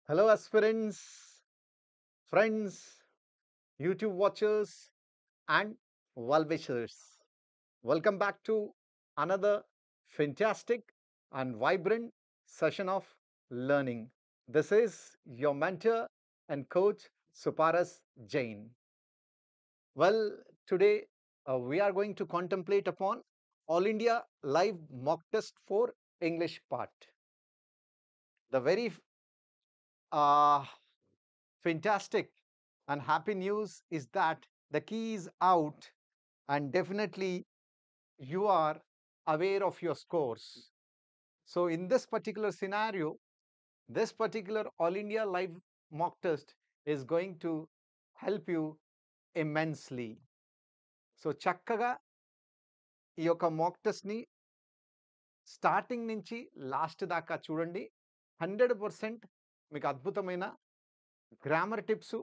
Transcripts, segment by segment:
Hello, aspirants, friends, YouTube watchers, and well wishers. Welcome back to another fantastic and vibrant session of learning. This is your mentor and coach, Suparas Jain. Well, today we are going to contemplate upon All India Live Mock Test for English part. The very uh, fantastic and happy news is that the key is out and definitely you are aware of your scores. So, in this particular scenario, this particular All India Live mock test is going to help you immensely. So చక్కగా ఈ యొక్క మాక్ టెస్ట్‌ని starting నుంచి last దాకా చూడండి. 100% మీకు అద్భుతమైన grammar tips,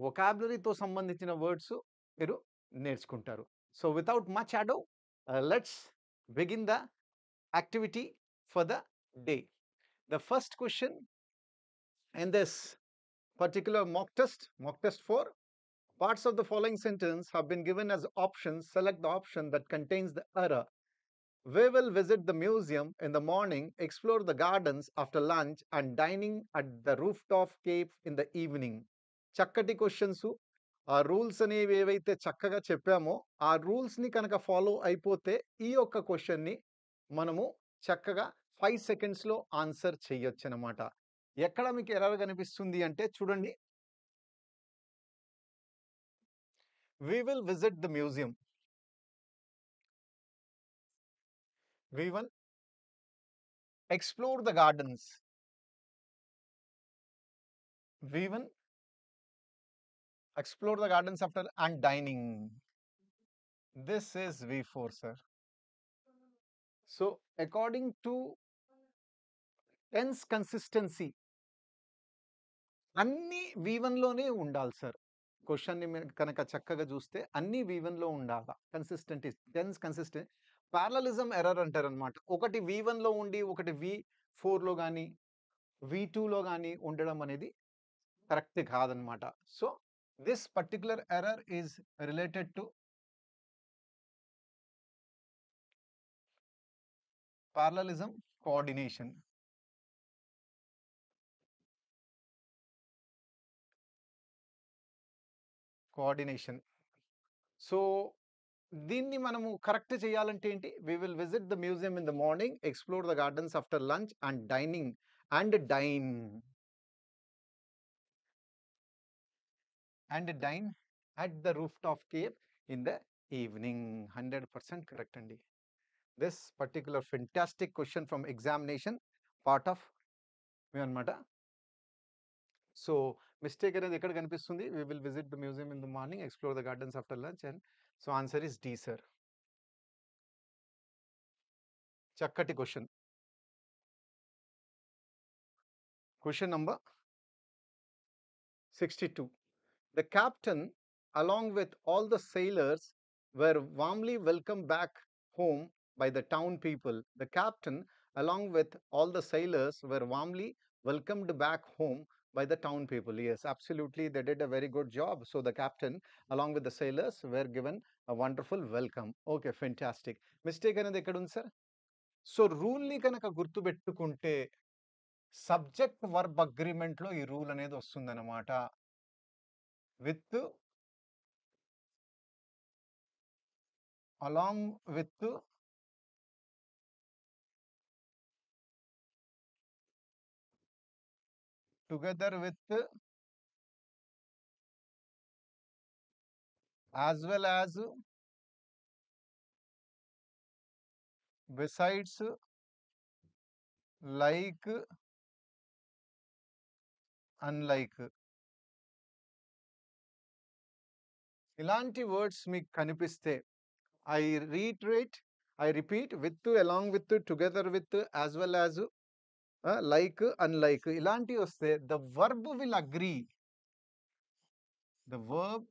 వొకాబులరీతో సంబంధించిన words మీరు నేర్చుకుంటారు. So without much ado let's begin the activity for the day. The first question in this particular mock test 4, parts of the following sentence have been given as options. Select the option that contains the error. We will visit the museum in the morning, explore the gardens after lunch, and dining at the rooftop cafe in the evening. చక్కటి questions, ఆ rules అనేవి ఏవైతే చక్కగా చెప్పామో ఆ రూల్స్ని కనుక follow అయిపోతే ఈ యొక్క క్వశ్చన్ని మనము చక్కగా 5 సెకండ్స్లో ఆన్సర్ చేయొచ్చు అనమాట. ఎక్కడ మీకు ఎర్రర్ కనిపిస్తుంది అంటే చూడండి, we will visit the museum. We will explore the gardens. We will explore the gardens after and dining. This is V4, sir. So, according to tense consistency, అన్ని V1 లోనే ఉండాలి సార్. క్వశ్చన్ని మీరు కనుక చక్కగా చూస్తే అన్ని V1 లో ఉండాలా. Tense consistent. పారలలిజం ఎర్రర్ అంటారనమాట. ఒకటి V1 లో ఉండి ఒకటి V4 లో కానీ V2 లో కానీ ఉండడం అనేది కరెక్ట్ కాదనమాట. So this particular error is related to parallelism coordination. So దీన్ని మనము కరెక్ట్ చేయాలంటే ఏంటి? We will visit the museum in the morning, explore the gardens after lunch and dining and dine at the roof top cave in the evening. 100% correct అండి. This particular fantastic question from examination part of అనమాట. So mistake అనేది ఎక్కడ కనిపిస్తుంది? We will visit the museum in the morning, explore the gardens after lunch and so answer is D sir. చక్కటి question. Question number 62. The captain, along with all the sailors, were warmly welcomed back home by the town people. The captain, along with all the sailors, were warmly welcomed back home by the town people. Yes, absolutely. They did a very good job. So the captain, along with the sailors, were given a wonderful welcome. Okay, fantastic. Mistake అనేది ఎక్కడ ఉంది sir? So రూల్ని కనుక గుర్తుపెట్టుకుంటే subject verb అగ్రిమెంట్లో ఈ rule అనేది వస్తుందన్నమాట. With along with together with as well as besides like unlike ఇలాంటి words మీకు కనిపిస్తే I repeat with, along with, together with, as well as, like, unlike ఇలాంటివి వస్తే the verb will agree. The verb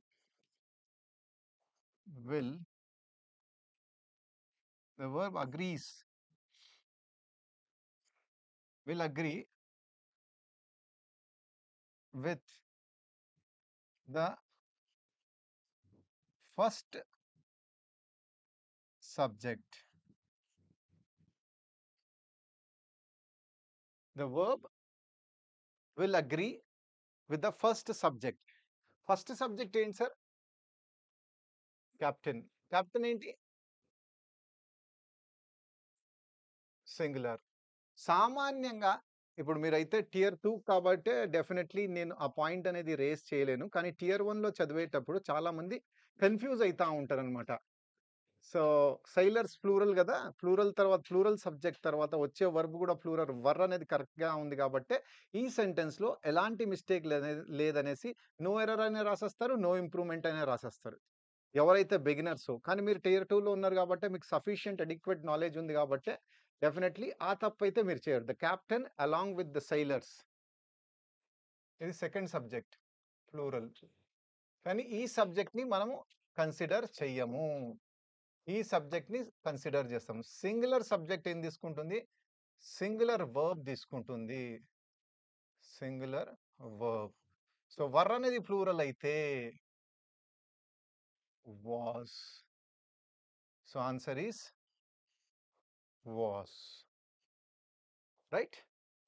will the verb agrees will agree with the first subject. The verb will agree with the first subject. First subject ఏంటి sir? Captain. Captain ఏంటి? Singular. సామాన్యంగా ఇప్పుడు మీరైతే tear 2 కాబట్టే definitely నేను ఆ point అనేది rise చేయలేను. కానీ టియర్ 1లో చదివేటప్పుడు చాలామంది కన్‌ఫ్యూజ్ అయితా ఉంటారనమాట. సో, సెయిలర్స్ ప్లూరల్ గదా! ప్లూరల్ సబ్జెక్ట్ తర్వాత వచ్చే వర్బ్ గూడా ప్లూరల్. వర్ అనేది కరెక్ట్‌గా ఉంది గాబట్టే ఈ సెంటెన్స్‌లో ఎలాంటి మిస్టేక్ లేదనేసి నో ఎర్రర్ అనే రాసేస్తారు. నో ఇంప్రూవ్‌మెంట్ అనే రాసేస్తారు. ఎవరైతే బిగినర్సో. కానీ మీరు టియర్ 2లో ఉన్నారు గాబట్టే మీకు సఫిషియంట్ అడిక్వేట్ నాలెడ్జ్ ఉంది గాబట్టే డెఫినెట్‌లీ ఆ తప్పైతే మీరు చేయరు. The captain along with the sailors. ఇది సెకండ్ సబ్జెక్ట్ ప్లూరల్. కానీ ఈ సబ్జెక్ట్‌ని మనము కన్సిడర్ చెయ్యము. ఈ సబ్జెక్ట్‌ని కన్సిడర్ చేస్తాం. సింగులర్ సబ్జెక్ట్ ఏం తీసుకుంటుంది? సింగులర్ వర్బ్ తీసుకుంటుంది. Singular verb. సో, వర్ అనేది ప్లూరల్ అయితే was. So, answer is was. Right?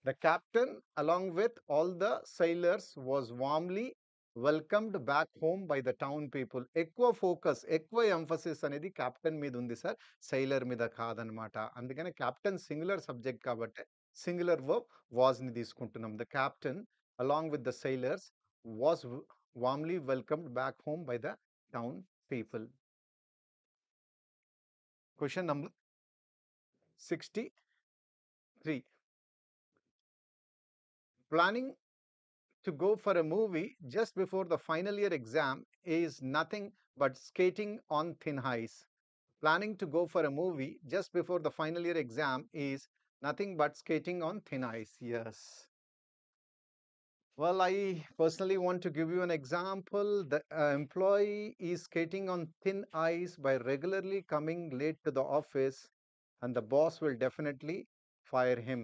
The captain, along with all the sailors, was warmly welcomed back home by the town people. ఎక్కువ focus, ఎక్కువ emphasis అనేది captain మీద ఉంది sir. Sailor మీద కాదనమాట. అందుకనే కెప్టెన్ సింగులర్ సబ్జెక్ట్ కాబట్టి సింగులర్ వర్బ్ వాస్‌ని తీసుకుంటున్నాం. The captain, along with the sailors, was warmly welcomed back home by the town people. Question number 63. Planning to go for a movie just before the final year exam is nothing but skating on thin ice. Planning to go for a movie just before the final year exam is nothing but skating on thin ice. Yes. Well, I personally want to give you an example. The employee is skating on thin ice by regularly coming late to the office, and the boss will definitely fire him.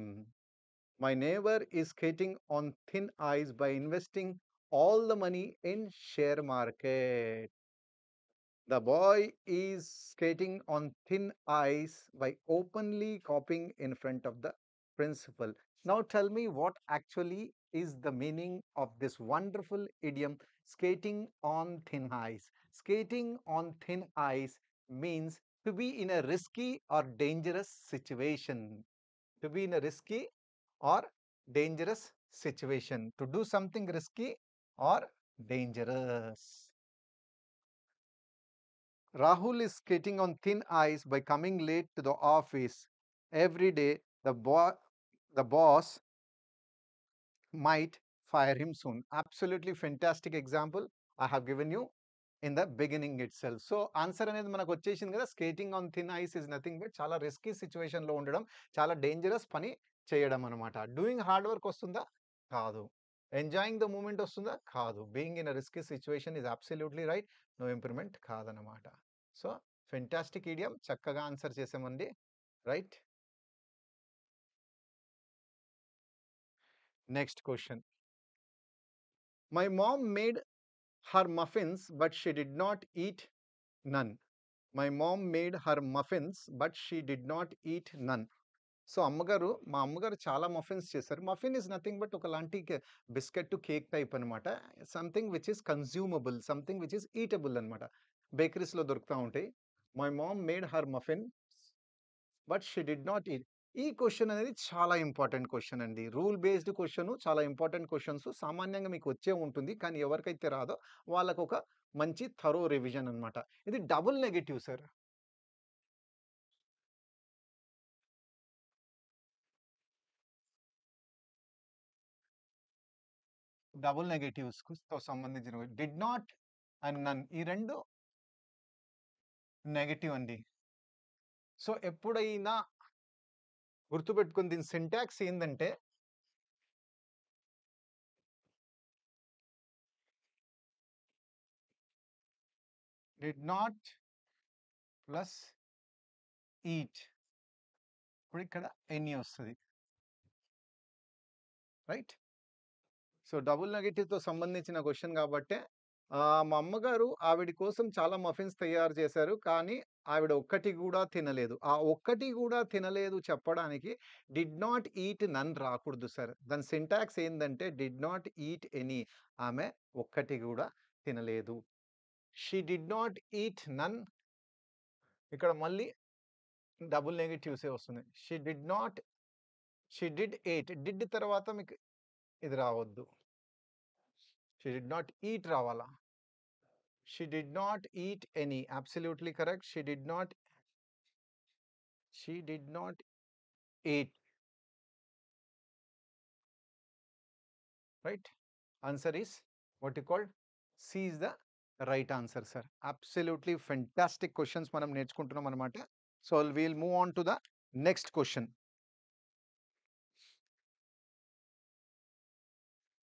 My neighbor is skating on thin ice by investing all the money in share market. The boy is skating on thin ice by openly copying in front of the principal. Now tell me what actually is the meaning of this wonderful idiom, skating on thin ice. Skating on thin ice means to be in a risky or dangerous situation. To be in a risky or dangerous situation, to do something risky or dangerous. Rahul is skating on thin ice by coming late to the office every day. The boss might fire him soon. Absolutely fantastic example I have given you in the beginning itself. So answer అనేది మనకు వచ్చేసింది కదా. Skating on thin ice is nothing but చాలా risky సిచ్యువేషన్లో ఉండడం, చాలా dangerous పని చేయడం అనమాట. డూయింగ్ హార్డ్ వర్క్ వస్తుందా? కాదు. ఎంజాయింగ్ ద మూమెంట్ వస్తుందా? కాదు. Being in a risky situation is absolutely right. No improvement కాదనమాట. సో ఫెంటాస్టిక్ ఈడియం, చక్కగా ఆన్సర్ చేసామండి. Right? Next question. My mom made her muffins, but she did not eat none. My mom made her muffins, but she did not eat none. So మా అమ్మగారు చాలా muffins చేశారు. Muffin is nothing but ఒకలాంటి biscuit cake type అనమాట. Something which is consumable, something which is eatable అనమాట. బేకరీస్లో దొరుకుతూ ఉంటాయి. My mom made her muffin but she did not eat. ఈ క్వశ్చన్ అనేది చాలా ఇంపార్టెంట్ క్వశ్చన్ అండి. రూల్ బేస్డ్ క్వశ్చన్, చాలా ఇంపార్టెంట్ క్వశ్చన్స్ సామాన్యంగా మీకు వచ్చే ఉంటుంది. కానీ ఎవరికైతే రాదో వాళ్ళకు ఒక మంచి థరో రివిజన్ అనమాట. ఇది డబుల్ నెగెటివ్ సార్. డబుల్ నెగెటివ్స్‌తో సంబంధించినవి. డిడ్ నాట్ అండ్ నన్ ఈ 2 నెగెటివ్ అండి. సో ఎప్పుడైనా గుర్తుపెట్టుకొని దీని సింటాక్స్ ఏందంటే డిడ్ నాట్ ప్లస్ ఈట్. ఇప్పుడు ఇక్కడ ఎనీ వస్తది. రైట్? సో, డబుల్ నెగెటివ్‌తో సంబంధించిన క్వెషన్ గాబట్టే మా అమ్మగారు ఆవిడ కోసం చాలా మఫిన్స్ తయారు చేశారు. కానీ ఆవిడ ఒక్కటి గూడా తినలేదు. ఆ ఒక్కటి గూడా తినలేదు చెప్పడానికి డిడ్ నాట్ ఈట్ నన్ రాకూడదు సార్. దాని సింటాక్స్ ఏందంటే డిడ్ నాట్ ఈట్ ఎనీ. ఆమె ఒక్కటి గూడా తినలేదు. షీ డిడ్ నాట్ ఈట్ నన్. ఇక్కడ మళ్ళీ డబుల్ నెగెటివ్సే వస్తుంది. She did eight. డిడ్ తర్వాత మీకు ఇది రావద్దు. షీ డిడ్ నాట్ ఈట్ రావాలా? She did not eat any. Absolutely correct. She did not ate. Right? Answer is what you called C is the right answer sir. Absolutely fantastic questions మనం నేర్చుకుంటున్నాం అన్నమాట. So, we'll move on to the next question.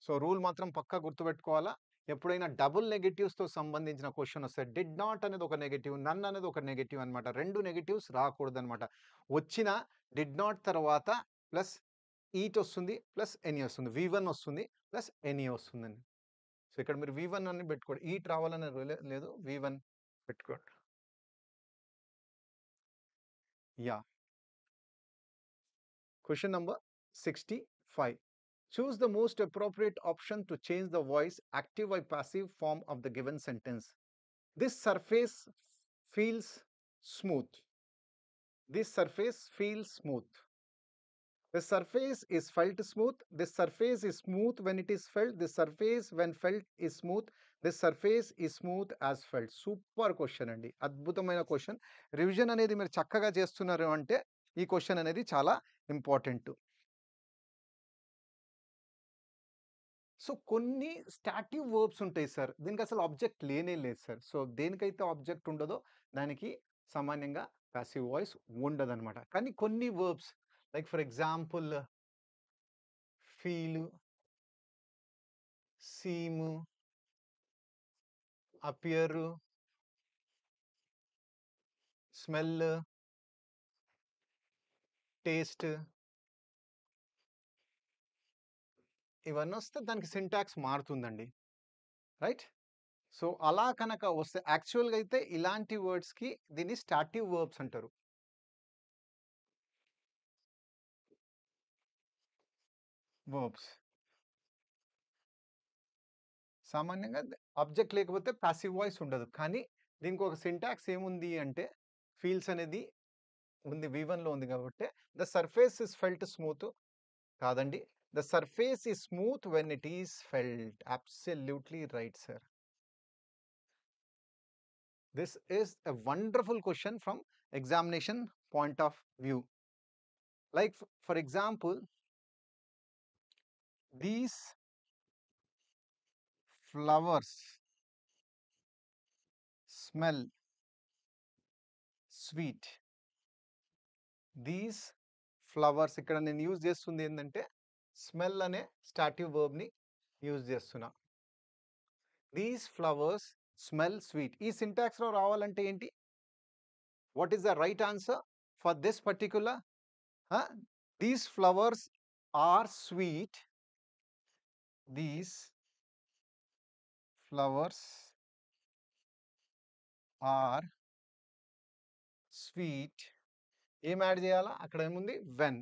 So, rule మాత్రం పక్కా గుర్తుపెట్టుకోవాలా. ఎప్పుడైనా double నెగెటివ్స్‌తో సంబంధించిన question వస్తే did not అనేది ఒక నెగెటివ్, నన్ అనేది ఒక నెగెటివ్ అన్నమాట. 2 నెగెటివ్స్ రాకూడదన్నమాట. వచ్చిన డిడ్ నాట్ తర్వాత ప్లస్ ఈట్ వస్తుంది, ప్లస్ ఎనీ వస్తుంది. వి1 వస్తుంది, ప్లస్ ఎనీ వస్తుందండి. సో, ఇక్కడ మీరు వి1 అని పెట్టుకోండి. ఈట్ రావాలని లేదు. వి1 పెట్టుకోండి. Yeah! Question number 65. Choose the most appropriate option to change the voice active or passive form of the given sentence. This surface feels smooth. This surface feels smooth. The surface is felt smooth. This surface is smooth when it is felt. This surface when felt is smooth. This surface is smooth as felt. Super question అండి. అద్భుతమైన question. Revision అనేది మీరు చక్కగా చేస్తున్నారు అంటే ఈ question అనేది చాలా ఇంపార్టెంట్. సో, కొన్ని స్టాటివ్ వర్బ్స్ ఉంటాయి సార్. దీనికి అసలు ఆబ్జెక్ట్ లేనే లేదు సార్. సో, దేనికైతే ఆబ్జెక్ట్ ఉండదో దానికి సామాన్యంగా పాసివ్ వాయిస్ ఉండదనమాట. కానీ కొన్ని verbs like for example feel, seem, appear, smell, taste ఇవన్నీ వస్తే దానికి సింటాక్స్ మారుతుందండి. రైట్? సో, అలా కనుక వస్తే యాక్చువల్‌గా అయితే ఇలాంటి వర్డ్స్‌కి దీన్ని స్టాటివ్ వర్బ్స్ అంటారు. వర్బ్స్. సామాన్యంగా ఆబ్జెక్ట్ లేకపోతే పాసివ్ వాయిస్ ఉండదు. కానీ దీనికి ఒక సింటాక్స్ ఏముంది అంటే ఫీల్స్ అనేది ఉంది. వి1లో ఉంది కాబట్టి the surface is felt smooth కాదండి. The surface is smooth when it is felt. Absolutely right sir. This is a wonderful question from examination point of view. Like for example these flowers smell sweet. These flowers ఇక్కడ నేను use చేస్తుంది ఏందంటే smell అనే stative వర్బ్‌ని use చేస్తున్నా. These flowers smell sweet. ఈ సింటాక్స్‌లో రావాలంటే ఏంటి? What is the right answer for this particular? These flowers are sweet. These flowers are sweet. ఏం యాడ్ చేయాలా? అక్కడ ఏముంది? When.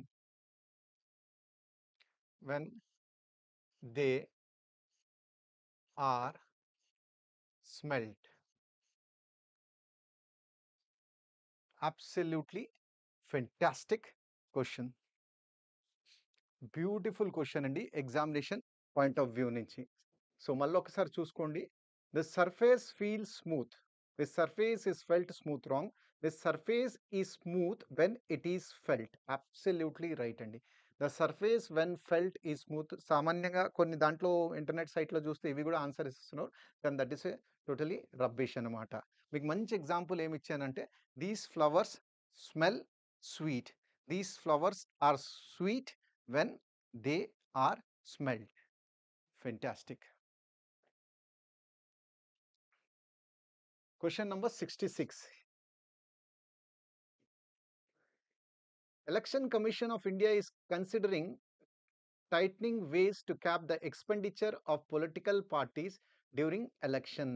When they are smelled. Absolutely fantastic question. Beautiful question అండి examination point of view నుంచి. So, మళ్ళొకసారి చూసుకోండి. The surface feels smooth. The surface is felt smooth wrong. The surface is smooth when it is felt. Absolutely right అండి. The surface when felt is smooth. సామాన్యంగా కొన్ని దాంట్లో internet సైట్‌లో చూస్తే ఇవి కూడా ఆన్సర్ ఇస్తున్నారు. కానీ that is a totally rubbish అన్నమాట. మీకు మంచి ఎగ్జాంపుల్ ఏమి ఇచ్చానంటే these flowers smell sweet. These flowers are sweet when they are smelled. Fantastic. Question number 66. Election Commission of India is considering tightening ways to cap the expenditure of political parties during election.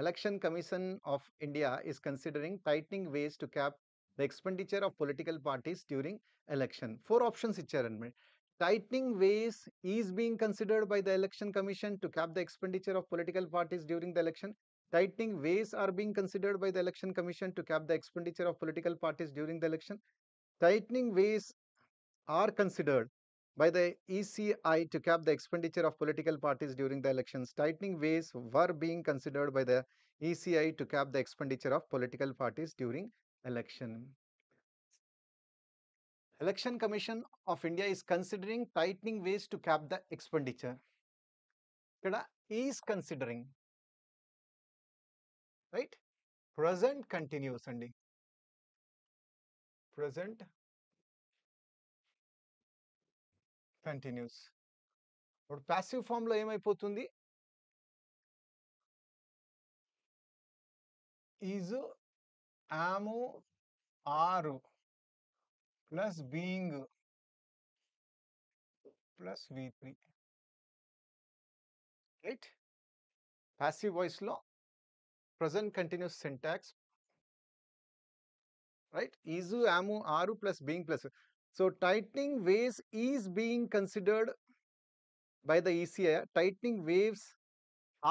Election Commission of India is considering tightening ways to cap the expenditure of political parties during election. Four options ఇచ్చారండి. Tightening ways is being considered by the Election Commission to cap the expenditure of political parties during the election. Tightening ways are being considered by the Election Commission to cap the expenditure of political parties during the election. Tightening ways are considered by the ECI to cap the expenditure of political parties during the elections. Tightening ways were being considered by the ECI to cap the expenditure of political parties during election. Election Commission of India is considering tightening ways to cap the expenditure. Ikkada is considering, right? Present continuous andi. Present continuous. ఇప్పుడు passive form లో ఏమైపోతుంది? Is, ఆము, ఆరు plus being plus V3, right? Passive voice లో present continuous syntax, right? Isu, amu, aru plus being plus. So tightening ways is being considered by the ECI. Tightening waves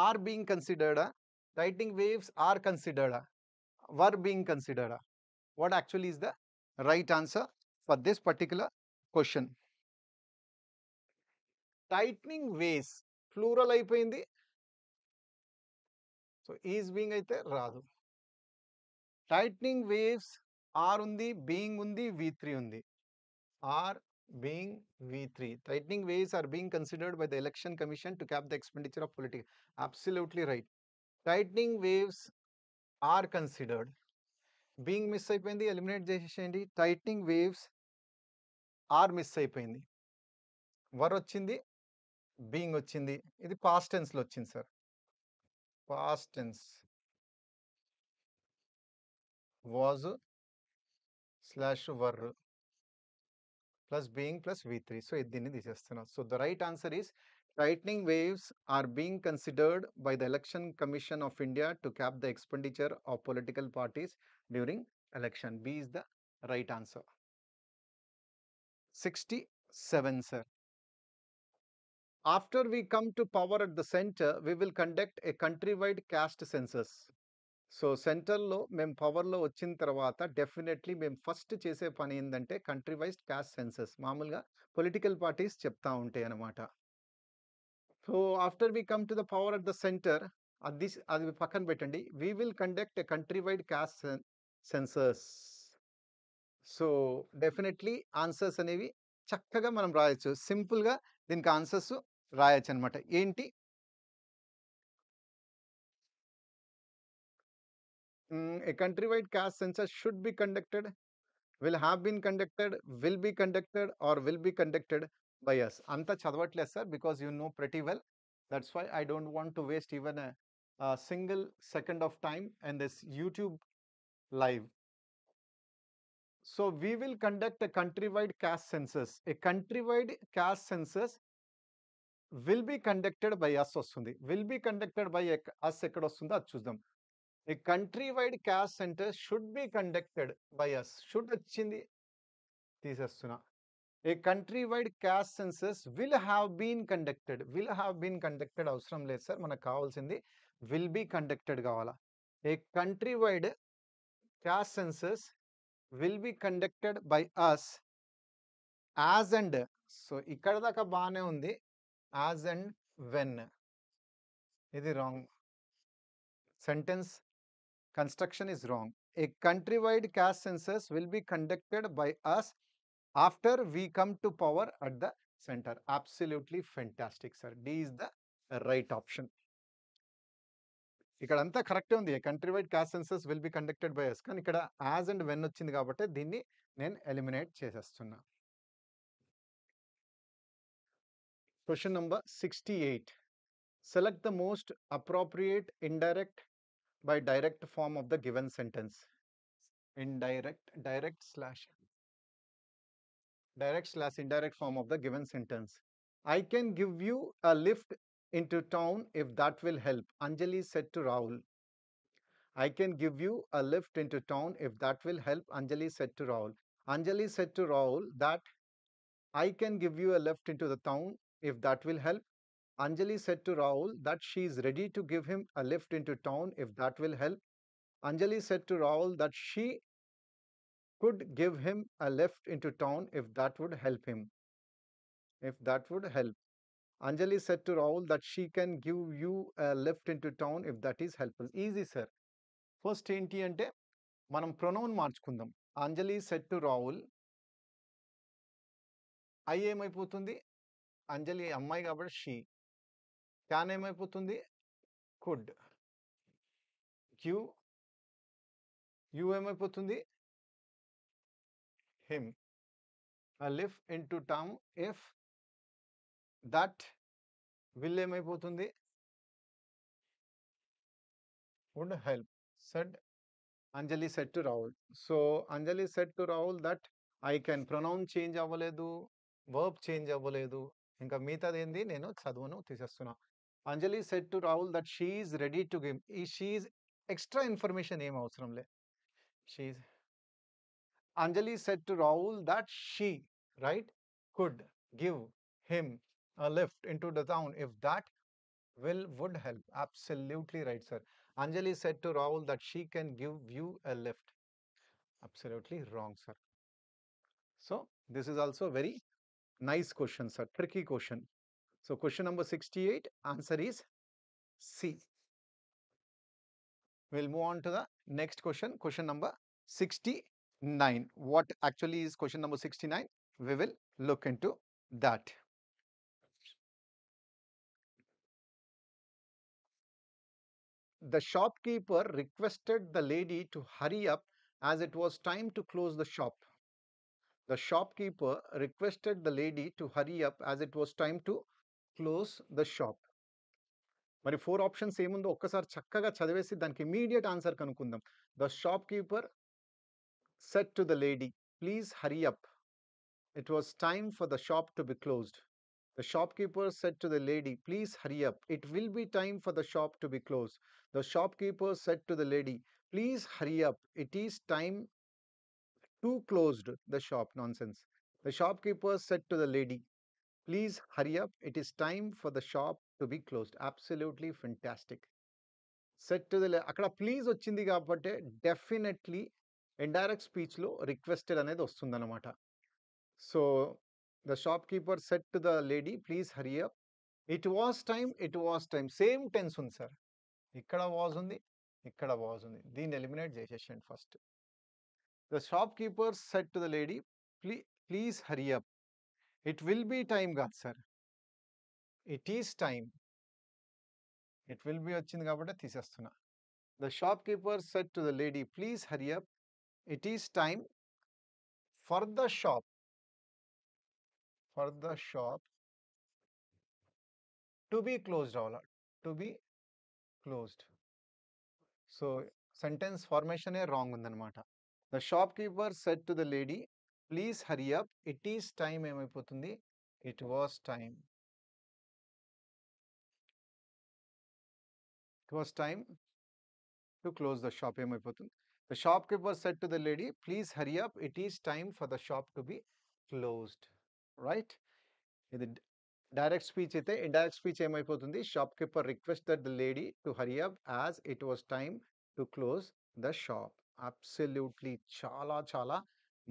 are being considered. Tightening waves are considered. Were being considered. What actually is the right answer for this particular question? Tightening ways plural అయిపోయింది. So is being అయితే రాదు. Tightening waves are ఉంది, being ఉంది, V3 ఉంది. Are being V3. Tightening ways are being considered by the Election Commission to cap the expenditure of political. Absolutely right. Tightening waves are considered. Being miss అయిపోయింది, eliminate చేసేసేయండి. Tightening waves are miss అయిపోయింది. వర్ వచ్చింది, being వచ్చింది. ఇది past tense లో వచ్చింది sir. Past tense was slash were plus being plus V3. So దీన్ని తీసేస్తున్నాం. So the right answer is tightening waves are being considered by the Election Commission of India to cap the expenditure of political parties during election. B is the right answer. 67, sir. After we come to power at the center, we will conduct a countrywide caste census. So సెంట్రల్లో మేము పవర్లో వచ్చిన తర్వాత definitely మేము first చేసే పని ఏంటంటే country wise caste census. మామూలుగా పొలిటికల్ పార్టీస్ చెప్తా ఉంటాయి అన్నమాట. So after we come to the power at the centre, అది పక్కన పెట్టండి. We will conduct a country wide caste census. So definitely answers అనేవి చక్కగా మనం రాయొచ్చు. సింపుల్గా దీనికి ఆన్సర్స్ రాయొచ్చు అనమాట. ఏంటి? A countrywide caste census should be conducted, will have been conducted, will be conducted, or will be conducted by us. Anta chadvatలేదు sir, because you know pretty well. That's why I don't want to waste even a single second of time in this YouTube live. So we will conduct a countrywide caste census. A countrywide caste census will be conducted by us వస్తుంది. Will be conducted by us ఎక్కడ వస్తుందో అది చూద్దాం. A countrywide caste census should be conducted by us. Should వచ్చింది తీసేస్తున్నా. A countrywide caste census will have been conducted. Will have been conducted అవసరం లేదు sir, మనకు కావాల్సింది will be conducted కావాలా. A countrywide caste census will be conducted by us as and. So ఇక్కడ దాకా బాగానే ఉంది. As and when. ఇది wrong. Sentence construction is wrong. A countrywide caste census will be conducted by us after we come to power at the center. Absolutely fantastic, sir. D is the right option. ఇక్కడంతా కరెక్టే ఉంది. countrywide caste census will be conducted by us. కానీ ఇక్కడ as and when వచ్చింది కాబట్టి దీన్ని నేను eliminate చేసేస్తున్నా. Question number 68. Select the most appropriate indirect by direct form of the given sentence. Indirect, direct slash indirect form of the given sentence. I can give you a lift into town if that will help, Anjali said to Rahul. I can give you a lift into town if that will help, Anjali said to Rahul. Anjali said to Rahul that I can give you a lift into the town if that will help. Anjali said to Rahul that she is ready to give him a lift into town if that will help. Anjali said to Rahul that she could give him a lift into town if that would help him. If that would help. Anjali said to Rahul that she can give you a lift into town if that is helpful. Easy, sir. First ఏంటి అంటే మనం pronoun మార్చుకుందాం. Anjali said to Rahul, I ఏమైపోతుంది, అంజలి అమ్మాయి కాబట్టి she. Can ఏమైపోతుంది, could. క్యూ, you ఏమైపోతుంది, him. a lift into town if that will ఏమైపోతుంది, would help, said Anjali said to Rahul. So Anjali said to Rahul that I can pronoun change అవ్వలేదు, verb change అవ్వలేదు, ఇంకా మిగతాది ఏంది నేను చదువును తీసేస్తున్నా. Anjali said to Rahul that she is ready to give. ఈ షీ ఈజ్ ఎక్స్ట్రా ఇన్ఫర్మేషన్ ఏం అవసరం లే. She Anjali said to Rahul that she, right, could give him a lift into the town if that will would help. Absolutely right, sir. Anjali said to Rahul that she can give you a lift. Absolutely wrong, sir. So this is also a very nice question, sir. Tricky question. So question number 68, answer is C. We'll move on to the next question, question number 69. What actually is question number 69? We will look into that. The shopkeeper requested the lady to hurry up as it was time to close the shop. The shopkeeper requested the lady to hurry up as it was time to close the shop. మరి 4 options ఏముందో ఒక్కసారి చక్కగా చదివేసి దానికి immediate answer కనుక్కుందాం. The shopkeeper said to the lady, please hurry up. It was time for the shop to be closed. The shopkeeper said to the lady, please hurry up. It will be time for the shop to be closed. The shopkeeper said to the lady, please hurry up. It is time to close the shop. Nonsense. The shopkeeper said to the lady, please hurry up. It is time for the shop to be closed. Absolutely fantastic. Said to the అక్కడ please వచ్చింది కాబట్టి definitely indirect స్పీచ్లో requested అనేది వస్తుందన్నమాట. So the shopkeeper said to the lady please hurry up. It was time same tense ఉంది sir. ఇక్కడ was ఉంది, ఇక్కడ వాజ్ ఉంది. దీన్ని ఎలిమినేట్ చేసేసండి first. The shopkeeper said to the lady please hurry up. It will be time కాదు sir, it is time. It will be వచ్చింది కాబట్టి తీసేస్తున్నా. The shopkeeper said to the lady please hurry up. It is time for the shop to be closed అవ్వాలి, to be closed. So sentence ఫార్మేషనే wrong ఉందన్నమాట. The shopkeeper said to the lady please hurry up. It is time ఏమైపోతుంది, it was time. It was time to close the shop ఏమైపోతుంది. The shopkeeper said to the lady please hurry up. It is time for the shop to be closed. Right. ఇది direct speech అయితే indirect speech ఏమైపోతుంది, shopkeeper requested the lady to hurry up as it was time to close the shop. Absolutely చాలా చాలా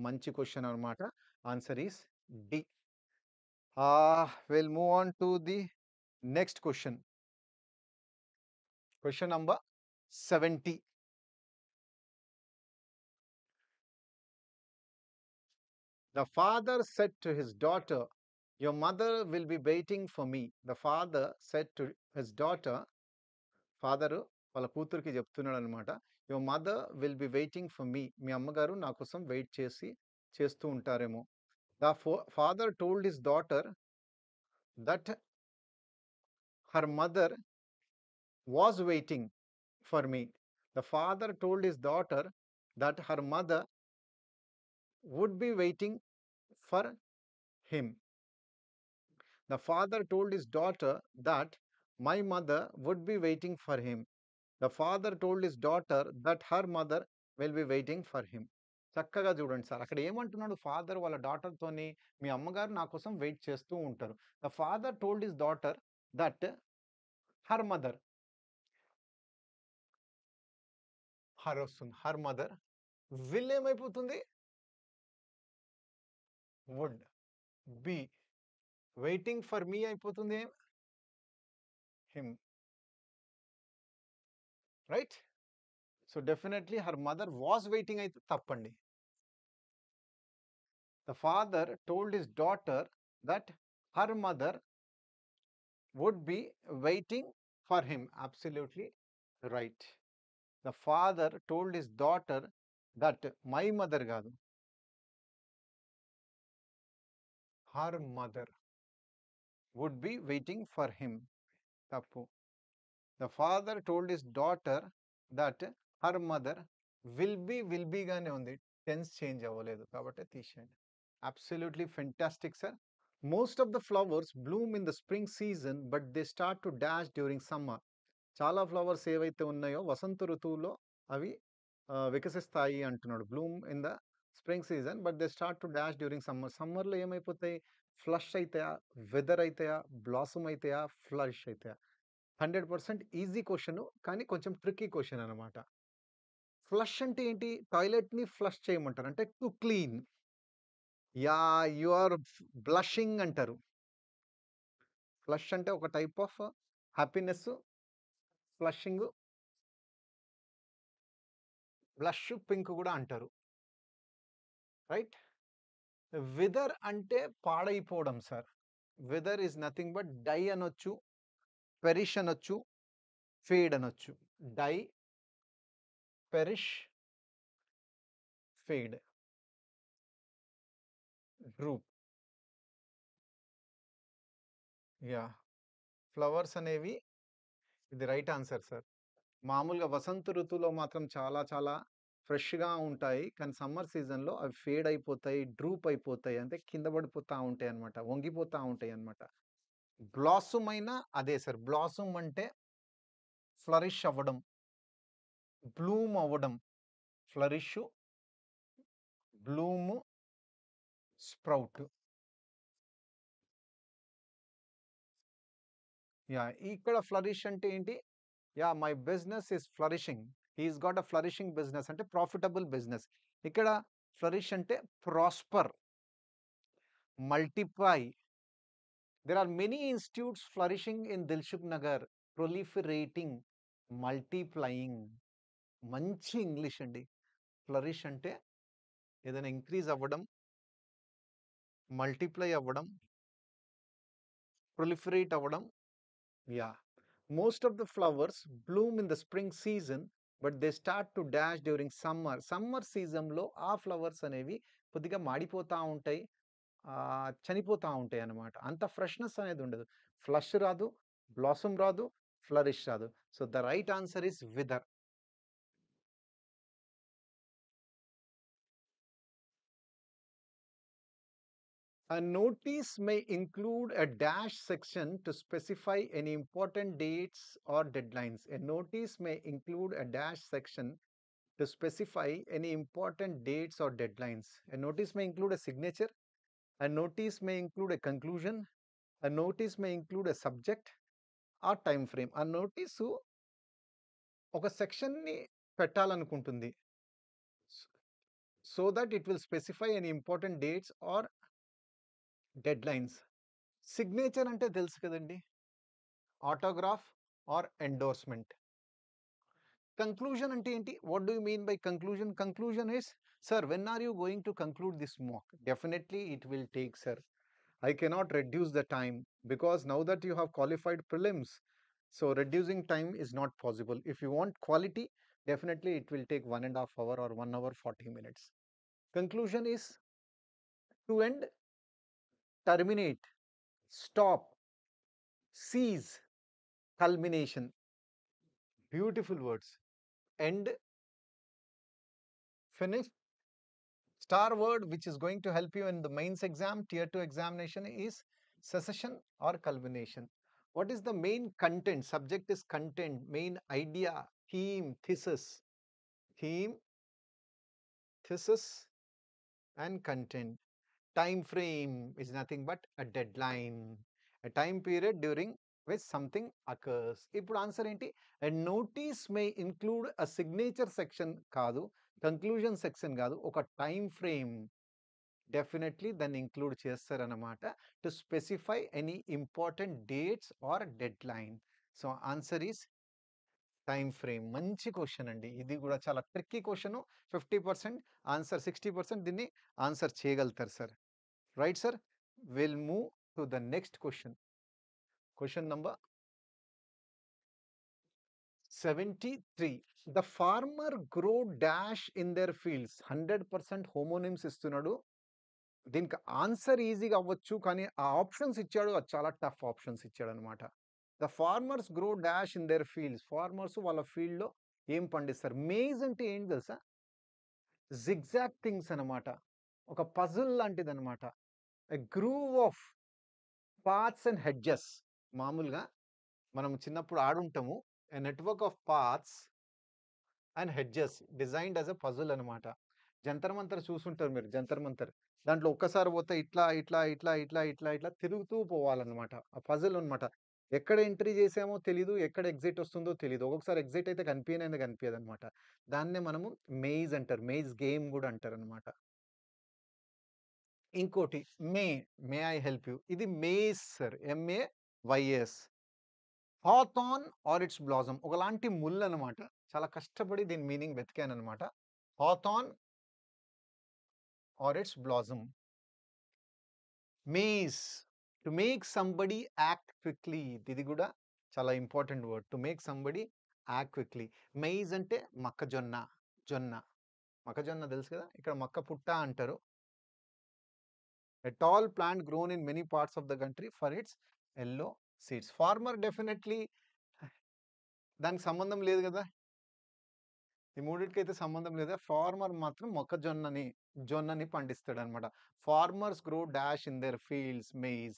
మంచి question అనమాట. Answer is D. Will move on to the next question. Question number 70. The father said to his daughter, your mother will be waiting for me. The father said to his daughter, father వాళ్ళ కూతురికి చెప్తున్నాడు అనమాట, your mother will be waiting for me. మీ అమ్మగారు నా కోసం wait చేస్తూ ఉంటారేమో. The father told his daughter that her mother was waiting for me. The father told his daughter that her mother would be waiting for him. The father told his daughter that my mother would be waiting for him. The father told his daughter that her mother will be waiting for him. చక్కగా చూడండి sir. అక్కడ ఏమంటున్నాడు father వాళ్ళ డాటర్‌తోని, మీ అమ్మగారు నా కోసం wait చేస్తూ ఉంటారు. The father told his daughter that her mother, her వస్తుంది. హర్ మదర్ విల్ ఏమైపోతుంది? Would be waiting for me అయిపోతుంది. Him. Right? So definitely her mother was waiting అయితే తప్పండి. The father told his daughter that her mother would be waiting for him. Absolutely right. The father told his daughter that my mother కాదు, her mother would be waiting for him. తప్పు. The father told his daughter that her mother will be గానే ఉంది. Tense change అవ్వలేదు కాబట్టి తీసేయండి. Absolutely fantastic, sir. Most of the flowers bloom in the spring season, but they start to dash during summer. చాలా flowers ఏవైతే ఉన్నాయో వసంత ఋతువులో అవి వికసిస్తాయి అంటున్నాడు. Bloom in the spring season but they start to dash during summer. సమ్మర్లో ఏమైపోతాయి? Flush అవుతాయా, weather అవుతాయా, blossom అవుతాయా, ఫ్లష్ అవుతాయా? 100% ఈజీ క్వశ్చన్, కానీ కొంచెం ట్రిక్కీ క్వశ్చన్ అనమాట. ఫ్లష్ అంటే ఏంటి? టాయిలెట్ని ఫ్లష్ చేయమంటారు, అంటే to clean. Yeah, you are blushing అంటారు. ఫ్లష్ అంటే ఒక type of happiness. Flushing, blush, pink కూడా అంటారు. రైట్? విదర్ అంటే పాడైపోవడం sir. Wither is nothing but die అనొచ్చు, పెరిష్ అనొచ్చు, ఫేడ్ అనొచ్చు. Die, perish, fade, droop. Yeah, flowers అనేవి ఇది రైట్ ఆన్సర్ సార్. మామూలుగా వసంత ఋతువులో మాత్రం చాలా చాలా ఫ్రెష్‌గా ఉంటాయి. కానీ సమ్మర్ సీజన్‌లో అవి ఫేడ్ అయిపోతాయి, డ్రూప్ అయిపోతాయి. అంటే కింద పడిపోతా ఉంటాయన్నమాట. వంగిపోతా ఉంటాయన్నమాట. బ్లాసమ్ అయినా అదే సార్. బ్లాసమ్ అంటే ఫ్లరిష్ అవ్వడం, బ్లూమ్ అవ్వడం. Flourish, Bloom, sprout. యాహ్! ఇక్కడ ఫ్లరిష్ అంటే ఏంటి? Yeah! My business is flourishing. He is got a flourishing business అంటే ప్రాఫిటబుల్ బిజినెస్. ఇక్కడ ఫ్లరిష్ అంటే prosper, multiply. There are many institutes flourishing in Dilshuk Nagar, proliferating, multiplying. మంచి English అండి. Flourish అంటే ఏదైనా ఇంక్రీజ్ అవ్వడం, మల్టిప్లై అవ్వడం, ప్రొలిఫరేట్ అవ్వడం. Yeah, most of the flowers Bloom in the spring season but they start to dash during summer. Summer సీజన్లో ఆ flowers అనేవి కొద్దిగా మాడిపోతూ ఉంటాయి, చనిపోతూ ఉంటాయి అన్నమాట. అంత ఫ్రెష్నెస్ అనేది ఉండదు. ఫ్లష్ రాదు, బ్లాసమ్ రాదు, ఫ్లరిష్ రాదు. So the right answer is wither. A notice may include a dash section to specify any important dates or deadlines. A notice may include a dash section to specify any important dates or deadlines. A notice may include a signature. A notice may include a conclusion. A notice may include a subject or time frame. A notice ఒక సెక్షన్ని పెట్టాలనుకుంటుంది, so that it will specify any important dates or deadlines. Signature అంటే తెలుసు కదండి, autograph or endorsement. Conclusion అంటే ఏంటి? What do you mean by conclusion? Conclusion is, sir, when are you going to conclude this mock? Definitely it will take, sir. I cannot reduce the time because now that you have qualified prelims, so reducing time is not possible. If you want quality, definitely it will take 1.5 hour or 1 hour 40 minutes. Conclusion is to end, terminate, stop, cease, culmination. Beautiful words. End, finish. Star word which is going to help you in the mains exam, tier 2 examination is Secession or culmination? What is the main content? Subject is content, main idea, theme, thesis. Theme, thesis, and content. Time frame is nothing but a deadline, a time period during which something occurs. ఇప్పుడు answer ఏంటి? A notice may include a signature section కాదు, conclusion section కాదు, ఒక time frame definitely దాన్ని include చేస్తారన్నమాట to specify any important dates or deadline. So answer is time frame. మంచి question అండి, ఇది కూడా చాలా ట్రిక్కీ క్వశ్చన్. 50% ఆన్సర్, 60% దీన్ని ఆన్సర్ చేయగలుగుతారు sir. Right sir, will move to the next question. Question number 73. The farmer grow dash in their fields. 100% homonyms ఇస్తున్నాడు. దీనికి answer ఈజీగా అవ్వచ్చు, కానీ ఆ ఆప్షన్స్ ఇచ్చాడు, అది చాలా టఫ్ ఆప్షన్స్ ఇచ్చాడు అనమాట. The farmers grow dash in their fields. Farmers వాళ్ళ ఫీల్డ్లో ఏం పండిస్తారు? మేజ్ అంటే ఏంటి తెలుసా? జిగ్జాగ్ థింగ్స్ అనమాట, ఒక పజిల్ లాంటిది అనమాట. A groove of paths and hedges. మామూలుగా మనం చిన్నప్పుడు ఆడుంటాము, a network of paths and hedges designed as a puzzle అనమాట. జంతర్ మంతర్ చూసుంటారు మీరు, జంతర్ మంతర్. దాంట్లో ఒక్కసారి పోతే ఇట్లా ఇట్లా ఇట్లా ఇట్లా ఇట్లా ఇట్లా తిరుగుతూ పోవాలన్నమాట. ఆ పజిల్ అనమాట. ఎక్కడ ఎంట్రీ చేసామో తెలీదు, ఎక్కడ ఎగ్జిట్ వస్తుందో తెలీదు. ఒక్కొక్కసారి ఎగ్జిట్ అయితే కనిపించనే కనిపించదు అనమాట. దాన్నే మనము మెయిజ్ అంటారు, మెయిజ్ గేమ్ కూడా అంటారు అనమాట. ఇంకోటి మే ఐ హెల్ప్ యూ, ఇది mays sir, MAYS. Hawthorn or its blossom, ఒకలాంటి ముళ్ళు అనమాట. చాలా కష్టపడి దీని మీనింగ్ వెతికాను అనమాట. Hawthorn or its blossom. Maze, to make somebody act quickly. ఇది కూడా చాలా important word, to make somebody act quickly. Maize అంటే మొక్కజొన్న, జొన్న, మొక్కజొన్న తెలుసు కదా, ఇక్కడ మొక్క పుట్ట అంటారు. A tall plant grown in many parts of the country for its yellow seeds. Farmer definitely దానికి సంబంధం లేదు కదా, ఈ మూడింటికైతే సంబంధం లేదా. ఫార్మర్ మాత్రం జొన్నని పండిస్తాడు అనమాట. Farmers grow dash in their fields maize.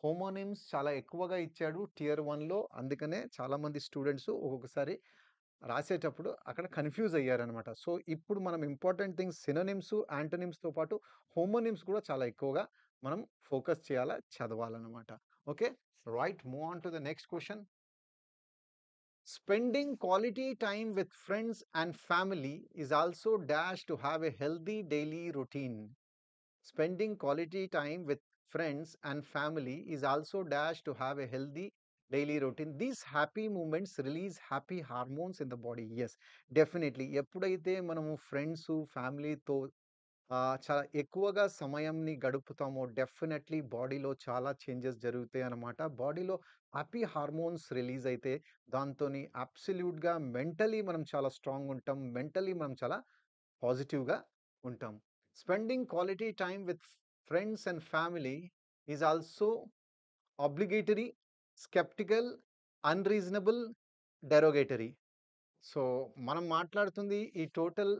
Homonyms చాలా ఎక్కువగా ఇచ్చాడు Tier 1లో, అందుకనే చాలా మంది స్టూడెంట్స్ ఒక్కొక్కసారి రాసేటప్పుడు అక్కడ కన్ఫ్యూజ్ అయ్యారనమాట. సో ఇప్పుడు మనం ఇంపార్టెంట్ థింగ్స్ సినోనిమ్స్, యాంటోనిమ్స్తో పాటు హోమోనిమ్స్ కూడా చాలా ఎక్కువగా మనం ఫోకస్ చేయాలా, చదవాలన్నమాట. Okay right, move on to the next question. Spending quality time with friends and family is also dash to have a healthy daily routine. Spending quality time with friends and family is also dash to have a healthy daily routine. These happy moments release happy hormones in the body. Yes, definitely. ఎప్పుడైతే మనము friends ఫ్యామిలీతో చాలా ఎక్కువగా సమయంని గడుపుతామో definitely బాడీలో చాలా changes జరుగుతాయి అన్నమాట. బాడీలో హ్యాపీ హార్మోన్స్ రిలీజ్ అయితే దాంతోని అబ్సల్యూట్‌గా మెంటలీ మనం చాలా స్ట్రాంగ్ ఉంటాం. మెంటలీ మనం చాలా పాజిటివ్‌గా ఉంటాం. Spending quality time with friends and family is also obligatory, sceptical, unreasonable, derogatory. So మనం మాట్లాడుతుంది ఈ టోటల్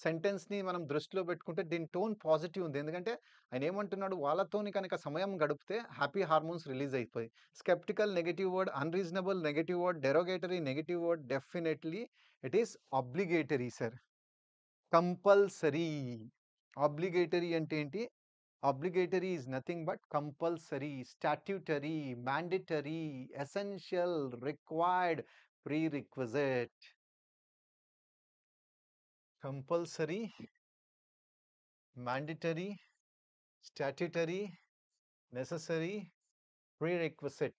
సెంటెన్స్‌ని మనం దృష్టిలో పెట్టుకుంటే దీని టోన్ పాజిటివ్ ఉంది. ఎందుకంటే ఆయన ఏమంటున్నాడు, వాళ్ళతోని కనుక సమయం గడిపితే హ్యాపీ హార్మోన్స్ రిలీజ్ అయిపోయి. Sceptical negative word, unreasonable negative word, derogatory negative word, definitely it is obligatory sir, compulsory. Obligatory అంటే ఏంటి? Obligatory is nothing but compulsory, statutory, mandatory, essential, required, pre requisite. Compulsory, mandatory, statutory, necessary, prerequisite.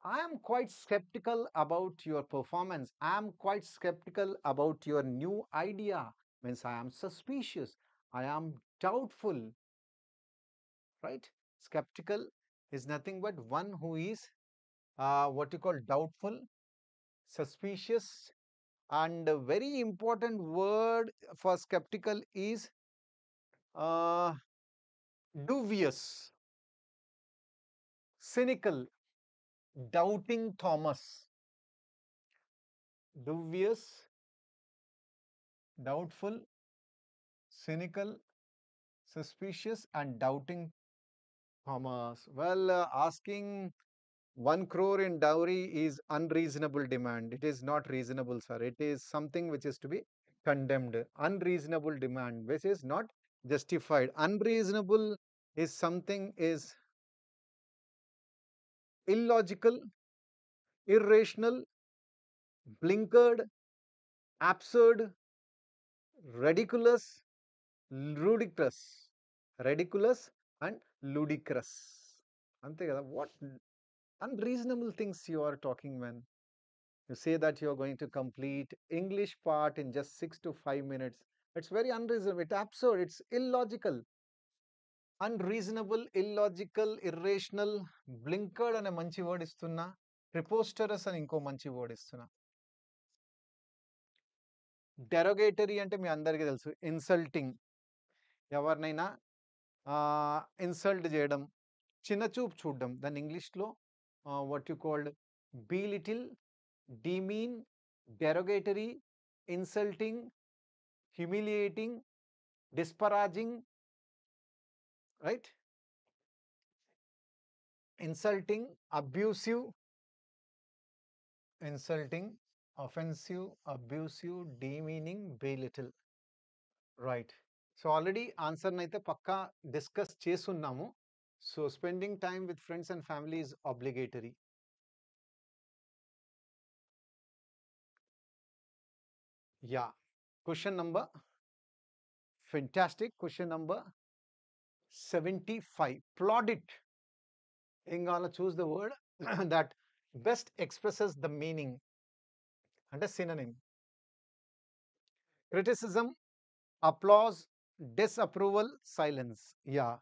I am quite skeptical about your performance. I am quite skeptical about your new idea. Means I am suspicious. I am doubtful. Right? Skeptical is nothing but one who is what you call doubtful, suspicious, and a very important word for skeptical is uh, dubious, cynical, doubting Thomas. Dubious, doubtful, cynical, suspicious, and doubting Thomas. Well, asking 1 crore in dowry is unreasonable demand. It is not reasonable, sir. It is something which is to be condemned. Unreasonable demand, which is not justified. Unreasonable is something is illogical, irrational, blinkered, absurd, ridiculous, ludicrous. Ridiculous and ludicrous. Ante kada. What unreasonable things you are talking, man? You say that you're going to complete English part in just 6 to 5 minutes. It's very unreasonable. It's absurd. It's illogical. Unreasonable, illogical, irrational, blinkered అనే మంచి word ఇస్తున్నా. Preposterous అని ఇంకో మంచి word ఇస్తున్నా. Derogatory అంటే మీ అందరికీ తెలుసు. ఇన్సల్టింగ్. ఎవరినైనా ఇన్సల్ట్ చేయడం, చిన్న చూపు చూడడం. దాన్ని ఇంగ్లీష్లో what you called belittle, demean, derogatory, insulting, humiliating, disparaging, right? Insulting, abusive, insulting, offensive, abusive, demeaning, belittle, right? So already answer naithe pakka discuss chesunnamo. So spending time with friends and family is obligatory. Yeah. Question number, fantastic. Question number 75. Plaudit. Ingala choose the word that best expresses the meaning and a synonym. Criticism, applause, disapproval, silence. Yeah.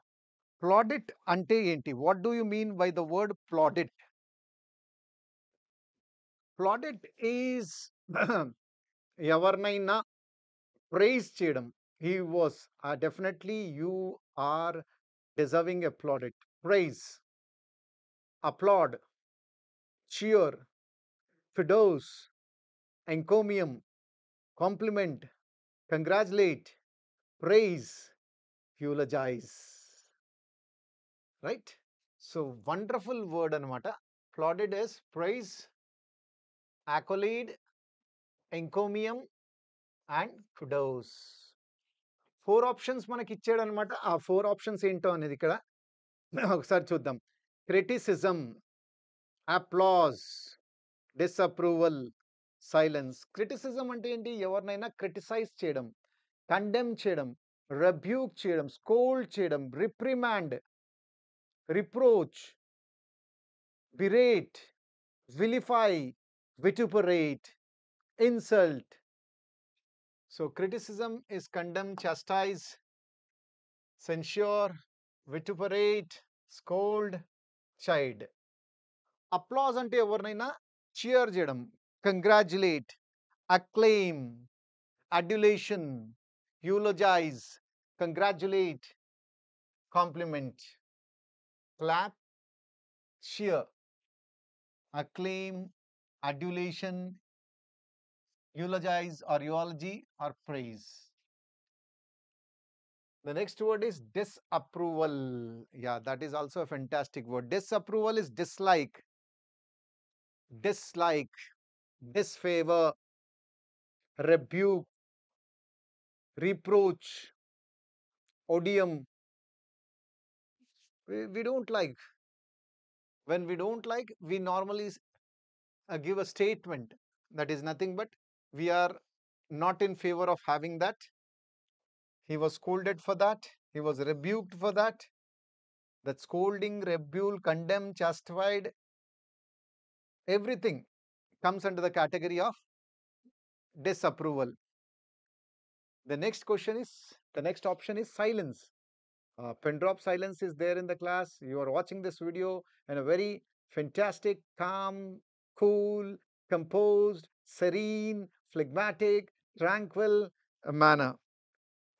Plaudit ante enti. What do you mean by the word plaudit? Plaudit is evarnaina praise cheyadam. He was definitely you are deserving a plaudit. Praise, applaud, cheer, fidos, encomium, compliment, congratulate, praise, eulogize, right? So wonderful word anamata. Plaudit is praise, accolade, encomium and kudos. 4 options మనకి ఇచ్చాడు అనమాట. ఆ 4 options ఏంటో అనేది ఇక్కడ ఒకసారి చూద్దాం. Criticism, applause, disapproval, silence. Criticism అంటే ఏంటి? ఎవరినైనా క్రిటిసైజ్ చేయడం, కండెమ్ చేయడం, రెబ్యూక్ చేయడం, స్కోల్డ్ చేయడం, రిప్రిమాండ్, reproach, berate, vilify, vituperate, insult. So criticism is condemn, chastise, censure, vituperate, scold, chide. Applause ante evarnaina cheer cheyadam, congratulate, acclaim, adulation, eulogize, congratulate, compliment, clap, cheer, acclaim, adulation, eulogize or eulogy or praise. The next word is disapproval. Yeah, that is also a fantastic word. Disapproval is dislike, dislike, disfavor, rebuke, reproach, odium. We don't like. When we don't like, we normally give a statement that is nothing but we are not in favor of having that. He was scolded for that. He was rebuked for that. That scolding, rebuke, condemn, justified, everything comes under the category of disapproval. The next option is silence. Pin drop silence is there in the class. You are watching this video in a very fantastic, calm, cool, composed, serene, phlegmatic, tranquil manner,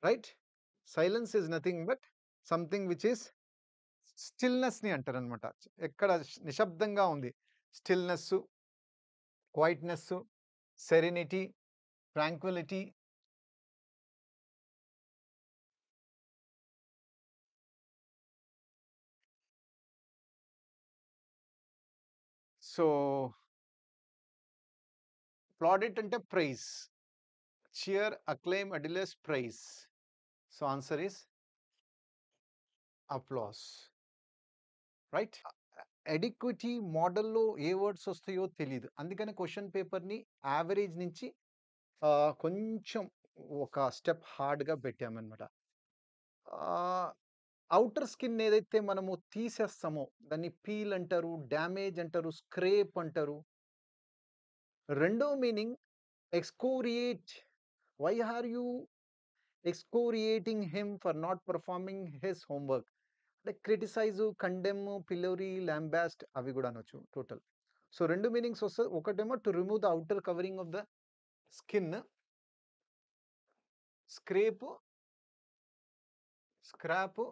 right? Silence is nothing but something which is stillness ని అంటారు అనమాట. ఎక్కడ నిశ్శబ్దంగా ఉంది. Stillness, quietness, serenity, Tranquility. So, plaudit ante praise. Cheer, acclaim, adulation, praise. So, answer is applause. Right? Eduquity మోడల్లో ఏ words వస్తాయో తెలియదు. అందుకని క్వెషన్ పేపర్‌ని యావరేజ్ నుంచి కొంచెం ఒక స్టెప్ హార్డ్‌గా పెట్టామనమాట. ఆహ్, ఔటర్ స్కిన్ ఏదైతే మనము తీసేస్తామో దాన్ని పీల్ అంటారు, డ్యామేజ్ అంటారు, స్క్రేప్ అంటారు. రెండో meaning excoriate. Why are you excoriating him for not performing his homework. అంటే క్రిటిసైజ్, కండెమ్, పిలోరీ, లాంబాస్ట్ అవి కూడా అనొచ్చు టోటల్. సో 2 మీనింగ్స్ వస్తది. ఒకటేమో to remove the outer covering of the skin, scrape, scrap,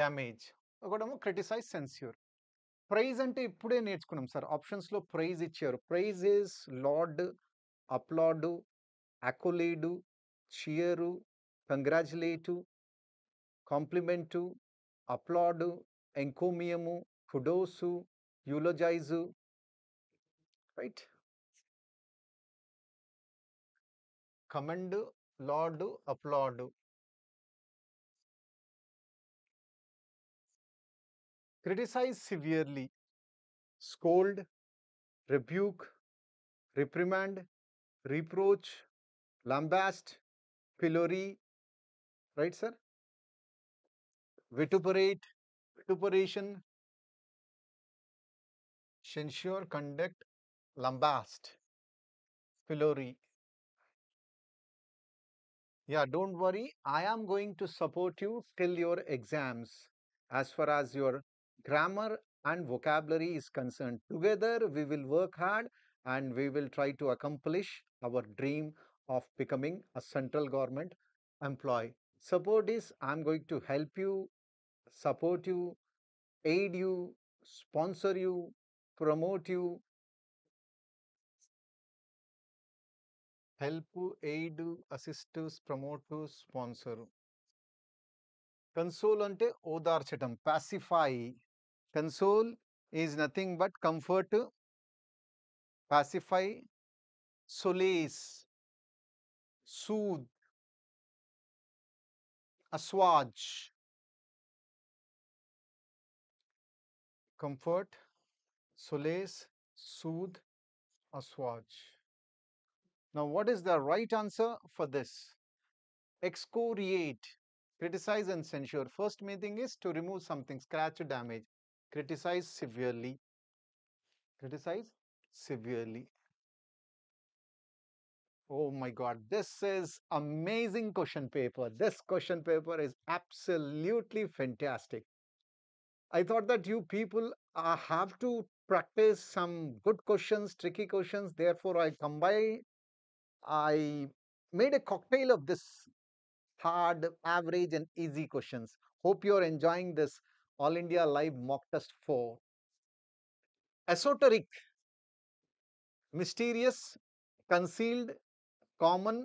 damage. ఒకటేమో criticise, censure. Praise అంటే ఇప్పుడే నేర్చుకున్నాం సార్. ఆప్షన్స్‌లో ప్రైజ్ ఇచ్చారు. Praise is laud, applaud, accolade, cheer, congratulate, compliment, applaud, encomium, kudos, eulogise. Right? Commend, laud, applaud. Criticise severely, scold, rebuke, reprimand, reproach, lambast, pillory, right, sir? Vituperate, vituperation, censure, conduct, lambast, pillory. Yeah, don't worry. I am going to support you till your exams as far as your grammar and vocabulary is concerned. Together, we will work hard and we will try to accomplish our dream of becoming a central government employee. Support is I'm going to help you, support you, aid you, sponsor you, promote you. Help, aid, assist, promote, sponsor. Console ante ఓదార్చటం, pacify. Console is nothing but comfort, pacify, solace, soothe, assuage. Comfort, solace, soothe, assuage. Now, what is the right answer for this? Excoriate, criticize and censure. First main thing is to remove something, scratch, damage. Criticize severely. Criticize severely. Oh my God, this is amazing question paper. This question paper is absolutely fantastic. I thought that you people have to practice some good questions, tricky questions. Therefore, I made a cocktail of this hard, average, and easy questions. Hope you're enjoying this All India Live Mock Test 4. Esoteric, mysterious, concealed, common,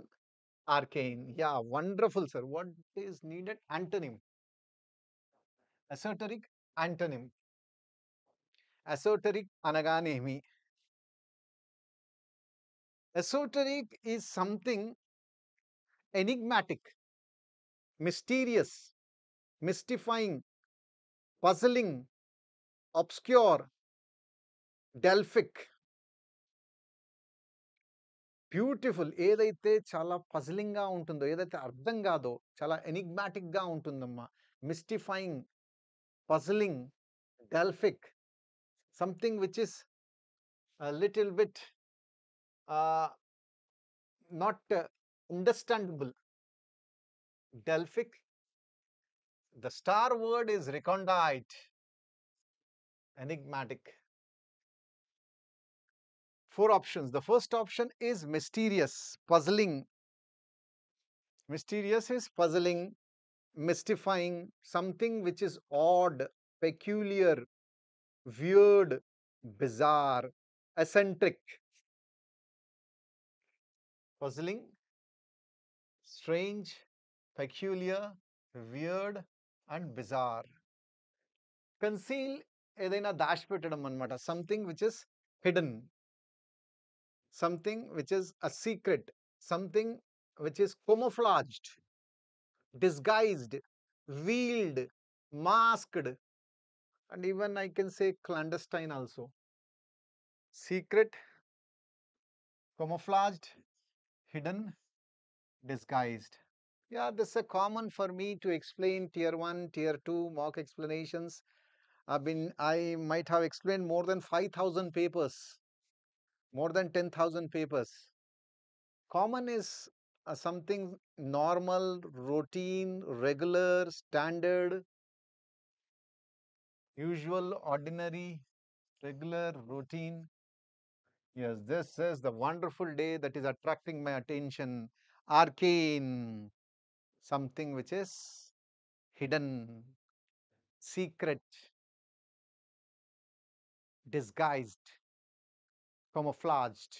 arcane. Yeah, wonderful, sir. What is needed? Antonym. Esoteric, antonym. Esoteric అనగానేమి? Esoteric is something enigmatic, mysterious, mystifying, puzzling, obscure, delphic. Beautiful. ఏదైతే చాలా పజిలింగ్‌గా ఉంటుందో, ఏదైతే అర్థం కాదో చాలా ఎనిగ్మాటిక్‌గా ఉంటుందమ్మా. Mystifying, puzzling, Delphic, something which is little bit not understandable. Delphic. The star word is recondite, enigmatic. 4 options. The first option is mysterious, puzzling. Mysterious is puzzling, mystifying, something which is odd, peculiar, weird, bizarre, eccentric. Puzzling, strange, peculiar, weird, and bizarre. Conceal ఏదైనా దాచిపెట్టడం అన్నమాట. Something which is hidden, something which is a secret, something which is camouflaged, disguised, veiled, masked, and even I can say clandestine also. Secret, camouflaged, hidden, disguised. Yeah, this is a common for me to explain tier 1, tier 2 mock explanations. I might have explained more than 5,000 papers, more than 10,000 papers. Common is something normal, routine, regular, standard, usual, ordinary, regular, routine. Yes, this is the wonderful day that is attracting my attention. Arcane, something which is hidden, secret, disguised, camouflaged,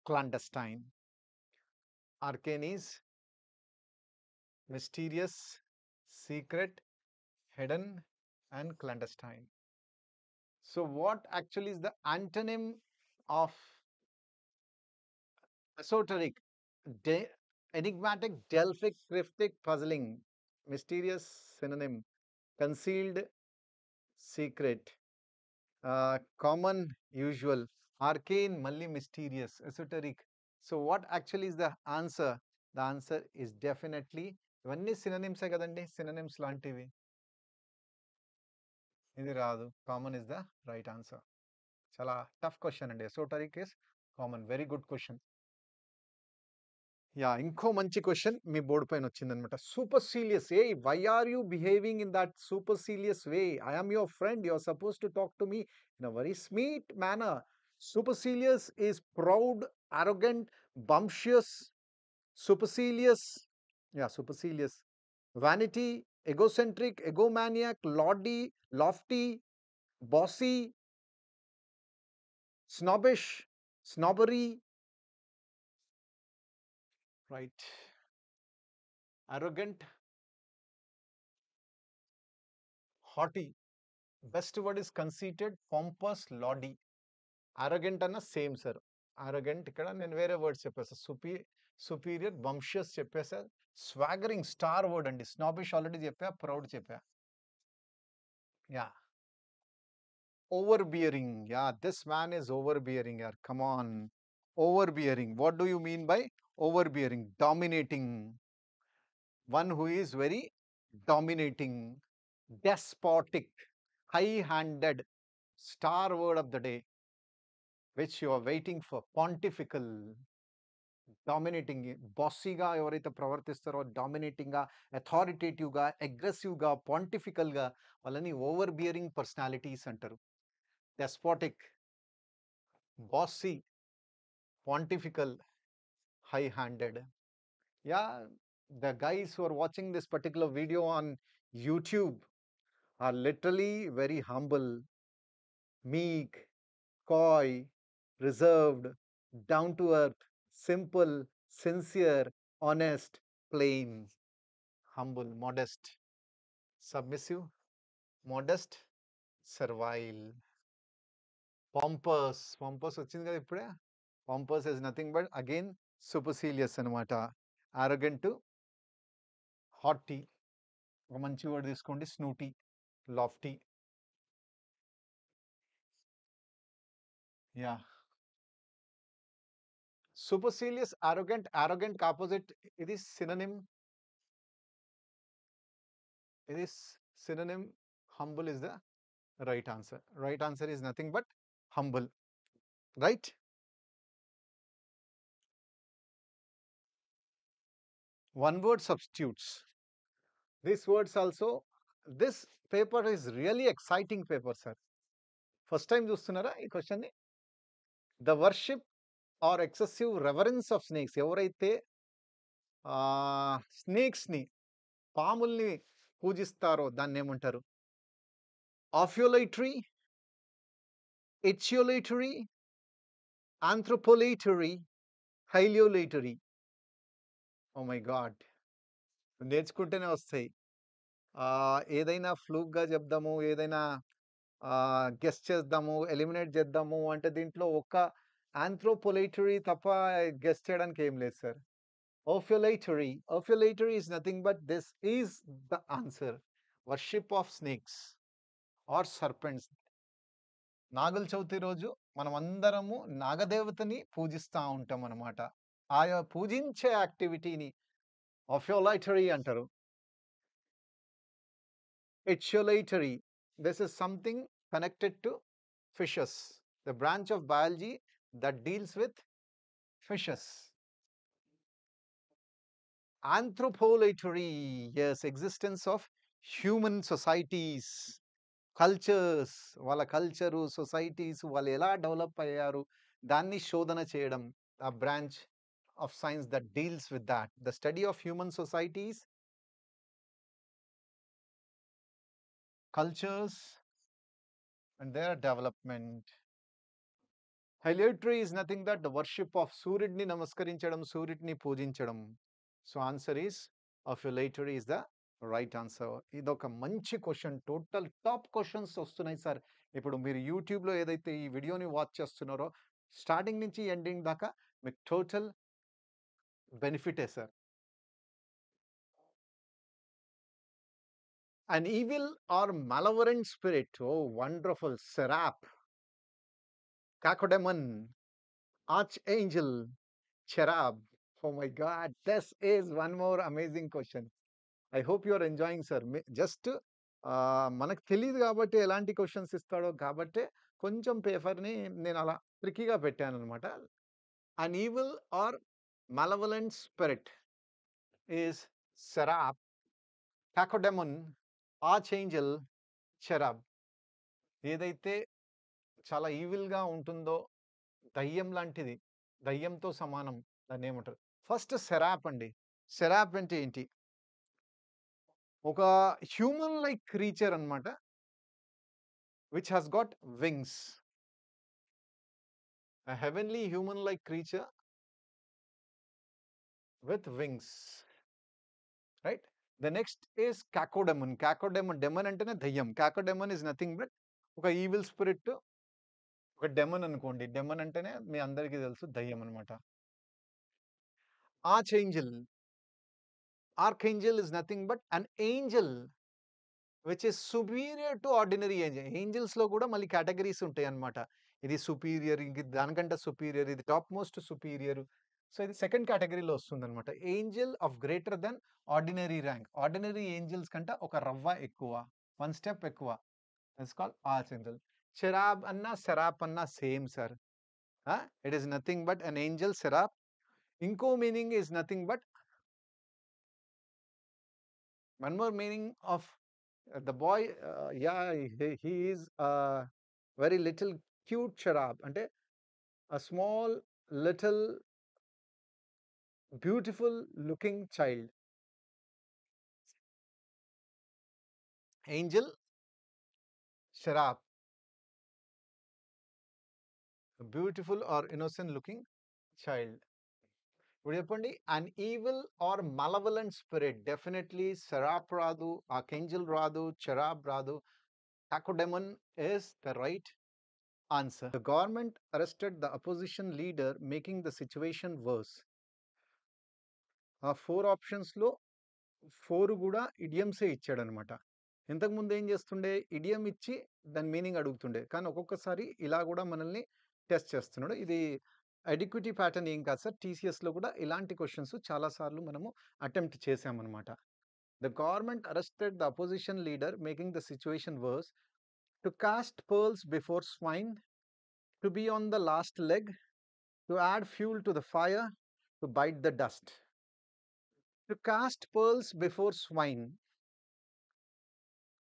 clandestine. Arcane is mysterious, secret, hidden, and clandestine. So, what actually is the antonym of esoteric? De Enigmatic, Delphic, cryptic, puzzling, mysterious synonym, concealed, secret, common, usual, arcane, malli, mysterious, esoteric. So, what actually is the answer? The answer is definitely ఇవన్నీ సినోనిమ్సే కదండి, synonyms లాంటివి. ఇది రాదు. Common is the right answer. చాలా tough question అండి. Esoteric is common. Very good question. Yeah, ఇంకో మంచి question మీ బోర్డు పైన వచ్చిందనమాట. Supercilious, hey why are you behaving in that supercilious way? I am your friend, you are suppose to talk to me in a very sweet manner. Supercilious is proud, arrogant, bumptious, supercilious. Yeah, supercilious. Vanity, egocentric, egomaniac, lordy, lofty, bossy, snobbish, snobbery. Right. Arrogant, haughty. Best word is conceited, pompous, lordy. Arrogant అన్న same sir. arrogant ఇక్కడ నేను వేరే words చెప్పేసా. Superior, బంషియస్ చెప్పేసా. స్వాగరింగ్ star word అండి. స్నాబిష్ already చెప్పా, proud చెప్పా. Yeah, overbearing. Yeah, this man is overbearing. Yeah, come on. Overbearing. What do you mean by overbearing? Dominating. One who is very dominating. Despotic. High-handed. Star word of the day, which you are waiting for. Pontifical. Dominating, బాసీగా ఎవరైతే ప్రవర్తిస్తారో, డామినేటింగ్గా, అథారిటేటివ్గా, అగ్రెసివ్గా, పాంటిఫికల్గా, వాళ్ళని overbearing personalities అంటారు. Despotic, bossy, pontifical, high handed. Yeah, the guys who are watching this particular video on YouTube are literally very humble, meek, coy, reserved, down to earth, simple, sincere, honest, plain, humble, modest, submissive, modest, servile, pompous. Pompous వచ్చింది కదా ఇప్పుడే. Pompous is nothing but again supercilious అనమాట. Arrogant, haughty. ఒక మంచి word తీసుకోండి, snooty, lofty. Yeah, supercilious, arrogant. Arrogant కి opposite ఇది synonym. It is synonym. Humble is the right answer. Right answer is nothing but humble. Right? One word substitutes. These words also. This paper is really exciting paper, sir. First time చూస్తున్నారా ఈ question ని? The worship or excessive reverence of snakes. ఎవరైతే snakes ని, పాముల్ని పూజిస్తారో దాన్ని ఏమంటారు? ఆఫ్యోలైటరీ, ఇచ్చియోలైటరీ, ఆంథ్రోపోలైటరీ, హైలియోలైటరీ. Oh my God, నేర్చుకుంటేనే వస్తాయి. ఏదైనా ఫ్లూక్‌గా చెప్దాము, ఏదైనా గెస్ చేద్దాము, ఎలిమినేట్ చేద్దాము అంటే దీంట్లో ఒక్క ఆంథ్రోపోలేటరీ తప్ప గెస్ చేయడానికి ఏం లేదు sir. Ophiolatry. Ophiolatry is nothing but this is the answer. Worship of snakes or serpents. Nagula Chavithi రోజు మనమందరము నాగదేవతని పూజిస్తా ఉంటామనమాట. ఆయా పూజించే యాక్టివిటీని ఓఫ్యులేటరీ అంటారు. Etiolatory. This is something connected to fishes, the branch of biology that deals with fishes. Anthropolatory, yes, existence of human societies, cultures, వాళ్ళ culture, societies వాళ్ళు ఎలా develop అయ్యారు దాన్ని శోధన చేయడం. ఆ branch of science that deals with that, the study of human societies, cultures and their development. Heliotree is nothing that the worship of సూర్యుడిని నమస్కరించడం, సూర్యుడిని పూజించడం. So answer is ophiolatry is the right answer. ఇదొక మంచి question. Total top questions వస్తున్నాయి sir. ఇప్పుడు మీరు యూట్యూబ్లో ఏదైతే ఈ వీడియోని వాచ్ చేస్తున్నారో స్టార్టింగ్ నుంచి ఎండింగ్ దాకా మీకు టోటల్ బెనిఫిటే sir. An evil or malevolent spirit. Oh, wonderful. Seraph, Cacodemon, Archangel, Cherub. Oh my God, this is one more amazing question. I hope you are enjoying, sir. Just మనకు తెలియదు కాబట్టి ఎలాంటి questions ఇస్తాడో కాబట్టి కొంచెం పేపర్ని నేను అలా ట్రిక్కీగా పెట్టాను అనమాట. An evil or malevolent spirit is seraph, cacodemon, archangel, cherub. ఏదైతే చాలా ఈవిల్గా ఉంటుందో, దయ్యం లాంటిది, దయ్యంతో సమానం, దాన్ని ఏమంటారు? ఫస్ట్ సెరాప్ అండి. సెరాప్ అంటే ఏంటి? ఒక హ్యూమన్ లైక్ క్రీచర్ అన్నమాట, which has got wings. A heavenly human like creature with wings, right? The next is cacodemon. Cacodemon, demon అంటేనే దయ్యం. Cacodemon is nothing but ఒక ఈవిల్ స్పిరిట్, ఒక డెమన్ అనుకోండి. డెమన్ అంటేనే మీ అందరికీ తెలుసు దయ్యం అనమాట. Archangel. Archangel is nothing but an angel which is superior to ordinary angel. ఏంజల్స్‌లో కూడా మళ్ళీ కేటగరీస్ ఉంటాయన్నమాట. ఇది సుపీరియర్, ఇంక దానికంటే సుపీరియర్, ఇది టాప్ మోస్ట్ సుపీరియర్. సో ఇది సెకండ్ కేటగరీలో వస్తుందన్నమాట. Angel of greater than ordinary rank. Ordinary angels కంటే ఒక రవ్వ ఎక్కువ, వన్ స్టెప్ ఎక్కువ. It's called archangel. చెరాబ్ అన్నా సెరాప్ అన్నా same sir. It is nothing but an angel, seraph. ఇంకో meaning is nothing but one more meaning of the boy, yeah, he is very little cute cherub, అంటే a small little beautiful looking child. Angel, cherub, a beautiful or innocent looking child. ఇప్పుడు చెప్పండి, an evil or malevolent spirit. Definitely seraph రాదు, archangel రాదు, cherub రాదు. Cacodemon is the right answer. The government arrested the opposition leader, making the situation worse. ఆ 4 ఆప్షన్స్‌లో 4 గూడా ఇడియమ్సే ఇచ్చాడనమాట. ఇంతకుముందు ఏం చేస్తుండే, ఇడియం ఇచ్చి దాని మీనింగ్ అడుగుతుండే. కానీ ఒక్కొక్కసారి ఇలా గూడా మనల్ని టెస్ట్ చేస్తున్నాడు. ఇది అడిక్విటీ ప్యాటర్న్ ఏం కాదు సార్. టీసీఎస్‌లో కూడా ఇలాంటి క్వెషన్స్ చాలా సార్లు మనము అటెంప్ట్ చేశామనమాట. The government arrested the opposition leader, making the situation worse. To cast pearls before swine, to be on the last leg, to add fuel to the fire, to bite the dust. To cast pearls before swine,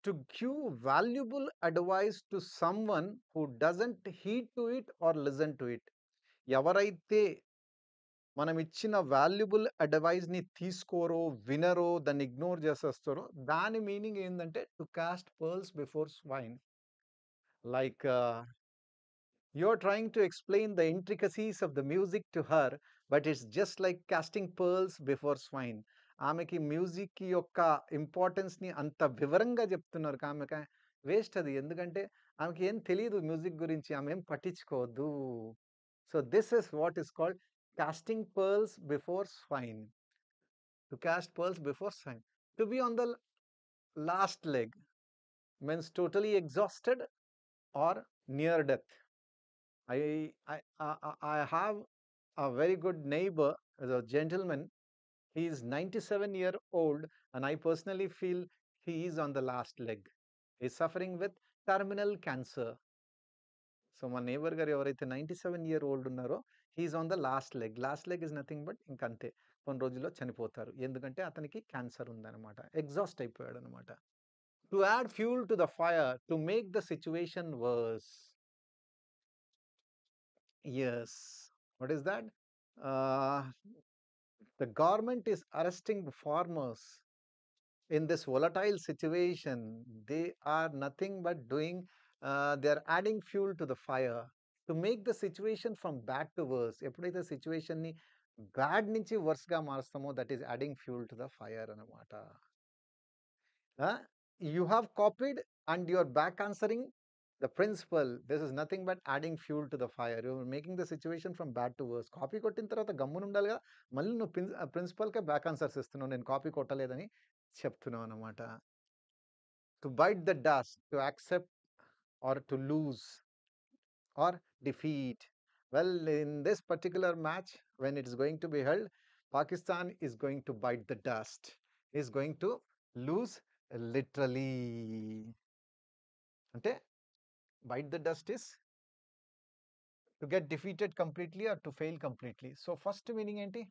to give valuable advice to someone who doesn't heed to it or listen to it. ఎవరైతే మనం ఇచ్చిన valuable అడ్వైస్ని తీసుకోరో, వినరో, దాన్ని ignore చేసేస్తారో, దాని meaning ఏంటంటే to cast pearls before swine. Like you're trying to explain the intricacies of the music to her, but it's just like casting pearls before swine. ఆమెకి music యొక్క ఇంపార్టెన్స్‌ని అంత వివరంగా చెప్తున్నారు. ఆమెకి వేస్ట్ అది. ఎందుకంటే ఆమెకి ఏం తెలీదు మ్యూజిక్ గురించి. ఆమె ఏం పట్టించుకోవద్దు. So, this is what is called casting pearls before swine. To cast pearls before swine. To be on the last leg means totally exhausted or near death. I have a very good neighbor, a gentleman. He is 97-year old, and I personally feel he is on the last leg. He is suffering with terminal cancer. So మా neighbour గారు ఎవరైతే 97 old ఉన్నారో he is on the last leg. Last leg is nothing but ఇంకంతే. కొన్ని రోజుల్లో చనిపోతారు. ఎందుకంటే అతనికి క్యాన్సర్ ఉందన్నమాట. ఎగ్జాస్ట్ అయిపోయాడనమాట. To add fuel to the fire to make the situation worse. Yes. What is that? The government is arresting farmers in this volatile situation. They are nothing but doing, they are adding fuel to the fire to make the situation from bad to worse. ఎప్పుడైతే situation ని bad నుంచి worse గా మారుస్తామో that is adding fuel to the fire అన్నమాట. You have copied and you are back answering the principal. This is nothing but adding fuel to the fire. You are making the situation from bad to worse. Copy కొట్టిన తర్వాత గమ్మున ఉండాలిగా, మళ్ళీ నువ్వు ప్రిన్సిపల్కే back answers ఇస్తున్నావు, నేను copy కొట్టలేదని చెప్తున్నావు అనమాట. To bite the dust, to accept or to lose or defeat. Well, in this particular match, when it is going to be held, Pakistan is going to bite the dust, is going to lose literally. Ante bite the dust is to get defeated completely or to fail completely. So first meaning enti?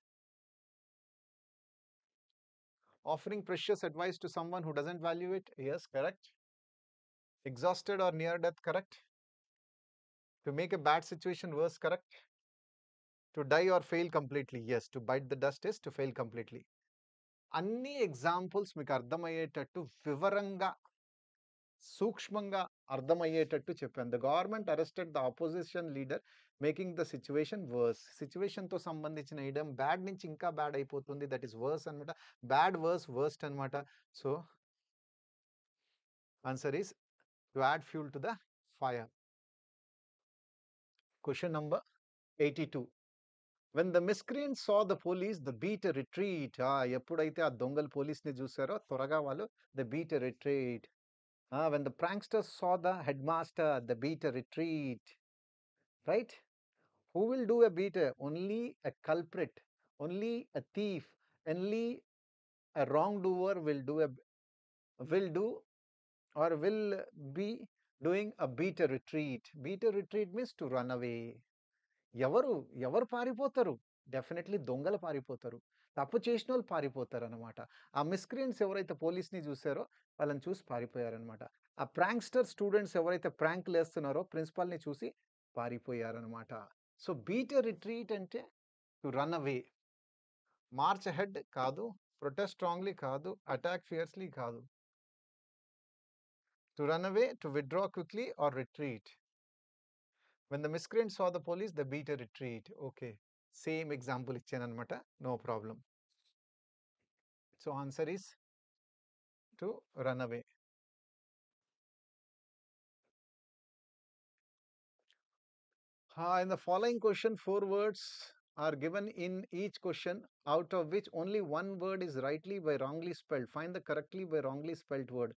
Offering precious advice to someone who doesn't value it. Yes, correct. Exhausted or near death, correct. To make a bad situation worse, correct. To die or fail completely. Yes, to bite the dust is to fail completely. అన్ని examples మీకు అర్థమయ్యేటట్టు వివరంగా సూక్ష్మంగా అర్థమయ్యేటట్టు చెప్పాను. The government arrested the opposition leader making the situation worse. సిచ్యువేషన్తో సంబంధించిన ఇడం బ్యాడ్ నుంచి ఇంకా బ్యాడ్ అయిపోతుంది. దట్ ఈస్ వర్స్ అనమాట. బ్యాడ్ వర్స్ వర్స్ట్ అనమాట. So answer is to add fuel to the fire. Question number 82. When the miscreants saw the police, the beat a retreat. ఎప్పుడైతే ఆ దొంగలు పోలీస్ని చూసారో త్వరగా వాళ్ళు the beat a retreat. When the pranksters saw the headmaster, the beat a retreat. Right? Who will do a beater? Only a culprit, only a thief, only a wrongdoer will do or will be doing a beat a retreat. Beat a retreat means to run away. ఎవరు ఎవరు పారిపోతారు? Definitely దొంగలు పారిపోతారు. తప్పు చేసినోళ్ళు పారిపోతారనమాట. ఆ miscreants ఎవరైతే పోలీస్‌ని చూసారో వాళ్ళని చూసి పారిపోయారనమాట. ఆ ప్రాంక్‌స్టర్ స్టూడెంట్స్ ఎవరైతే ప్రాంక్‌లేస్తున్నారో ప్రిన్సిపల్‌ని చూసి పారిపోయారనమాట. సో, బీట్ ఎ రిట్రీట్ అంటే to run away. March ahead కాదు. ప్రొటెస్ట్ స్ట్రాంగ్‌లీ కాదు. అటాక్ ఫియర్స్‌లీ కాదు. To run away, to withdraw quickly or retreat. When the miscreants saw the police, they beat a retreat. Okay. Same example ఇచ్చానన్నమాట. No problem. So answer is to run away. In the following question, 4 words are given in each question, out of which only one word is rightly by wrongly spelled. Find the correctly by wrongly spelled word.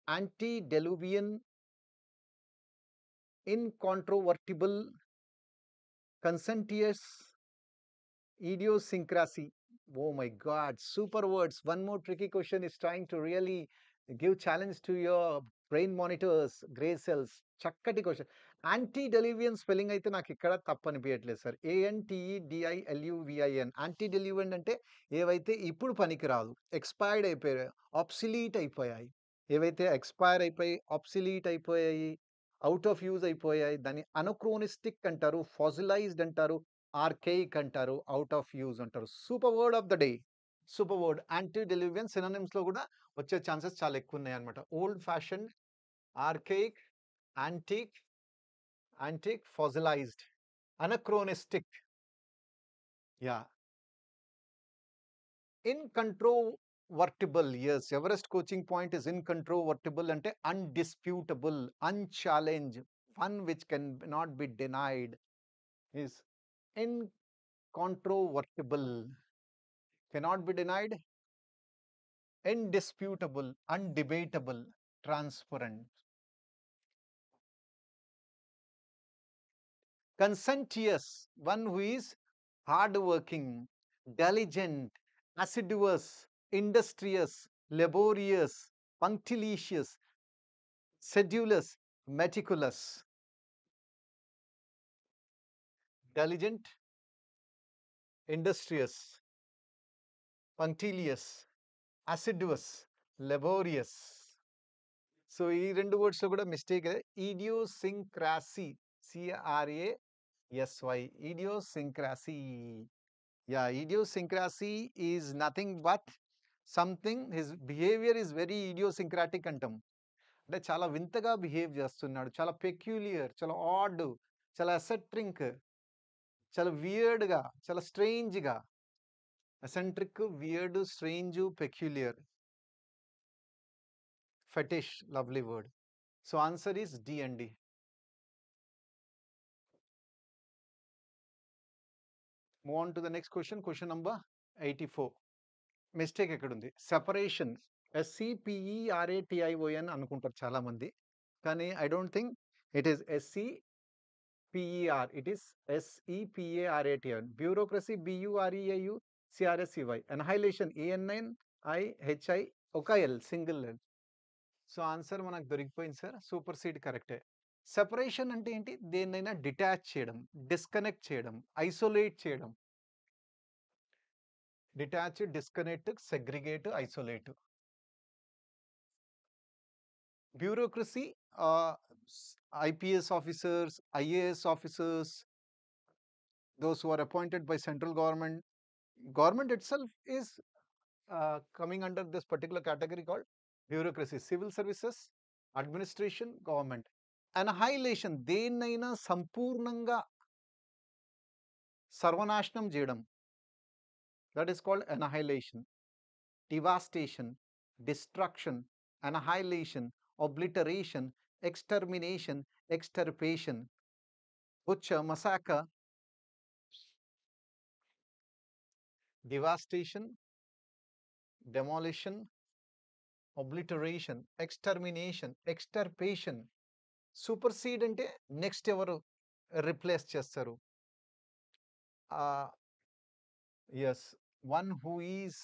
Antediluvian, incontrovertible, consentious, idiosyncrasy. Oh my God, super words. One more tricky question is trying to really give challenge to your brain monitors, gray cells. చక్కటి question. యాంటీడెలివియన్ spelling అయితే నాకు ఇక్కడ తప్పు అనిపించట్లేదు sir. ANTEDILUVIN. యాంటీడెలివియన్ అంటే ఏవైతే ఇప్పుడు పనికిరాదు, ఎక్స్పైర్డ్ అయిపోయాయి, ఆబ్సిలీట్ అయిపోయాయి, ఏవైతే ఎక్స్పైర్ అయిపోయి ఆబ్సిలీట్ అయిపోయాయి, అవుట్ ఆఫ్ యూజ్ అయిపోయాయి, దాన్ని అనక్రోనిస్టిక్ అంటారు, ఫాజిలైజ్డ్ అంటారు, ఆర్కేయిక్ అంటారు, అవుట్ ఆఫ్ యూజ్ అంటారు. Super word of the day. Super word. Antediluvian synonyms లో కూడా వచ్చే ఛాన్సెస్ చాలా ఎక్కువ ఉన్నాయి అనమాట. Old fashion, archaic, antique, fossilized, anachronistic. Yeah. Incontrovertible, yes. Everest coaching point is incontrovertible ante undisputable, unchallenged, one which cannot be denied is incontrovertible, cannot be denied, indisputable, undebatable, transparent. Conscientious, one who is hardworking, diligent, assiduous, industrious, laborious, punctilious, sedulous, meticulous. Diligent, industrious, punctilious, assiduous, laborious. So ఈ రెండు words లో కూడా mistake idiosyncrasy, CRASY, idiosyncrasy. Yeah, idiosyncrasy is nothing but something, his behaviour is very idiosyncratic అంటాం. అంటే చాలా వింతగా behave చేస్తున్నాడు, చాలా పెక్యులియర్, చాలా ఆడ్, చాలా అసెట్రింక్, చాలా వియర్డ్గా, చాలా స్ట్రేంజ్గా. Eccentric, weird, strange, peculiar, fetish, lovely word. So answer is D అండి. Move on to the next question, question number 84. Mistake ఎక్కడుంది? సెపరేషన్, SEPERATION అనుకుంటారు చాలా మంది, కానీ I don't think it is SEPER, it is SEPARATION. Bureaucracy, BUREAU CRSEY. Annihilation, ANNIHI, ఒక L, single L. So answer మనకు దొరికిపోయింది sir, super CD కరెక్టే. Separation అంటే ఏంటి? దేన్నైనా డిటాచ్ చేయడం, డిస్కనెక్ట్ చేయడం, ఐసోలేట్ చేయడం. Detach, disconnect, segregate, isolate. Bureaucracy, IPS officers, IAS officers, those who are appointed by central government. Government itself is coming under this particular category called bureaucracy. Civil services, administration, government. Annihilation, దేన్నైనా సంపూర్ణంగా సర్వనాశనం చేయడం, that is called annihilation. Devastation, destruction, annihilation, obliteration, extermination, extirpation. Butcher, massacre, devastation, demolition, obliteration, extermination, extirpation. Supersede అంటే next ఎవరు replace చేస్తారు? Yes, one who is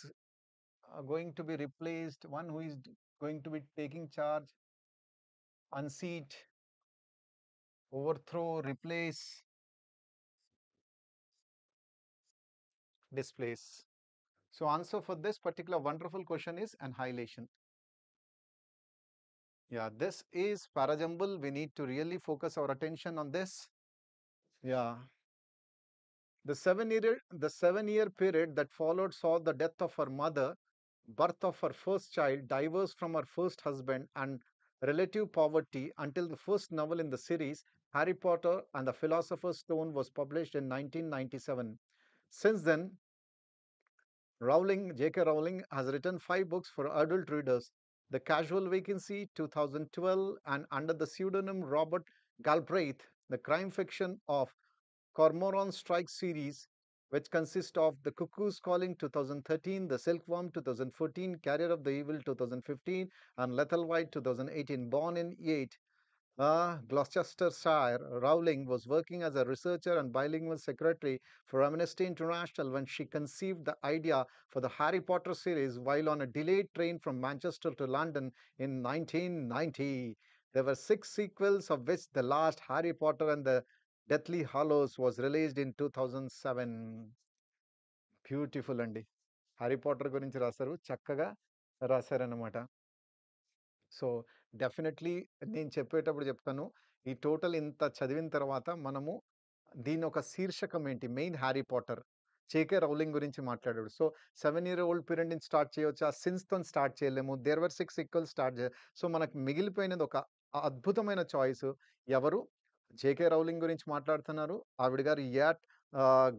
going to be replaced, one who is going to be taking charge, unseat, overthrow, replace, displace. So answer for this particular wonderful question is annihilation. Yeah, this is parajumble. We need to really focus our attention on this. Yeah. The 7-year period that followed saw the death of her mother, birth of her first child, divorce from her first husband, and relative poverty until the first novel in the series, Harry Potter and the Philosopher's Stone, was published in 1997. Since then, J.K. Rowling has written 5 books for adult readers: The Casual Vacancy, 2012, and under the pseudonym Robert Galbraith, the crime fiction of Cormoran Strike series, which consists of The Cuckoo's Calling, 2013, The Silkworm, 2014, Carrier of the Evil, 2015, and Lethal White, 2018. Born in Gloucestershire, Rowling was working as a researcher and bilingual secretary for Amnesty International when she conceived the idea for the Harry Potter series while on a delayed train from Manchester to London in 1990. There were 6 sequels, of which the last, Harry Potter and the Deathly Hallows, was released in 2007. Beautiful అండి. Harry Potter గురించి రాశారు, చక్కగా రాశారనమాట. So definitely నేను చెప్పేటప్పుడు చెప్తాను, ఈ total ఇంత చదివిన తర్వాత మనము దీని ఒక శీర్షకం ఏంటి, main Harry Potter, JK Rowling గురించి మాట్లాడాడు. సో 7-year-old పీరియడ్ నుంచి స్టార్ట్ చేయవచ్చు, ఆ సిన్స్తో స్టార్ట్ చేయలేము. There were 6 sequels start so మనకు మిగిలిపోయినది ఒక అద్భుతమైన చాయిస్. ఎవరు? జేకే రౌలింగ్ గురించి మాట్లాడుతున్నారు. ఆవిడ గారు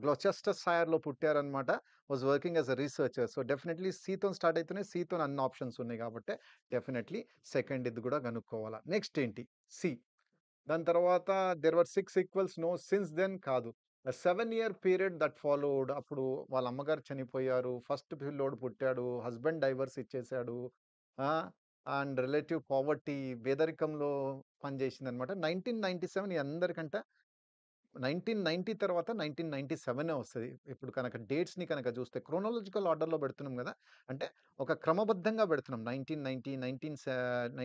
గ్లోచెస్టర్ షైర్లో పుట్టారనమాట. Was working as a researcher. So, definitely సితోని స్టార్ట్ అయితున్నాయి. సితోని అన్ని ఆప్షన్స్ ఉన్నాయి కాబట్టి డెఫినెట్‌లీ సెకండ్ ఇది కూడా కనుక్కోవాలా. నెక్స్ట్ ఏంటి? సి. దాని తర్వాత there were 6 sequels. No since then కాదు. 7 ఇయర్ పీరియడ్ దట్ ఫాలోడ్. అప్పుడు వాళ్ళ అమ్మగారు చనిపోయారు. ఫస్ట్ పిల్లోడు పుట్టాడు. హస్బెండ్ డైవర్స్ ఇచ్చేసాడు. ఆ! అండ్ రిలేటివ్ పావర్టీ పేదరికంలో పనిచేసిందనమాట. 1997 ఈ అందరికంట 1990 తర్వాత 1997 వస్తది. ఇప్పుడు కనుక డేట్స్‌ని కనుక చూస్తే క్రోనాలజికల్ ఆర్డర్‌లో పెడుతున్నాం గదా! అంటే ఒక క్రమబద్ధంగా పెడుతున్నాం. 1990, 97,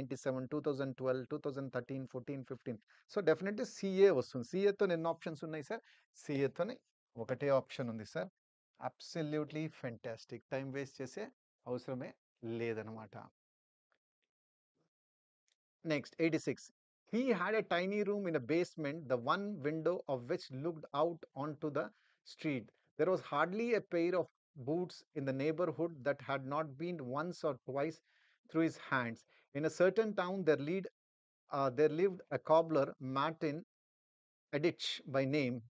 2012, 2013, 14, 15. సో, డెఫినెట్‌లీ సీఏ వస్తుంది. సీఏతోని ఎన్ని ఆప్షన్స్ ఉన్నాయి సార్? సీఏతోని ఒకటే ఆప్షన్ ఉంది sir. Absolutely fantastic. Time waste చేసే అవసరమే లేదనమాట. Next, 86. He had a tiny room in a basement, the one window of which looked out onto the street. There was hardly a pair of boots in the neighborhood that had not been once or twice through his hands. In a certain town, there lived a cobbler, Martin Edich by name.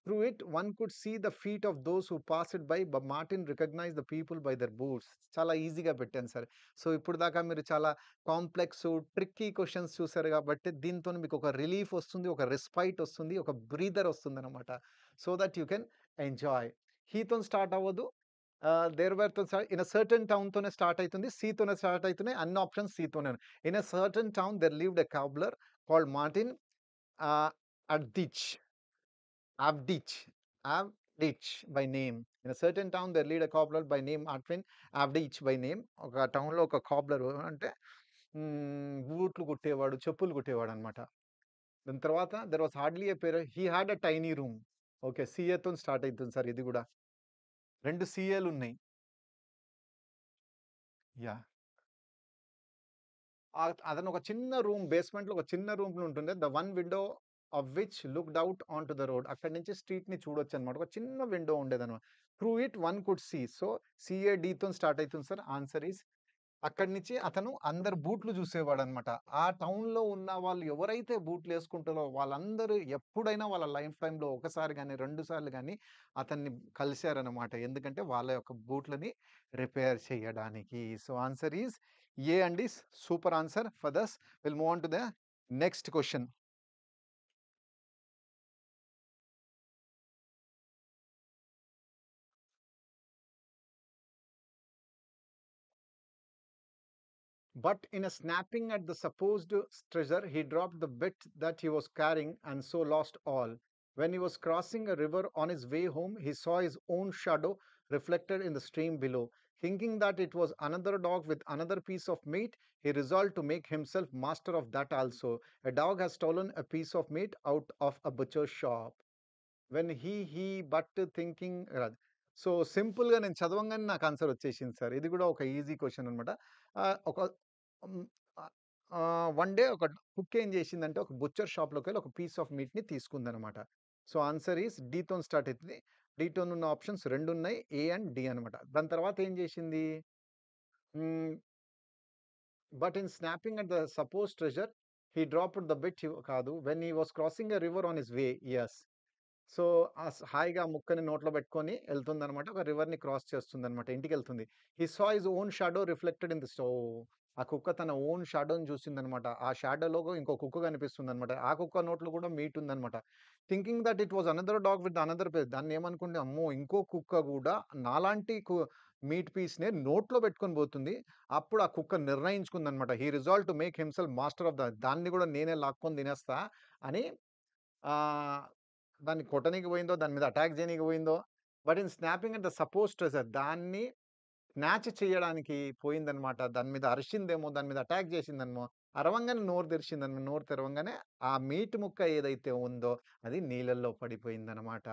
Through it, one could see the feet of those who passed by, but Martin recognized the people by their boots. చాలా ఈజీగా పెట్టాను sir. So, ఇప్పుడు దాకా మీరు చాలా complex, tricky questions చూసారు కాబట్టి దీంతోని మీకు ఒక రిలీఫ్ వస్తుంది, ఒక రెస్పైట్ వస్తుంది, ఒక బ్రీదర్ వస్తుందనమాట. So that you can enjoy. హీతోని స్టార్ట్ అవ్వదు. దేర్ వర్ తో ఇన్ ఎ సర్టెన్ టౌన్ తోనే స్టార్ట్ అయితుంది. సితోనే స్టార్ట్ అయితున్నాయి. అన్ని ఆప్షన్స్ సితోనే ఉన్నాయి. In a certain town there lived a cobbler called Martin Avdeich. Avdich, Avdich by name. In a certain town, there lived a cobbler by name Artvin Avdich by name. ఒక టౌన్‌లో ఒక కాబ్లరు అంటే బూట్లు కుట్టేవాడు, చెప్పులు కుట్టేవాడనమాట. దాని తర్వాత there was hardly a pair he had a tiny room. Okay. సీఏతోని స్టార్ట్ అయితుంది సార్ ఇది గూడా. 2 సీఏలున్నాయి. యాహ్! అతను ఒక చిన్న రూమ్ బేస్‌మెంట్‌లో ఒక చిన్న రూమ్‌లో ఉంటుండే. The one window of which looked out on to the road. అక్కడి నుంచి స్ట్రీట్‌ని చూడొచ్చనమాట. ఒక చిన్న విండో ఉండేదనమాట. Through it one could see. So, సీఏడీతోని స్టార్ట్ అయితుంది సార్. ఆన్సర్ ఈస్ అక్కడి నుంచి అతను అందరి బూట్లు చూసేవాడనమాట. ఆ టౌన్‌లో ఉన్న వాళ్ళు ఎవరైతే బూట్లేసుకుంటారో వాళ్ళందరూ ఎప్పుడైనా వాళ్ళ లైఫ్ టైమ్‌లో ఒకసారి గాని, 2 సార్లు గాని అతన్ని కలిసారనమాట. ఎందుకంటే వాళ్ళ యొక్క బూట్లని రిపేర్ చేయడానికి. సో, ఆన్సర్ ఈస్ ఏ అండి. Super answer for thus. Will move on to the next question. But in a snapping at the supposed treasure, he dropped the bit that he was carrying and so lost all. When he was crossing a river on his way home, he saw his own shadow reflected in the stream below. Thinking that it was another dog with another piece of meat, he resolved to make himself master of that also. A dog has stolen a piece of meat out of a butcher's shop. When he but thinking రాదు. So, సింపుల్‌గా నేను చదవంగానే నాకు answer వచ్చేసింది sir. ఇది కూడా ఒక easy question అనమాట. ఒక హ్మ్. ఆహ్, వన్ డే ఒక కుక్ ఏం చేసిందంటే ఒక బుచ్చర్ షాప్‌లోకెళ్ళి ఒక పీస్ ఆఫ్ మీట్‌ని తీసుకుందనమాట. సో, ఆన్సర్ ఈస్ డీతోని స్టార్ట్ అయితది. డీతోని ఉన్న ఆప్షన్స్ 2 ఉన్నాయి. ఏ అండ్ డి అనమాట. దాని తర్వాత ఏం చేసింది? Hmm. But in snapping at the supposed treasure he dropped the bit కాదు. When he was crossing a river on his way. Yes. So, హాయిగా ఆ ముక్కని నోట్లో పెట్టుకొని ఎళ్తుందనమాట. ఒక రివర్‌ని క్రాస్ చేస్తుందనమాట. ఇంటికెళ్తుంది. He saw his own shadow reflected in the ఆ కుక్క తన ఓన్ షాడోని చూసిందనమాట. ఆ షాడోలో ఇంకో కుక్క కనిపిస్తుందనమాట. ఆ కుక్క నోట్లో కూడా మీట్ ఉందనమాట. Thinking that it was another dog with another దాన్నేమనుకుంది, అమ్మో! ఇంకో కుక్క గూడా నాలాంటి మీట్ పీస్‌నే నోట్లో పెట్టుకొని పోతుంది. అప్పుడు ఆ కుక్క నిర్ణయించుకుందనమాట. He resolved to make himself master of దాన్ని కూడా నేనే లాక్కొని తినేస్తా అని ఆహ్, దాన్ని కొట్టనీకి పోయిందో, దాని మీద అటాక్ చేయనీకి పోయిందో, but in snapping at the supposed treasure దాన్ని స్నాచ్ చేయడానికి పోయిందనమాట. దాని మీద అరిచిందేమో, దాని మీద అటాక్ చేసిందేమో, అరవంగానే నోరు తెరిచిందనమాట. నోరు తెరవంగానే ఆ మీట్ ముక్క ఏదైతే ఉందో అది నీళ్ళల్లో పడిపోయిందనమాట.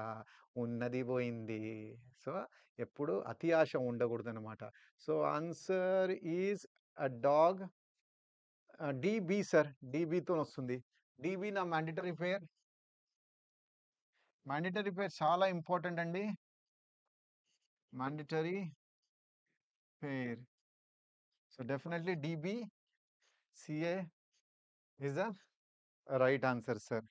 ఉన్నది పోయింది. సో, ఎప్పుడు అతి ఆశ ఉండకూడదనమాట. So, answer is a dog. DB sir. డీబీతోనొస్తుంది. డీబీ నా మాండేటరీ ఫేర్. మాండేటరీ ఫేర్ చాలా ఇంపార్టెంట్ అండి. Mandatory pair. So definitely DB, CA is the right answer, sir.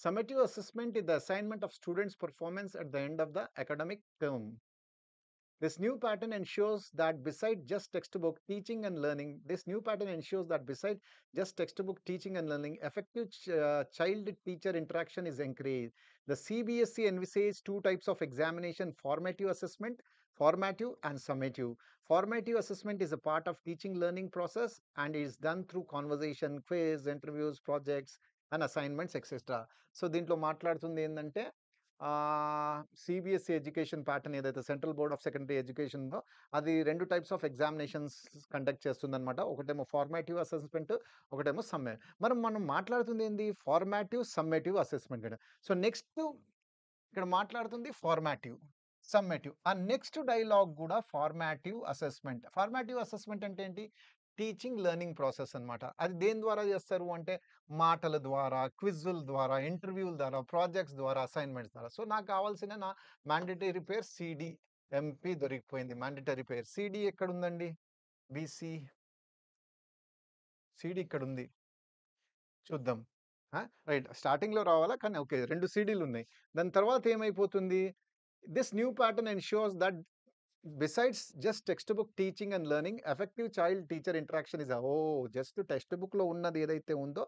Summative assessment is the assignment of students' performance at the end of the academic term. This new pattern ensures that beside just textbook teaching and learning, effective child-teacher interaction is encouraged. The CBSE envisages two types of examination: formative assessment, formative and summative. Formative assessment is a part of teaching learning process and is done through conversation, quiz, interviews, projects and assignments, etc. So దీంట్లో మాట్లాడుతుంది ఏంటంటే CBSE education pattern ఏదైతే central board of secondary education ఉందో అది 2 types of examinations conduct చేస్తుందన్నమాట. ఒకటేమో formative assessment, ఒకటేమో సమ్మే. మనం మాట్లాడుతుంది ఏంది? ఫార్మాటివ్, సమ్మేటివ్ అసెస్మెంట్ అండి. సో నెక్స్ట్ ఇక్కడ మాట్లాడుతుంది ఫార్మాటివ్, సమ్మేటివ్. ఆ నెక్స్ట్ డైలాగ్ కూడా ఫార్మాటివ్ అసెస్మెంట్. ఫార్మాటివ్ అసెస్మెంట్ అంటే ఏంటి? టీచింగ్ లెర్నింగ్ ప్రాసెస్ అన్నమాట. అది దేని ద్వారా చేస్తారు అంటే మాటల ద్వారా, క్విజ్‌ల ద్వారా, ఇంటర్వ్యూల ద్వారా, ప్రాజెక్ట్స్ ద్వారా, అసైన్‌మెంట్స్ ద్వారా. సో నాకు కావాల్సిన నా మ్యాండేటరీ పేర్ సీడీ, ఎంపీ దొరికిపోయింది. మ్యాండేటరీ పేర్ సీడీ ఎక్కడుందండి? బీసీ సీడీ ఇక్కడుంది. చూద్దాం. రైట్. స్టార్టింగ్‌లో రావాలా? కానీ ఓకే. 2 సీడీలున్నాయి. దాని తర్వాత ఏమైపోతుంది? This new pattern ensures that besides just text book teaching and learning, effective child teacher interaction is just text బుక్‌లో ఉన్నది ఏదైతే ఉందో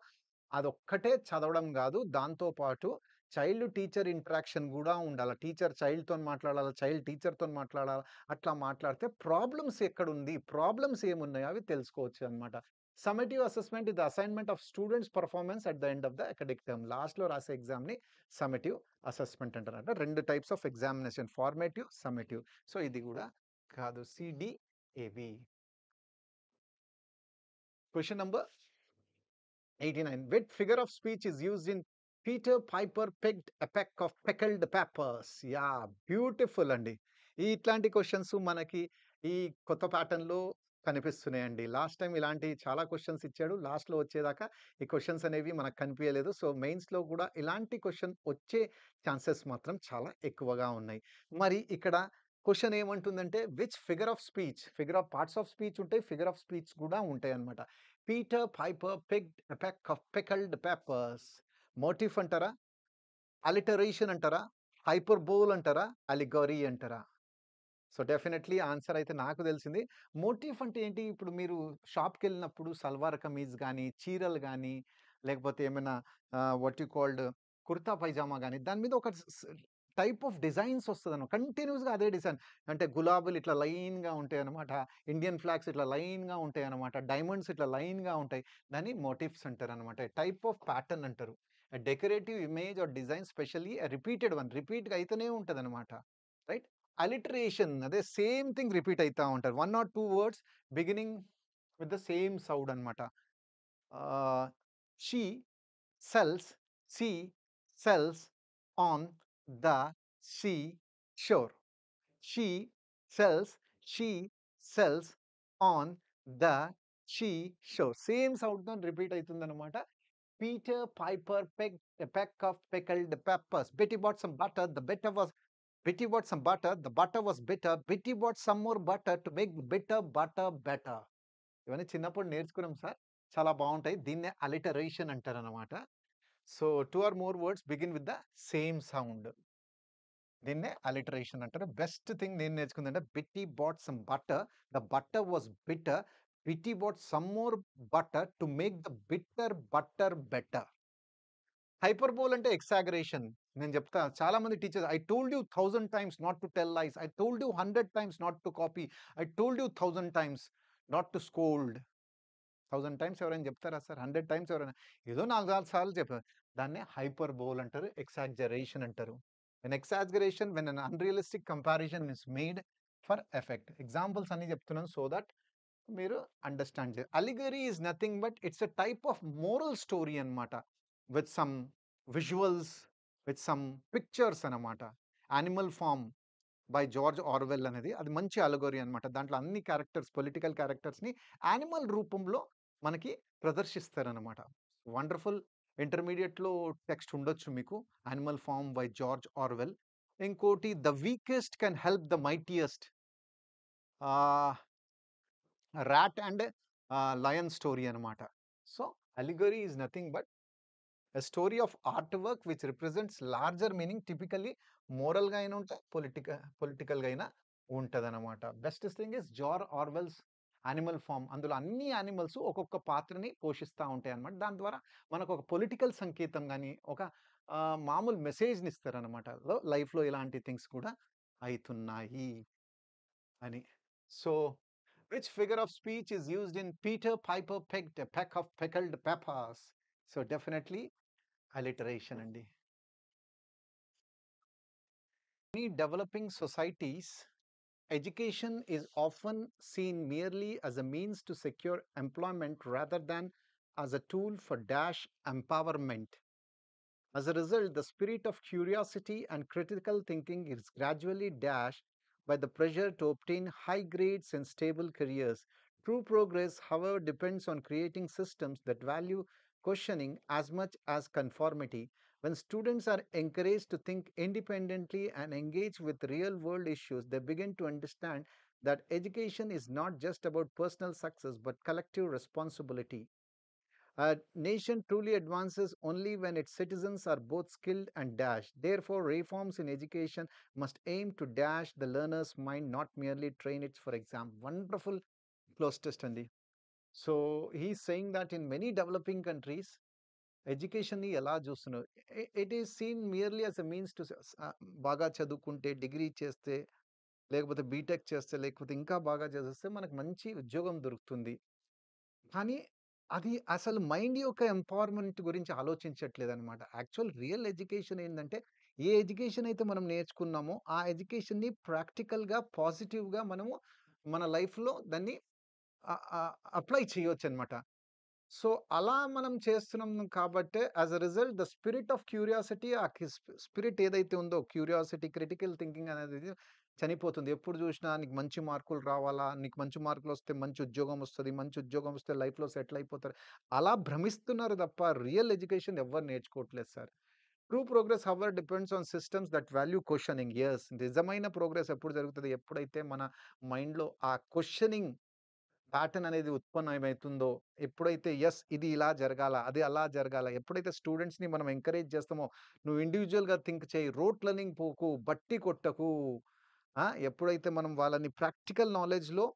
అదొక్కటే చదవడం గాదు. దాంతో పాటు చైల్డ్ టీచర్ ఇంటరాక్షన్ గూడా ఉండాల. టీచర్ చైల్డ్‌తోని మాట్లాడాలా, చైల్డ్ టీచర్‌తోని మాట్లాడాలా. అట్లా మాట్లాడితే ప్రాబ్లమ్స్ ఎక్కడుంది, ప్రాబ్లమ్స్ ఏమున్నాయో అవి తెలుసుకోవచ్చు అన్నమాట. Summative assessment is the assignment of students performance at the end of the academic term. లాస్ట్‌లో రాసే ఎగ్జామ్‌ని సమ్మేటివ్ అసెస్మెంట్ అంటారట. 2 types of examination, formative, summative. So ఇది గూడా కాదు. CDAB. Question number 89. Which figure of speech is used in Peter Piper picked a peck of pickled peppers? Yeah! Beautiful అండి. ఇట్లాంటి questions మనకి ఈ కొత్త ప్యాటర్న్‌లో కనిపిస్తున్నాయండి. లాస్ట్ టైమ్ ఇలాంటి చాలా క్వెషన్స్ ఇచ్చాడు. లాస్ట్‌లో వచ్చేదాకా ఈ క్వెషన్స్ అనేవి మనకు కనిపియలేదు. సో మెయిన్స్‌లో కూడా ఇలాంటి క్వెషన్ వచ్చే ఛాన్సెస్ మాత్రం చాలా ఎక్కువగా ఉన్నాయి. మరి ఇక్కడ క్వెషన్ ఏమంటుందంటే which figure of parts of speech ఉంటాయి. ఫిగర్ ఆఫ్ స్పీచ్ కూడా ఉంటాయన్నమాట. Peter Piper picked a peck of pickled peppers. Motif అంటారా? అలిటరేషన్ అంటారా? హైపర్బోల్ అంటారా? అలిగోరీ అంటారా? సో డెఫినెట్‌లీ ఆన్సర్ అయితే నాకు తెలిసింది. మోటిఫ్ అంటే ఏంటి? ఇప్పుడు మీరు షాప్‌కెళ్ళినప్పుడు సల్వార్ కమీజ్ గాని, చీరలు గాని, లేకపోతే ఏమైనా what you called kurta pyjama గాని, దాని మీద ఒక టైప్ ఆఫ్ డిజైన్స్ వస్తదన్నమాట. కంటిన్యూస్‌గా అదే డిజైన్. అంటే గులాబీలు ఇట్లా లైన్‌గా ఉంటాయన్నమాట. ఇండియన్ ఫ్లాగ్స్ ఇట్లా లైన్‌గా ఉంటాయన్నమాట. డైమండ్స్ ఇట్లా లైన్‌గా ఉంటాయి. దాన్ని మోటిఫ్స్ అంటారన్నమాట. టైప్ ఆఫ్ ప్యాటర్న్ అంటారు. Decorative image or design specially repeated one. రిపీట్‌గా అయితేనే ఉంటదన్నమాట. రైట్? అలిటరేషన్ అదే సేమ్ థింగ్ రిపీట్ అయితా ఉంటారు. 1 or 2 words beginning with the same sound అన్నమాట. She sells, she sells on the sea shore. She sells, she sells on the she shore. Same సౌండ్‌తోని repeat అయితుందన్నమాట. Peter Piper pecked a peck of pickled peppers. Betty bought some butter. The butter was bitter. Betty bought some more butter to make the bitter butter better. ఇవన్నీ చిన్నప్పుడు నేర్చుకున్నాం sir. చాలా బావుంటాయి. దీన్నే alliteration అంటారనమాట. So 2 or more words begin with the same sound. దీన్నే alliteration అంటారు. Best thing నేను నేర్చుకుందంటే Betty bought some butter. The butter was bitter. Betty bought some more butter to make the bitter butter better. Hyperbole అంటే exaggeration. నేను చెప్తా చాలా మంది teachers I told you 1000 times not to tell lies. I told you 100 times not to copy. I told you 1000 times not to scold. 1000 times ఎవరైనా చెప్తారా sir? 100 times ఎవరైనా ఏదో 4, 4 సార్లు చెప్పారు. దాన్నే హైపర్బోల్ అంటారు. ఎక్సాజరేషన్ అంటారు. When an unrealistic comparison is made for effect. Examples అన్ని చెప్తున్నాను సో దట్ మీరు అండర్‌స్టాండ్ చేయాలి. Allegory is nothing but it's a type of moral story అన్నమాట. With some visuals, with some pictures అన్నమాట. 'Animal farm' by George Orwell అనేది అది మంచి అలగోరీ అన్నమాట. దాంట్లో అన్ని క్యారెక్టర్స్, పొలిటికల్ క్యారెక్టర్స్‌ని యానిమల్ రూపంలో మనకి ప్రదర్శిస్తారన్నమాట. వండర్‌ఫుల్. ఇంటర్మీడియేట్‌లో టెక్స్ట్ ఉండొచ్చు మీకు. 'Animal farm' by George Orwell. ఇంకోటి 'the weakest can help the mightiest'. Ah, 'rat and lion' story అన్నమాట. So, allegory is nothing but A story of artwork which represents larger meaning, typically moral గా అయినా ఉంటాయి, political గా అయినా ఉంటది అనమాట. Best thing is George Orwell's animal farm. అందులో అన్ని యానిమల్స్ ఒక్కొక్క పాత్రని పోషిస్తూ ఉంటాయి అనమాట. దాని ద్వారా మనకు ఒక పొలిటికల్ సంకేతం కానీ ఒక మామూలు మెసేజ్ని ఇస్తారనమాట. లైఫ్లో ఇలాంటి థింగ్స్ కూడా అవుతున్నాయి అని. So which figure of speech is used in Peter Piper picked a peck of pickled peppers? So definitely alliteration అండి. In developing societies, education is often seen merely as a means to secure employment rather than as a tool for dash empowerment. As a result, the spirit of curiosity and critical thinking is gradually dashed by the pressure to obtain high grades and stable careers. True progress, however, depends on creating systems that value questioning as much as conformity. When students are encouraged to think independently and engage with real world issues, they begin to understand that education is not just about personal success but collective responsibility. A nation truly advances only when its citizens are both skilled and dashed. Therefore, reforms in education must aim to dash the learner's mind, not merely train it for exam. Wonderful close test, Andy. So he's saying that in many developing countries, education ని ఎలా చూస్తున్నారు, it is seen merely as a means to బాగా చదువుకుంటే degree చేస్తే లేకపోతే BTech చేస్తే లేకపోతే ఇంకా బాగా చేసేస్తే మనకు మంచి ఉద్యోగం దొరుకుతుంది. కానీ అది అసలు మైండ్ యొక్క ఎంపవర్‌మెంట్ గురించి ఆలోచించట్లేదనమాట. యాక్చువల్ రియల్ ఎడ్యుకేషన్ ఏందంటే, ఏ ఎడ్యుకేషన్ అయితే మనం నేర్చుకున్నామో, ఆ ఎడ్యుకేషన్‌ని ప్రాక్టికల్‌గా, పాజిటివ్‌గా మనము మన లైఫ్‌లో దాన్ని అప్లై చేయొచ్చనమాట. సో, అలా మనం చేస్తున్నాం కాబట్టే as a result the spirit of curiosity ఆ స్పిరిట్ ఏదైతే ఉందో క్యూరియాసిటీ, క్రిటికల్ థింకింగ్ అనేది చనిపోతుంది. ఎప్పుడు చూసినా నీకు మంచి మార్కులు రావాలా, నీకు మంచి మార్కులొస్తే మంచి ఉద్యోగం వస్తది. మంచి ఉద్యోగం వస్తే లైఫ్‌లో సెటిల్ అయిపోతారు. అలా భ్రమిస్తున్నారు తప్ప రియల్ ఎడ్యుకేషన్ ఎవ్వరు నేర్చుకోవట్లేదు sir. True progress however depends on systems that value questioning. Yes, నిజమైన ప్రోగ్రెస్ ఎప్పుడు జరుగుతది? ఎప్పుడైతే మన మైండ్‌లో ఆ క్వెషనింగ్ ప్యాటర్న్ అనేది ఉత్పన్నమైతుందో, ఎప్పుడైతే యెస్ ఇది ఇలా జరగాల, అది అలా జరగాల, ఎప్పుడైతే స్టూడెంట్స్‌ని మనం ఎంకరేజ్ చేస్తామో, నువ్వు ఇండివిడ్యుయల్‌గా థింక్ చేయి, రోట్ లెర్నింగ్ పోకు, బట్టి కొట్టకు. ఎప్పుడైతే మనం వాళ్ళని ప్రాక్టికల్ నాలెడ్జ్‌లో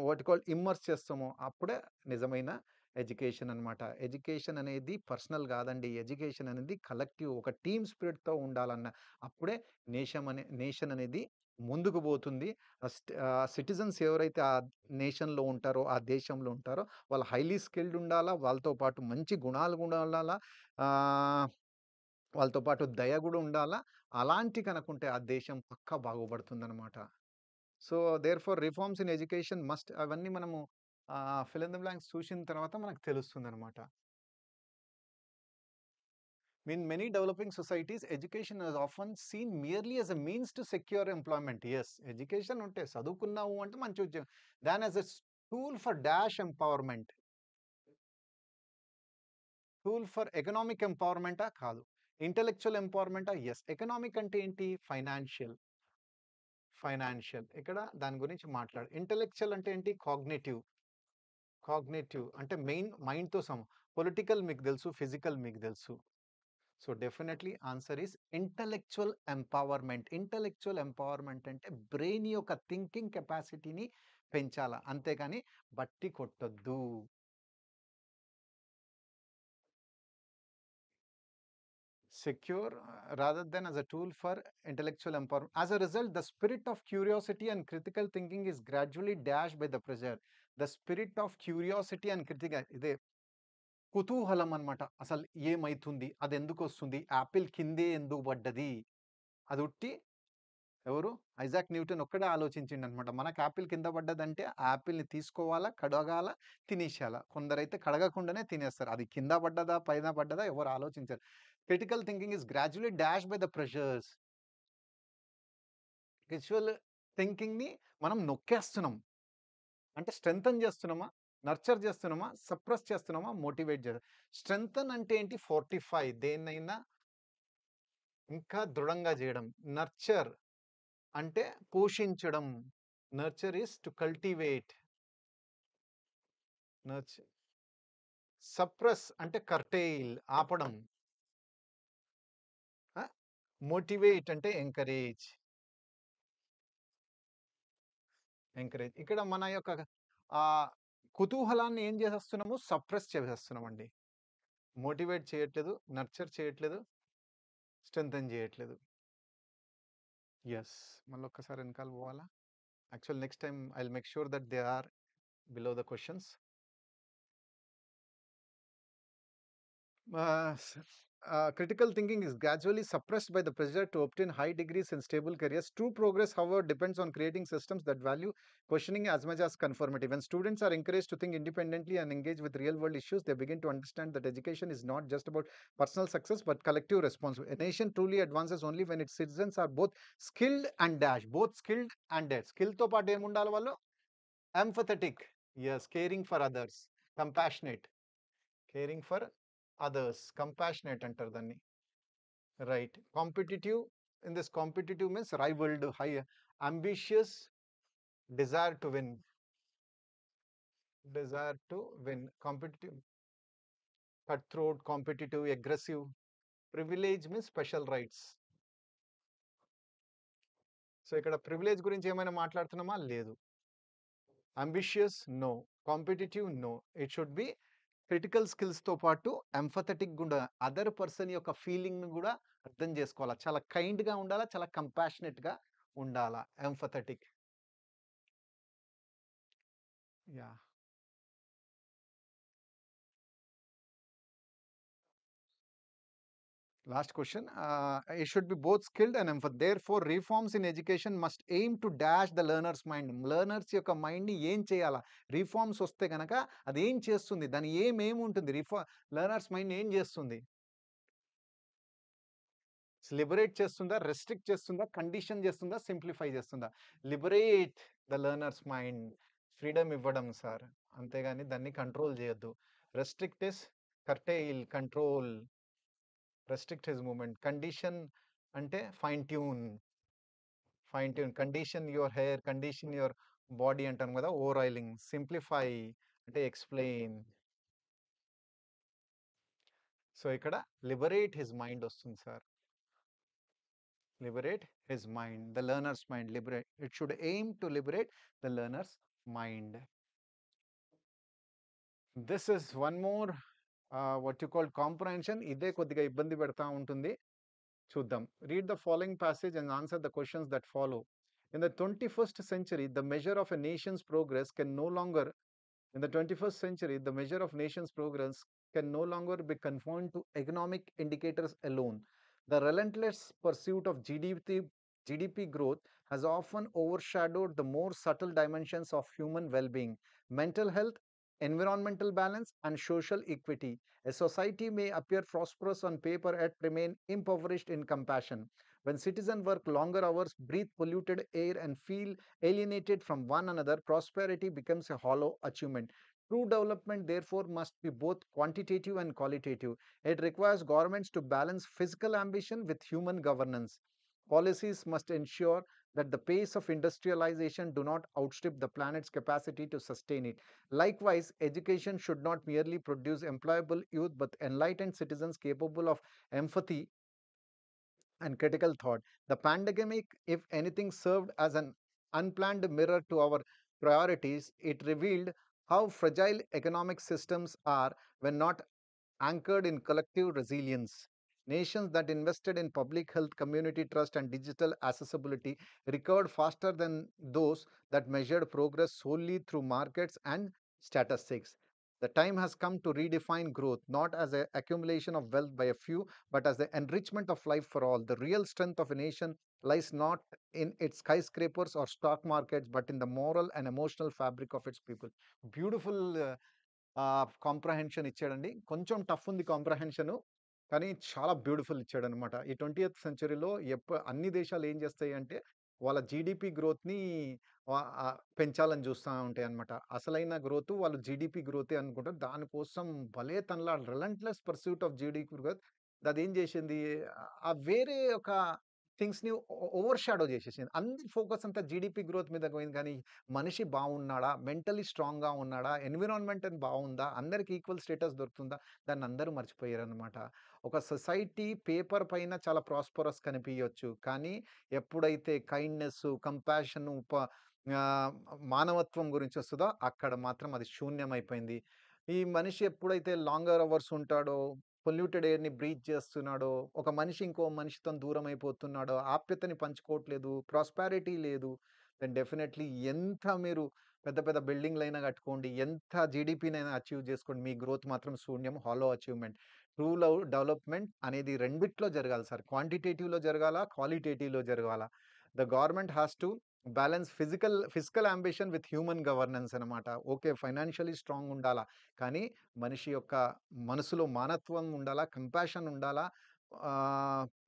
వాట్ యూ కాల్ ఇమ్మర్స్ చేస్తామో, అప్పుడే నిజమైన ఎడ్యుకేషన్ అనమాట. ఎడ్యుకేషన్ అనేది పర్సనల్ కాదండి. ఎడ్యుకేషన్ అనేది కలెక్టివ్. ఒక టీమ్ స్పిరిట్‌తో ఉండాలన్న. అప్పుడే నేషన్ అనేది ముందుకు పోతుంది. సిటిజన్స్ ఎవరైతే ఆ నేషన్‌లో ఉంటారో, ఆ దేశంలో ఉంటారో, వాళ్ళు హైలీ స్కిల్డ్ ఉండాలా. వాళ్ళతో పాటు మంచి గుణాలు కూడా ఉండాలా. ఆహ్, వాళ్ళతో పాటు దయ కూడా ఉండాలా. అలాంటి కనుకుంటే ఆ దేశం పక్కా బాగుపడుతుందనమాట. So, therefore reforms in education must అవన్నీ మనము ఫిల్ ఇన్ ద బ్లాంక్స్ చూసిన తర్వాత మనకు తెలుస్తుందనమాట. In many developing societies, education is often seen merely as a means to secure employment. Yes, education ఉంటే చదువుకున్నావు అంటే మంచి ఉద్యోగం. Than as a tool for dash empowerment. Tool for economic ఎంపవర్మెంటా? కాదు. ఇంటలెక్చువల్ ఎంపవర్మెంటా? యెస్. ఎకనామిక్ అంటే ఏంటి? ఫైనాన్షియల్. ఫైనాన్షియల్. ఇక్కడ దాని గురించి ఇంటలెక్చువల్ అంటే ఏంటి? కాగ్నిటివ్. కాగ్నిటివ్ అంటే మైండ్‌తో పొలిటికల్ మీకు తెలుసు, ఫిజికల్ మీకు తెలుసు. So definitely answer is intellectual empowerment. Intellectual empowerment అంటే బ్రెయిన్ యొక్క థింకింగ్ కెపాసిటీని పెంచాల. అంతేగాని బట్టి కొట్టొద్దు. Secure rather than as a tool for intellectual empowerment. As a result the spirit of curiosity and critical thinking is gradually dash by the pressure. The spirit of curiosity and ఇదే కుతూహలం అన్నమాట. అసలు ఏమైతుంది? అదెందుకొస్తుంది? యాపిల్ కిందే ఎందుకు పడ్డది? అది ఉట్టి ఎవరు? ఐజాక్ న్యూటన్ ఒక్కడే ఆలోచించిండనమాట. మనకు యాపిల్ కింద పడ్డదంటే, ఆ యాపిల్‌ని తీసుకోవాలా, కడగాల, తినేసేయాల. కొందరైతే కడగకుండానే తినేస్తారు. అది కింద పడ్డదా, పైన పడ్డదా ఎవరు ఆలోచించరు. Critical thinking is gradually dash by the pressures. Visual థింకింగ్‌ని మనం నొక్కేస్తున్నాం. అంటే స్ట్రెంథెన్ చేస్తున్నామా? నర్చర్ చేస్తున్నామా? సప్రెస్ చేస్తున్నామా? మోటివేట్ స్ట్రెంథెన్ అంటే ఏంటి? ఫోర్టిఫై దేన్నైనా ఇంకా దృఢంగా చేయడం. నర్చర్ అంటే పోషించడం. Nurture is to cultivate. Nurture suppress అంటే కర్టెయిల్ ఆపడం. మోటివేట్ అంటే ఎంకరేజ్. ఎంకరేజ్. ఇక్కడ మన యొక్క కుతూహలాన్ని ఏం చేసేస్తున్నాము? సప్రెస్ చేసేస్తున్నామండి. మోటివేట్ చేయట్లేదు, నర్చర్ చేయట్లేదు, స్ట్రెంథెన్ చేయట్లేదు. యెస్. మళ్ళొక్కసారి వెనకాల పోవాలా? Actual next time I will make sure that they are below the questions. Critical thinking is gradually suppressed by the pressure to obtain high degrees and stable careers. True progress, however, depends on creating systems that value questioning as much as conformity. When students are encouraged to think independently and engage with real world issues, they begin to understand that education is not just about personal success but collective responsibility. A nation truly advances only when its citizens are both skilled and dash. Both skilled and dash. Skill తో పాటు ఏముండాలి వాళ్ళు? Empathetic. Yes, caring for others. Compassionate. Caring for others. Compassionate అంటారు దాన్ని. Right. Competitive. In this competitive means rivaled, high, ambitious, desire to win. Desire to win. Competitive, cutthroat, competitive, aggressive. Privilege means special rights. So ఇక్కడ privilege గురించి ఏమైనా మాట్లాడుతున్నామా? లేదు. Ambitious? No. Competitive? No. It should be critical స్కిల్స్తో పాటు empathetic కూడా other person యొక్క ఫీలింగ్ను కూడా అర్థం చేసుకోవాలా. చాలా కైండ్గా ఉండాలా, చాలా కంపాషనెట్గా ఉండాలా. ఎంఫథెటిక్. Yeah. Last question. It should be both skilled and emphatic. Therefore, reforms in education must aim to dash the learner's mind. Learners యొక్క మైండ్ని ఏం చేయాలా? రిఫార్మ్స్ వస్తే కనుక అది ఏం చేస్తుంది? దాని ఏముంటుంది? లెర్నర్స్ మైండ్ ఏం చేస్తుంది? లిబరేట్ చేస్తుందా? రెస్ట్రిక్ట్ చేస్తుందా? కండిషన్ చేస్తుందా? సింప్లిఫై చేస్తుందా? Liberate the learner's mind. Freedom ఇవ్వడం సార్, అంతేగాని దాన్ని కంట్రోల్ చేయొద్దు. Restrict is curtail, control. Restrict his movement. Condition అంటే fine tune. Condition your hair, condition your body అంటాం కదా, ఓవర్ ఆయిలింగ్. సింప్లిఫై అంటే ఎక్స్ప్లెయిన్. సో ఇక్కడ లిబరేట్ హిజ్ మైండ్ వస్తుంది sir. Liberate his mind, the learner's mind. Liberate, it should aim to liberate the learner's mind. This is one more what you call comprehension. ఇదే కొద్దిగా ఇబ్బంది పెడతా ఉంటుంది. చూద్దాం. Read the following passage and answer the questions that follow. In the 21st century, the measure of a nation's progress can no longer In the 21st century, the measure of nation's progress can no longer be confined to economic indicators alone. The relentless pursuit of GDP growth has often overshadowed the more subtle dimensions of human well-being, mental health, environmental balance, and social equity. A society may appear prosperous on paper yet remain impoverished in compassion. When citizens work longer hours, breathe polluted air, and feel alienated from one another, prosperity becomes a hollow achievement. True development, therefore, must be both quantitative and qualitative. It requires governments to balance physical ambition with human governance. Policies must ensure that the pace of industrialization do not outstrip the planet's capacity to sustain it. Likewise, education should not merely produce employable youth but enlightened citizens capable of empathy and critical thought. The pandemic, if anything, served as an unplanned mirror to our priorities. It revealed how fragile economic systems are when not anchored in collective resilience. Nations that invested in public health, community trust, and digital accessibility recovered faster than those that measured progress solely through markets and statistics. The time has come to redefine growth not as an accumulation of wealth by a few, but as the enrichment of life for all. The real strength of a nation lies not in its skyscrapers or stock markets, but in the moral and emotional fabric of its people. Beautiful comprehension ఇచ్చాడండి. కొంచెం tough ఉంది కాంప్రహెన్షను. కానీ చాలా beautiful ఇచ్చాడనమాట. ఈ 20th సెంచరీలో అన్ని దేశాలు ఏం చేస్తాయి అంటే, వాళ్ళ జీడీపీ గ్రోత్‌ని పెంచాలని చూస్తా ఉంటాయన్నమాట. అసలైన గ్రోత్ వాళ్ళు జీడీపీ గ్రోతే అనుకుంటారు. దానికోసం భలే relentless pursuit of GDP growth. అదేం చేసింది, వేరే ఒక థింగ్స్‌ని ఓవర్ షాడో చేసేసింది. అందరి ఫోకస్ అంతా జీడీపీ గ్రోత్ మీద పోయింది కానీ, మనిషి బాగున్నాడా? మెంటల్లీ స్ట్రాంగ్‌గా ఉన్నాడా? ఎన్విరాన్మెంట్ బాగుందా? అందరికి ఈక్వల్ స్టేటస్ దొరుకుతుందా? దాన్ని అందరూ మర్చిపోయారనమాట. ఒక సొసైటీ పేపర్ పైన చాలా ప్రాస్పరస్ కనిపియొచ్చు. కానీ ఎప్పుడైతే కైండ్‌నెస్సు, కంపాషను, ఆహ్, మానవత్వం గురించొస్తదో అక్కడ మాత్రం అది శూన్యమైపోయింది. ఈ మనిషి ఎప్పుడైతే లాంగర్ అవర్స్ ఉంటాడో, పొల్యూటెడ్ ఎయిర్‌ని బ్రీత్ చేస్తున్నాడో, ఒక మనిషి ఇంకో మనిషితోని దూరమైపోతున్నాడో, ఆప్యాయతని పంచుకోవట్లేదు, ప్రాస్పారిటీ లేదు, దెన్ డెఫినెట్‌లీ ఎంత మీరు పెద్ద పెద్ద బిల్డింగ్‌లైనా కట్టుకోండి, ఎంత జీడీపీనైనా అచీవ్ చేసుకోండి, మీ గ్రోత్ మాత్రం శూన్యం. Hollow achievement. ట్రూ డెవలప్‌మెంట్ అనేది రెండిట్లో జరగాలి సార్. క్వాంటిటేటివ్‌లో జరగాలా? క్వాలిటేటివ్‌లో జరగాలా? The government has to balance physical ambition with human governance అనమాట. ఓకే. ఫైనాన్షియల్లీ స్ట్రాంగ్ ఉండాలా. కానీ మనిషి యొక్క మనసులో మానత్వం ఉండాలా, కంపాషన్ ఉండాలా,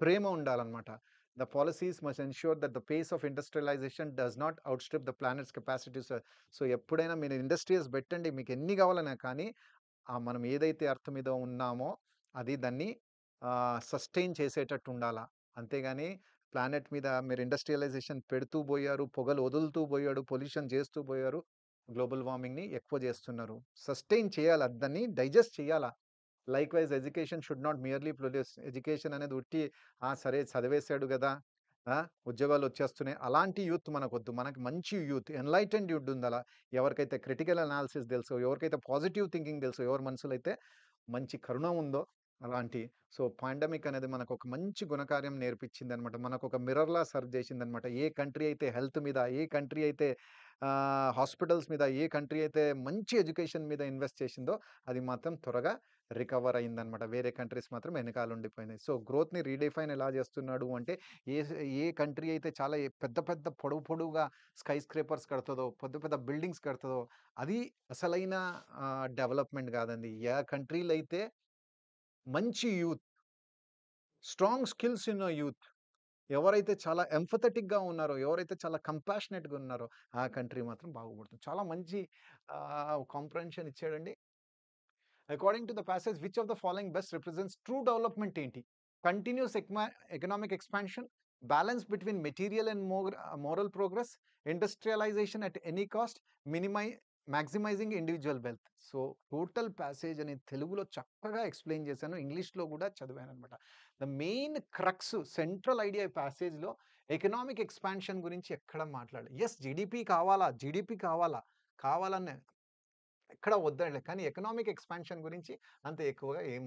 ప్రేమ ఉండాలనమాట. The policies must ensure that the pace of industrialization does not outstrip the planet's capacities. So, ఎప్పుడైనా మీరు ఇండస్ట్రీస్ పెట్టండి. మీకు ఎన్ని కావాలన్నా కానీ, మనం ఏదైతే ఎర్త్ మీద ఉన్నామో అది దాన్ని సస్టైన్ చేసేటట్టు ఉండాలా. అంతేగాని ప్లానెట్ మీద మీరు ఇండస్ట్రియలైజేషన్ పెడుతూ బోయారు, పొగలు వదులుతూ బోయాడు, పొల్యూషన్ చేస్తూ బోయారు. గ్లోబల్ వార్మింగ్‌ని ఎక్కువ చేస్తున్నారు. సస్టైన్ చేయాలా, దాన్ని డైజెస్ట్ చేయాలా. Likewise education should not merely produce. Education అనేది ఉట్టి సరే చదివేశాడు గదా! ఆ! ఉద్యోగాలొచ్చేస్తున్నాయి. అలాంటి యూత్ మనకొద్దు. మనకు మంచి యూత్, ఎన్‌లైటెన్డ్ యూత్ ఉండాలా. ఎవరికైతే క్రిటికల్ అనాలిసిస్ తెలుసో, ఎవరికైతే పాజిటివ్ థింకింగ్ తెలుసో, ఎవరి మనసులో అయితే మంచి కరుణ ఉందో అలాంటి. సో, పాండమిక్ అనేది మనకొక మంచి గుణకార్యం నేర్పించిందనమాట. మనకొక మిర్రర్‌లా సర్వ్ చేసిందనమాట. ఏ కంట్రీ అయితే హెల్త్ మీద, ఏ కంట్రీ అయితే హాస్పిటల్స్ మీద, ఏ కంట్రీ అయితే మంచి ఎడ్యుకేషన్ మీద ఇన్వెస్ట్ చేసిందో అది మాత్రం త్వరగా రికవర్ అయిందనమాట. వేరే కంట్రీస్ మాత్రం వెనకాలుండిపోయినాయి. సో, గ్రోత్‌ని రీడిఫైన్ ఎలా చేస్తున్నాడు అంటే, ఏ ఏ కంట్రీ అయితే చాలా పెద్ద పెద్ద పొడవుగా స్కై స్క్రేపర్స్ కడతదో, పెద్ద పెద్ద బిల్డింగ్స్ కడతదో, అది అసలైన డెవలప్‌మెంట్ కాదండి. ఏ కంట్రీలో అయితే మంచి యూత్, స్ట్రాంగ్ స్కిల్స్ ఉన్న యూత్, ఎవరైతే చాలా ఎంఫాథెటిక్‌గా ఉన్నారో, ఎవరైతే చాలా కంపాషనేట్‌గా ఉన్నారో, ఆ కంట్రీ మాత్రం బాగుపడుతుంది. చాలా మంచి కాంప్రహెన్షన్ ఇచ్చాడండి. According to the passage, which of the following best represents true development ఏంటి? Continuous economic expansion, balance between material and moral progress, industrialization at any cost, మినిమై maximizing individual wealth. So, total passage అని తెలుగులో చక్కగా explain చేశాను. ఇంగ్లీష్‌లో కూడా చదివాననమాట. The main crux, central idea ఈ ప్యాసేజ్‌లో ఎకనామిక్ ఎక్స్‌పాన్షన్ గురించి ఎక్కడ మాట్లాడలేదు. యెస్, జీడీపీ కావాలా? జీడీపీ కావాలా? కావాలనే ఎక్కడ వద్దనలే. కానీ ఎకనామిక్ ఎక్స్‌పాన్షన్ గురించి అంత ఎక్కువగా ఏం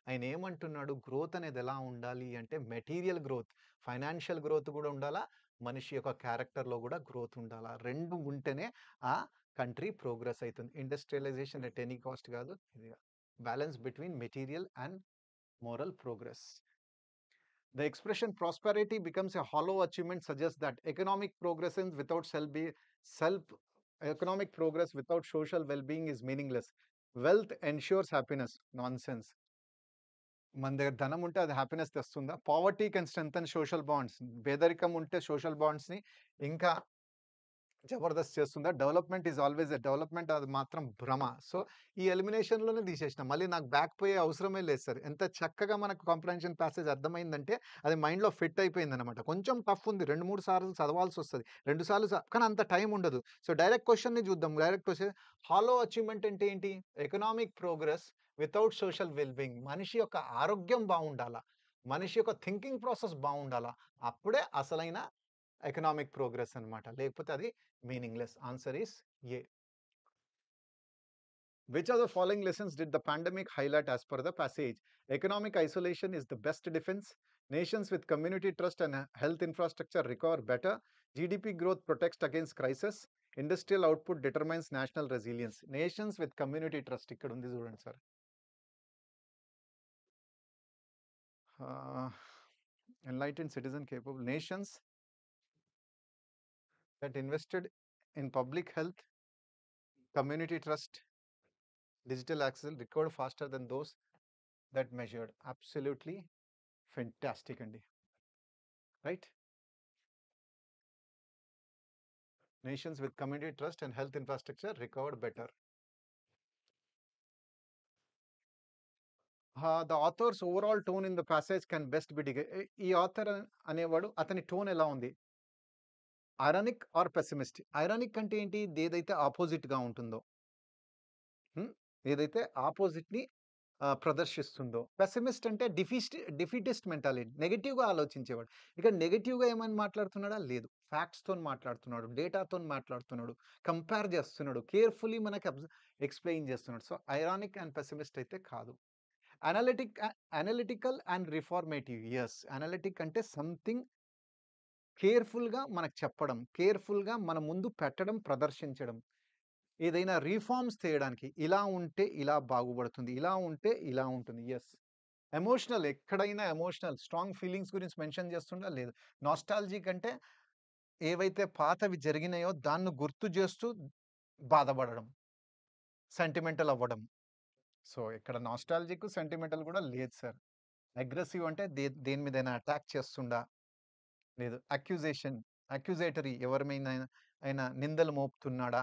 ఆయన ఏమంటున్నాడు, గ్రోత్ అనేది ఎలా ఉండాలి అంటే మెటీరియల్ గ్రోత్, ఫైనాన్షియల్ గ్రోత్ కూడా ఉండాలా. మనిషి యొక్క క్యారెక్టర్‌లో కూడా గ్రోత్ ఉండాలా. 2 ఉంటేనే ఆ కంట్రీ ప్రోగ్రెస్ అయితుంది. ఇండస్ట్రియలైజేషన్ ఎట్ ఎనీ కాస్ట్ కాదు. ఇది balance between material and moral progress. The expression prosperity becomes a hollow achievement suggests that self economic progress without social well-being is meaningless. Wealth ensures happiness. Nonsense. మన దగ్గర ధనం ఉంటే అది happiness తెస్తుందా? Poverty can strengthen social bonds. పేదరికం ఉంటే social బాండ్స్‌ని ఇంకా జబర్దస్త్ చేస్తుందా? డెవలప్‌మెంట్ ఈజ్ ఆల్‌వేస్ డెవలప్‌మెంట్ అది మాత్రం భ్రమ. సో, ఈ ఎలిమినేషన్‌లోనే తీసేసిన. మళ్ళీ నాకు బ్యాక్ పోయే అవసరమే లేదు సార్. ఎంత చక్కగా మనకు కాంప్రహెన్షన్ ప్యాసేజ్ అర్థమైందంటే అది మైండ్‌లో ఫిట్ అయిపోయిందనమాట. కొంచెం టఫ్ ఉంది. 2, 3 సార్లు చదవాల్సొస్తది. 2 సార్లు కానీ అంత టైం ఉండదు. సో, డైరెక్ట్ క్వెషన్‌ని చూద్దాం. డైరెక్ట్ క్వెషన్, హాలో అచీవ్‌మెంట్ అంటే ఏంటి? Economic progress without social well being. మనిషి యొక్క ఆరోగ్యం బావుండాలా. మనిషి యొక్క థింకింగ్ ప్రాసెస్ బావుండాలా. అప్పుడే అసలైన ఎకనామిక్ ప్రోగ్రెస్ అనమాట. లేకపోతే అది meaningless. Answer is a. Which of the following lessons did the pandemic highlight as per the passage? Economic isolation is the best defense. Nations with community trust and health infrastructure recover better. GDP growth protects against crisis. Industrial output determines national resilience. Nations with community trust. ఇక్కడ ఉంది చూడండి sir. Enlightened citizen capable. Nations that invested in public health, community trust, digital access recovered faster than those that measured. Absolutely fantastic అండి. Right? Nations with community trust and health infrastructure recovered better. The author's overall tone in the passage can best be ఈ author అనేవాడు అతని tone ఎలా ఉంది? Ironic are pessimist? Ironic అంటే ఏంటి? ఏదైతే ఆపోజిట్‌గా ఉంటుందో. హ్మ్. ఏదైతే ఆపోజిట్‌ని ప్రదర్శిస్తుందో. పెసిమిస్ట్ అంటే డిఫీటిస్ట్ మెంటాలిటీ. నెగెటివ్‌గా ఆలోచించేవాడు. ఇక్కడ నెగెటివ్‌గా ఏమని మాట్లాడుతున్నాడా? లేదు. ఫ్యాక్ట్స్‌తోని మాట్లాడుతున్నాడు. డేటాతోని మాట్లాడుతున్నాడు. కంపేర్ చేస్తున్నాడు. కేర్‌ఫుల్లీ మనకి ఎక్స్‌ప్లెయిన్ చేస్తున్నాడు. సో, ఐరానిక్ అండ్ పెసిమిస్ట్ అయితే కాదు. Analytical and reformative. Yes. Analytic అంటే సంథింగ్ కేర్‌ఫుల్‌గా మనకు చెప్పడం. కేర్‌ఫుల్‌గా మన ముందు పెట్టడం, ప్రదర్శించడం. ఏదైనా రిఫార్మ్స్ చేయడానికి ఇలా ఉంటే ఇలా బాగుపడుతుంది. ఇలా ఉంటే ఇలా ఉంటుంది. యెస్. ఎమోషనల్ ఎక్కడైనా ఎమోషనల్ స్ట్రాంగ్ ఫీలింగ్స్ గురించి మెన్షన్ చేస్తుండా? లేదు. నాస్టాల్జిక్ అంటే ఏవైతే పాతవి జరిగినాయో దాన్ని గుర్తు చేస్తూ బాధపడడం. సెంటిమెంటల్ అవ్వడం. సో, ఇక్కడ నాస్టాల్జిక్, సెంటిమెంటల్ కూడా లేదు సార్. అగ్రెసివ్ అంటే దేని మీదైనా అటాక్ చేస్తుండా? లేదు. అక్యూజేటరీ ఎవరి మీదైనా అయినా నిందలు మోపుతున్నాడా?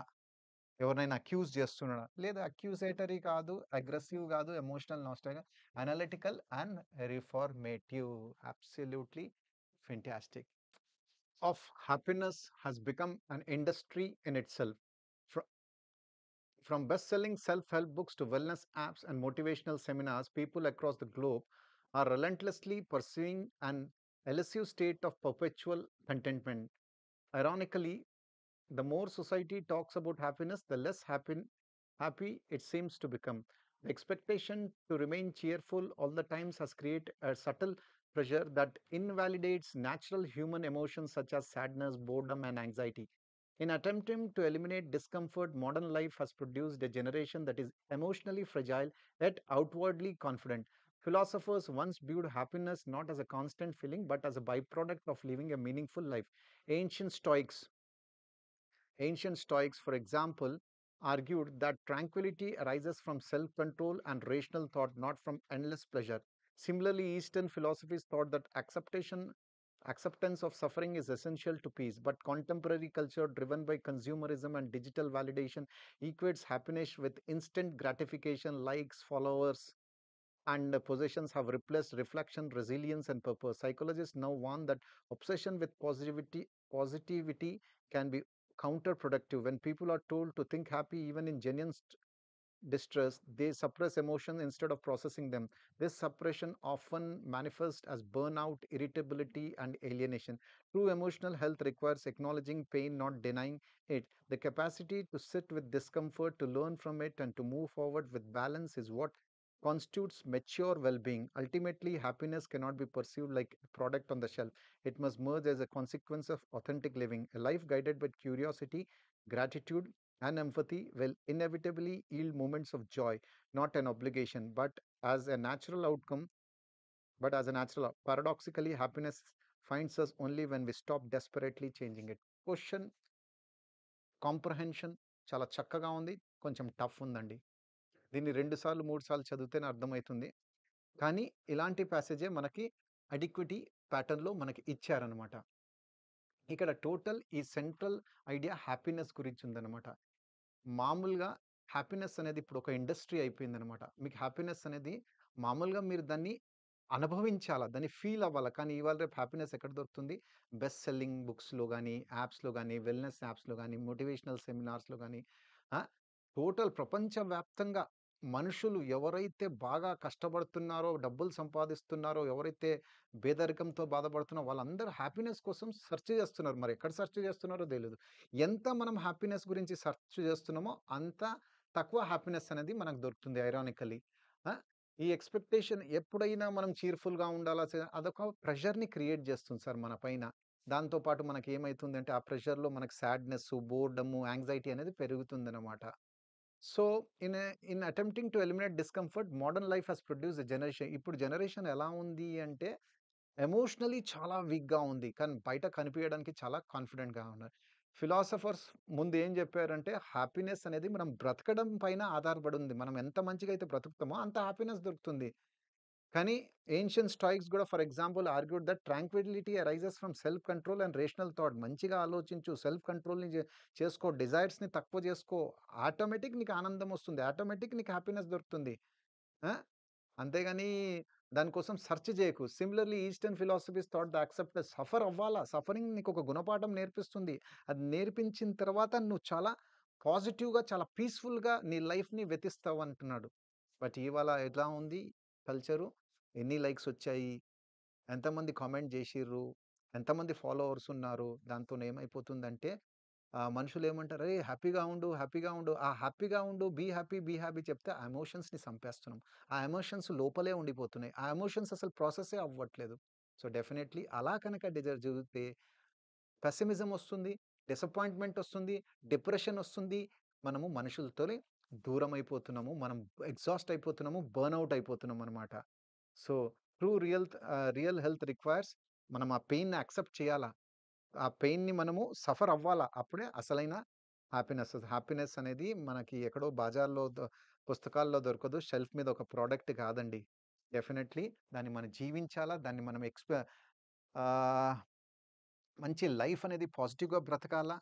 ఎవరినైనా అక్యూజ్ చేస్తున్నాడా? లేదు. అక్యూజేటరీ కాదు, అగ్రెసివ్ కాదు, emotional nostalgia, analytical and reformative. Absolutely fantastic. Of happiness has become an industry in itself. Fr- From best selling self help books to wellness apps and motivational seminars, people across the globe are relentlessly pursuing an elusive state of perpetual contentment. Ironically, the more society talks about happiness, the less happy it seems to become. The expectation to remain cheerful all the times has created a subtle pressure that invalidates natural human emotions such as sadness, boredom, and anxiety. In attempting to eliminate discomfort, modern life has produced a generation that is emotionally fragile yet outwardly confident. Philosophers once viewed happiness not as a constant feeling but as a byproduct of living a meaningful life. Ancient Stoics Ancient Stoics, for example, argued that tranquility arises from self control and rational thought, not from endless pleasure. Similarly, Eastern philosophies thought that acceptance of suffering is essential to peace, but contemporary culture, driven by consumerism and digital validation, equates happiness with instant gratification, likes, followers, and possessions have replaced reflection, resilience, and purpose. Psychologists now warn that obsession with positivity can be counterproductive. When people are told to think happy even in genuine distress, they suppress emotions instead of processing them. This suppression often manifests as burnout, irritability, and alienation. True emotional health requires acknowledging pain, not denying it. The capacity to sit with discomfort, to learn from it, and to move forward with balance is what constitutes mature well being. Ultimately, happiness cannot be perceived like a product on the shelf. It must merge as a consequence of authentic living. A life guided by curiosity, gratitude, and empathy will inevitably yield moments of joy, not an obligation, as a natural outcome, paradoxically, happiness finds us only when we stop desperately changing it. Question comprehension చాలా చక్కగా ఉంది. కొంచెం tough ఉందండి. దీన్ని 2 సార్లు, 3 సార్లు చదివితేనే అర్థమైతుంది. కానీ ఇలాంటి ప్యాసేజే మనకి అడిక్విటీ ప్యాటర్న్‌లో మనకి ఇచ్చారనమాట. ఇక్కడ టోటల్ ఈ సెంట్రల్ ఐడియా హ్యాపీనెస్ గురించి ఉందనమాట. మామూలుగా హ్యాపీనెస్ అనేది ఇప్పుడు ఒక ఇండస్ట్రీ అయిపోయిందనమాట. మీకు హ్యాపీనెస్ అనేది మామూలుగా మీరు దాన్ని అనుభవించాలా, దాన్ని ఫీల్ అవ్వాలా. కానీ ఇవాళ రేపు హ్యాపీనెస్ ఎక్కడ దొరుకుతుంది? బెస్ట్ సెల్లింగ్ బుక్స్‌లో గాని, యాప్స్‌లో గాని, వెల్‌నెస్ యాప్స్‌లో గాని, మోటివేషనల్ సెమినార్స్‌లో గాని, ఆ! టోటల్ ప్రపంచవ్యాప్తంగా మనుషులు ఎవరైతే బాగా కష్టపడుతున్నారో, డబ్బులు సంపాదిస్తున్నారో, ఎవరైతే పేదరికంతో బాధపడుతున్నారో వాళ్ళందరూ హ్యాపీనెస్ కోసం సెర్చ్ చేస్తున్నారు. మరి ఎక్కడ సెర్చ్ చేస్తున్నారో తెలీదు. ఎంత మనం హ్యాపీనెస్ గురించి సెర్చ్ చేస్తున్నామో, అంత తక్కువ హ్యాపీనెస్ అనేది మనకు దొరుకుతుంది ఐరానికల్లీ. ఆ! ఈ ఎక్స్‌పెక్టేషన్ ఎప్పుడైనా మనం చీర్‌ఫుల్‌గా ఉండాలా అదొక ప్రెషర్‌ని క్రియేట్ చేస్తుంది సార్ మన పైన. దాంతో పాటు మనకేమైతుందంటే, ఆ ప్రెషర్‌లో మనకు సాడ్‌నెస్సు, బోర్డము, యాంక్సైటీ అనేది పెరుగుతుందనమాట. So, in attempting to eliminate discomfort modern life has produced a generation. ఇప్పుడు జనరేషన్ ఎలా ఉంది అంటే, ఎమోషనల్లీ చాలా వీక్‌గా ఉంది. కానీ బయట కనిపియడానికి చాలా కాన్ఫిడెంట్‌గా ఉన్నారు. ఫిలాసఫర్స్ ముందు ఏం జెప్పారంటే, హ్యాపీనెస్ అనేది మనం బ్రతకడం పైన ఆధారపడి ఉంది. మనం ఎంత మంచిగా అయితే బ్రతుకుతామో అంత హ్యాపీనెస్ దొరుకుతుంది. కానీ ఏన్షియెంట్ స్టాయిక్స్ గూడా for example argued that Tranquility arises from self control and rational thought. మంచిగా ఆలోచించు, సెల్ఫ్ కంట్రోల్‌ని చేసుకో, డిజైర్స్‌ని తక్కువ జేసుకో. ఆటోమేటిక్ నీకు ఆనందం వస్తుంది. ఆటోమేటిక్ నీకు హ్యాపీనెస్ దొరుకుతుంది. ఆ! అంతేగాని దానికోసం సెర్చ్ చేయకు. Similarly eastern philosophies thought the accept suffer అవ్వాలా. సఫరింగ్ నీకొక గుణపాఠం నేర్పిస్తుంది. అది నేర్పించిన తర్వాత నువ్వు చాలా పాజిటివ్‌గా, చాలా పీస్‌ఫుల్‌గా నీ లైఫ్‌ని వ్యతిస్తావంటున్నాడు. బట్ ఇవాళ ఎలా ఉంది కల్చరు? ఎన్ని లైక్స్ వచ్చాయి? ఎంతమంది కామెంట్ జేషిర్రు? ఎంతమంది ఫాలోవర్స్ ఉన్నారు? దాంతోనేమైపోతుందంటే మనుషులేమంటారు, "అరేయ్! హ్యాపీగా ఉండు, హ్యాపీగా ఉండు." ఆ హ్యాపీగా ఉండు, బీ హ్యాపీ చెప్తే ఆ ఎమోషన్స్‌ని సంపేస్తున్నాం. ఆ ఎమోషన్స్ లోపలే ఉండిపోతున్నాయి. ఆ ఎమోషన్స్ అసలు ప్రాసెసే అవ్వట్లేదు. సో, డెఫినైట్‌లీ అలా కనుక జరిగితే పెసిమిజం వస్తుంది, డిసప్పాయింట్‌మెంట్ వస్తుంది, డిప్రెషన్ వస్తుంది. మనము మనుషులతోని దూరమైపోతున్నాము. మనం ఎగ్జాస్ట్ అయిపోతున్నాము, బర్న్‌ఔట్ అయిపోతున్నామనమాట. సో, రియల్ హెల్త్ రిక్వైర్స్ మనం ఆ పెయిన్‌ని యాక్సెప్ట్ చేయాలా. ఆ పెయిన్‌ని మనము సఫర్ అవ్వాలా. అప్పుడే అసలైన హ్యాపీనెస్. హ్యాపీనెస్ అనేది మనకి ఎక్కడో బజార్‌లో పుస్తకాల్లో దొరకదు. షెల్ఫ్ మీద ఒక ప్రొడక్ట్ కాదండి. డెఫినైట్‌లీ దాన్ని మనం జీవించాలా. దాన్ని మనం ఆహ్, మంచి లైఫ్ అనేది పాజిటివ్‌గా బ్రతకాలా.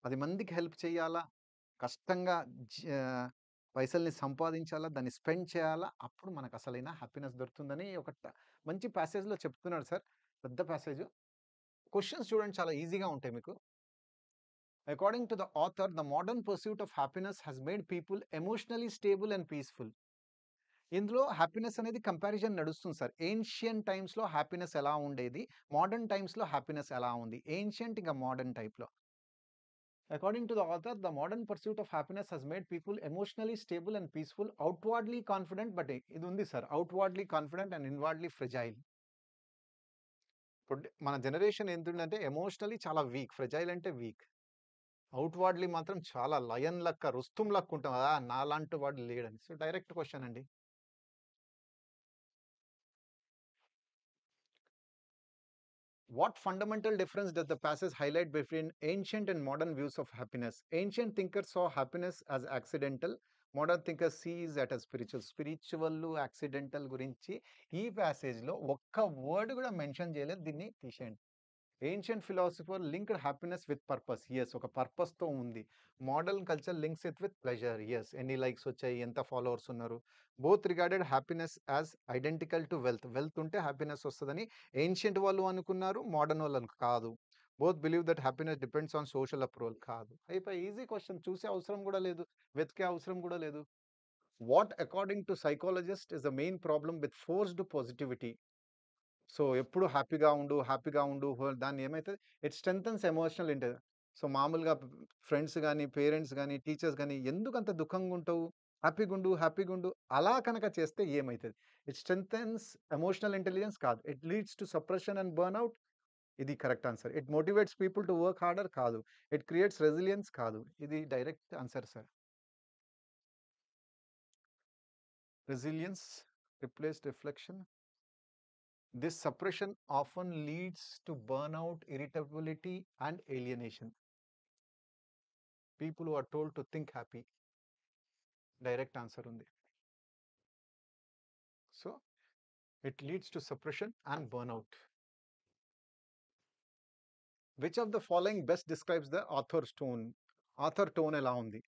10 మందికి హెల్ప్ చేయాలా. కష్టంగా పైసల్ని సంపాదించాలా. దాన్ని స్పెండ్ చేయాలా. అప్పుడు మనకు అసలైన హ్యాపీనెస్ దొరుకుతుందని ఒక మంచి ప్యాసేజ్‌లో చెప్తున్నాడు సార్. పెద్ద ప్యాసేజు. క్వెషన్స్ చూడండి చాలా ఈజీగా ఉంటాయి మీకు. According to the author, the modern pursuit of happiness has made people emotionally stable and peaceful. ఇందులో హ్యాపీనెస్ అనేది కంపారిజన్ నడుస్తుంది సార్. ఏన్షియంట్ టైమ్స్‌లో హ్యాపీనెస్ ఎలా ఉండేది? మోడర్న్ టైమ్స్‌లో హ్యాపీనెస్ ఎలా ఉంది? ఏన్షియంట్ ఇంకా మోడర్న్ టైప్‌లో. According to the author, the modern pursuit of happiness has made people emotionally stable and peaceful, outwardly confident, but ఇది ఉంది sir. outwardly confident and inwardly fragile. ఇప్పుడు మన జనరేషన్ ఎంతుందంటే ఎమోషనల్లీ చాలా వీక్. ఫ్రెజైల్ అంటే week. అవుట్‌వార్డ్‌లీ మాత్రం చాలా lion లెక్క, రుస్తుం లెక్క ఉంటాం. నాలాంటి వాడు లేడని. సో, డైరెక్ట్ క్వెషన్ అండి. What fundamental difference does the passage highlight between ancient and modern views of happiness? Ancient thinkers saw happiness as accidental. Modern thinkers sees that as spiritual. Spiritual, accidental గురించి ఈ ప్యాసేజ్‌లో ఒక్క word కూడా mention చేయలేదు. దీన్ని తీసేయండి. Ancient philosopher linked happiness with purpose. Yes. ఒక పర్పస్‌తో ఉంది. Modern culture links it with pleasure. Yes. ఎన్ని లైక్స్ వచ్చాయి? ఎంత ఫాలోవర్స్ ఉన్నారు? Both regarded happiness as identical to wealth. Wealth ఉంటే హ్యాపీనెస్ వస్తదని ఏన్షియంట్ వాళ్ళు అనుకున్నారు. మోడర్న్ వాళ్ళు కాదు. Both believe that happiness depends on social approval. కాదు. అయిపోయి ఈజీ క్వెషన్. చూసే అవసరం కూడా లేదు. వెతికే అవసరం కూడా లేదు. What according to psychologist is the main problem with forced positivity? So, ఎప్పుడు హ్యాపీగా ఉండు, హ్యాపీగా ఉండు. దాన్ని ఏమైతది ఇట్ స్ట్రెంథెన్స్ ఎమోషనల్ సో, మామూలుగా ఫ్రెండ్స్ గాని, పేరెంట్స్ గాని, టీచర్స్ గాని ఎందుకంత దుఃఖంగా ఉంటావు? హ్యాపీగుండు, హ్యాపీగుండు. అలా కనుక చేస్తే ఏమైతది? ఇట్ స్ట్రెంథెన్స్ ఎమోషనల్ ఇంటెలిజెన్స్ కాదు. It leads to suppression and burnout. ఇది correct answer. It motivates people to work harder కాదు. ఇట్ క్రియేట్స్ రెసిలియన్స్ కాదు. ఇది direct answer sir. Resilience replaced reflection. This suppression often leads to burnout, irritability, and alienation. People who are told to think happy. Direct answer undi. So, it leads to suppression and burnout. Which of the following best describes the author's tone? Author tone ఎలా ఉంది?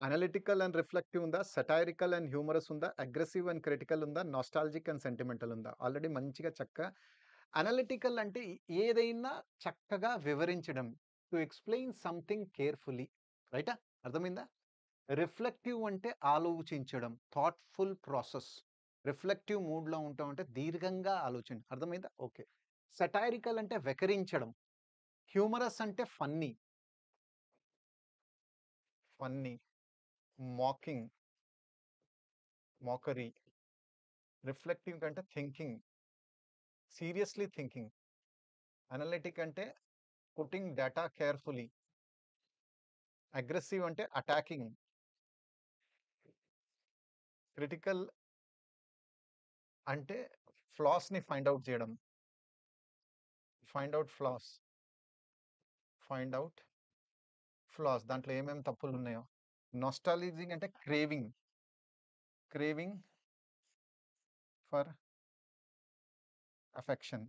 Analytical and reflective ఉందా? Satirical and humorous ఉందా? Aggressive and critical ఉందా? Nostalgic and sentimental ఉందా? Already మంచిగా analytical అంటే ఏదైనా చక్కగా వివరించడం. To explain something carefully. రైటా? అర్థమైందా? రిఫ్లెక్టివ్ అంటే ఆలోచించడం. Thoughtful process. రిఫ్లెక్టివ్ మూడ్‌లో ఉంటామంటే దీర్ఘంగా అర్థమైందా? ఓకే. సటైరికల్ అంటే వెకరించడం. హ్యూమరస్ అంటే funny. Funny. Mocking. Mockery. Reflective అంటే థింకింగ్. Seriously thinking. అనలిటిక్ అంటే పుట్టింగ్ డేటా కేర్‌ఫుల్లీ. అగ్రెసివ్ అంటే అటాకింగ్. క్రిటికల్ అంటే ఫ్లాస్‌ని ఫైండ్ ఔట్ చేయడం. Find out floss. Find out floss. దాంట్లో ఏమేమి తప్పులున్నాయో. నొస్టాల్జిక్ అంటే craving. Craving for affection.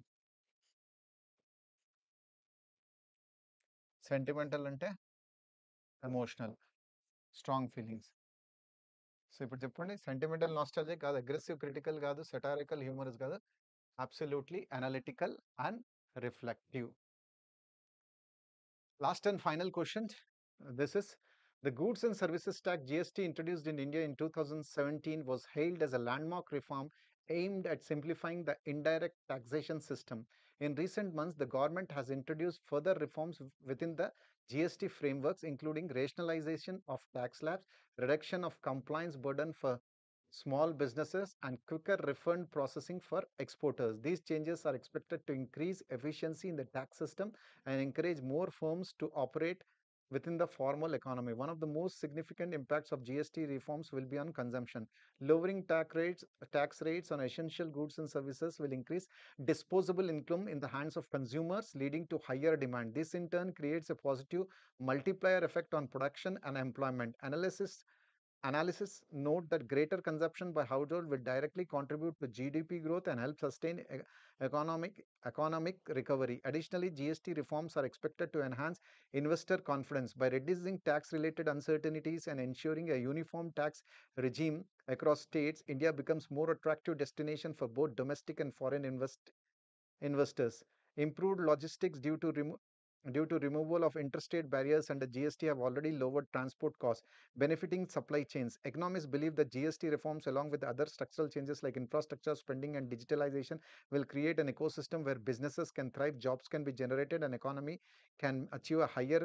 Sentimental అంటే ఎమోషనల్. Strong feelings. సో ఇప్పుడు చెప్పండి, సెంటిమెంటల్ నాస్టాలజిక్ కాదు, అగ్రెసివ్ క్రిటికల్ కాదు, సెటారికల్ హ్యూమరస్ కాదు, absolutely analytical and reflective. Last and final question. This is the Goods and Services Tax GST introduced in India in 2017 was hailed as a landmark reform aimed at simplifying the indirect taxation system. In recent months, the government has introduced further reforms within the GST frameworks, including rationalization of tax slabs, reduction of compliance burden for small businesses, and quicker refund processing for exporters. These changes are expected to increase efficiency in the tax system and encourage more firms to operate within the formal economy. One of the most significant impacts of GST reforms will be on consumption. Lowering tax rates on essential goods and services will increase disposable income in the hands of consumers, leading to higher demand. This in turn creates a positive multiplier effect on production and employment. Analysis note that greater consumption by household will directly contribute to GDP growth and help sustain economic recovery. Additionally, GST reforms are expected to enhance investor confidence by reducing tax-related uncertainties and ensuring a uniform tax regime across states. India becomes more attractive destination for both domestic and foreign investors. Improved logistics due to removal of interstate barriers under GST have already lowered transport costs, benefiting supply chains. Economists believe that GST reforms, along with other structural changes like infrastructure spending and digitalization, will create an ecosystem where businesses can thrive, jobs can be generated, and economy can achieve a higher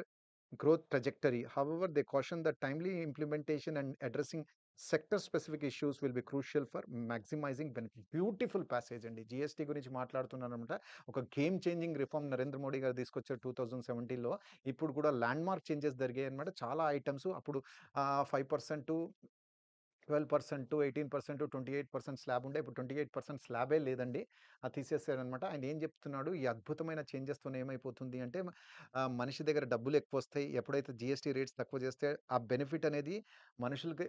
growth trajectory. However, they caution that timely implementation and addressing sector specific issues will be crucial for maximizing benefit. Beautiful passage అండి. GST గురించి మాట్లాడుతున్నారనమాట. ఒక game changing reform Narendra Modi గారు తీసుకొచ్చారు 2017లో. ఇప్పుడు కూడా land mark changes జరిగాయి అనమాట. చాలా ఐటమ్స్ అప్పుడు 5%, 12%, 18%, 28% స్లాబ్ ఉండే. ఇప్పుడు 28% స్లాబే లేదండి. అది తీసేసారనమాట. ఆయన ఏం చెప్తున్నాడు, ఈ అద్భుతమైన చేంజెస్‌తోని ఏమైపోతుంది అంటే మనిషి దగ్గర డబ్బులు ఎక్కువొస్తాయి. ఎప్పుడైతే జీఎస్టీ రేట్స్ తక్కువ చేస్తే ఆ బెనిఫిట్ అనేది మనుషులకి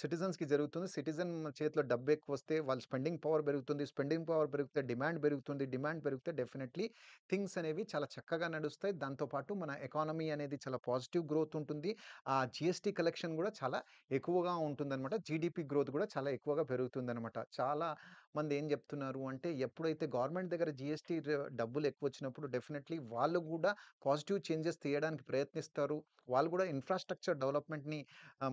సిటిజన్స్‌కి జరుగుతుంది. సిటిజన్ చేతిలో డబ్బు ఎక్కువొస్తే వాళ్ళ స్పెండింగ్ పవర్ పెరుగుతుంది. స్పెండింగ్ పవర్ పెరిగితే డిమాండ్ పెరుగుతుంది. డిమాండ్ పెరిగితే డెఫినెట్‌లీ థింగ్స్ అనేవి చాలా చక్కగా నడుస్తాయి. దాంతో పాటు మన ఎకానమీ అనేది చాలా పాజిటివ్ గ్రోత్ ఉంటుంది. ఆ జీఎస్టీ కలెక్షన్ కూడా చాలా ఎక్కువగా ఉంటుందనమాట. జీడీపీ గ్రోత్ కూడా చాలా ఎక్కువగా పెరుగుతుందనమాట. చాలా మంది ఏం చెప్తున్నారు అంటే, ఎప్పుడైతే గవర్నమెంట్ దగ్గర జీఎస్టీ డబ్బులు ఎక్కువొచ్చినప్పుడు డెఫినెట్‌లీ వాళ్ళు కూడా పాజిటివ్ చేంజెస్ తీయడానికి ప్రయత్నిస్తారు. వాళ్ళు కూడా ఇన్‌ఫ్రాస్ట్రక్చర్ డెవలప్‌మెంట్‌ని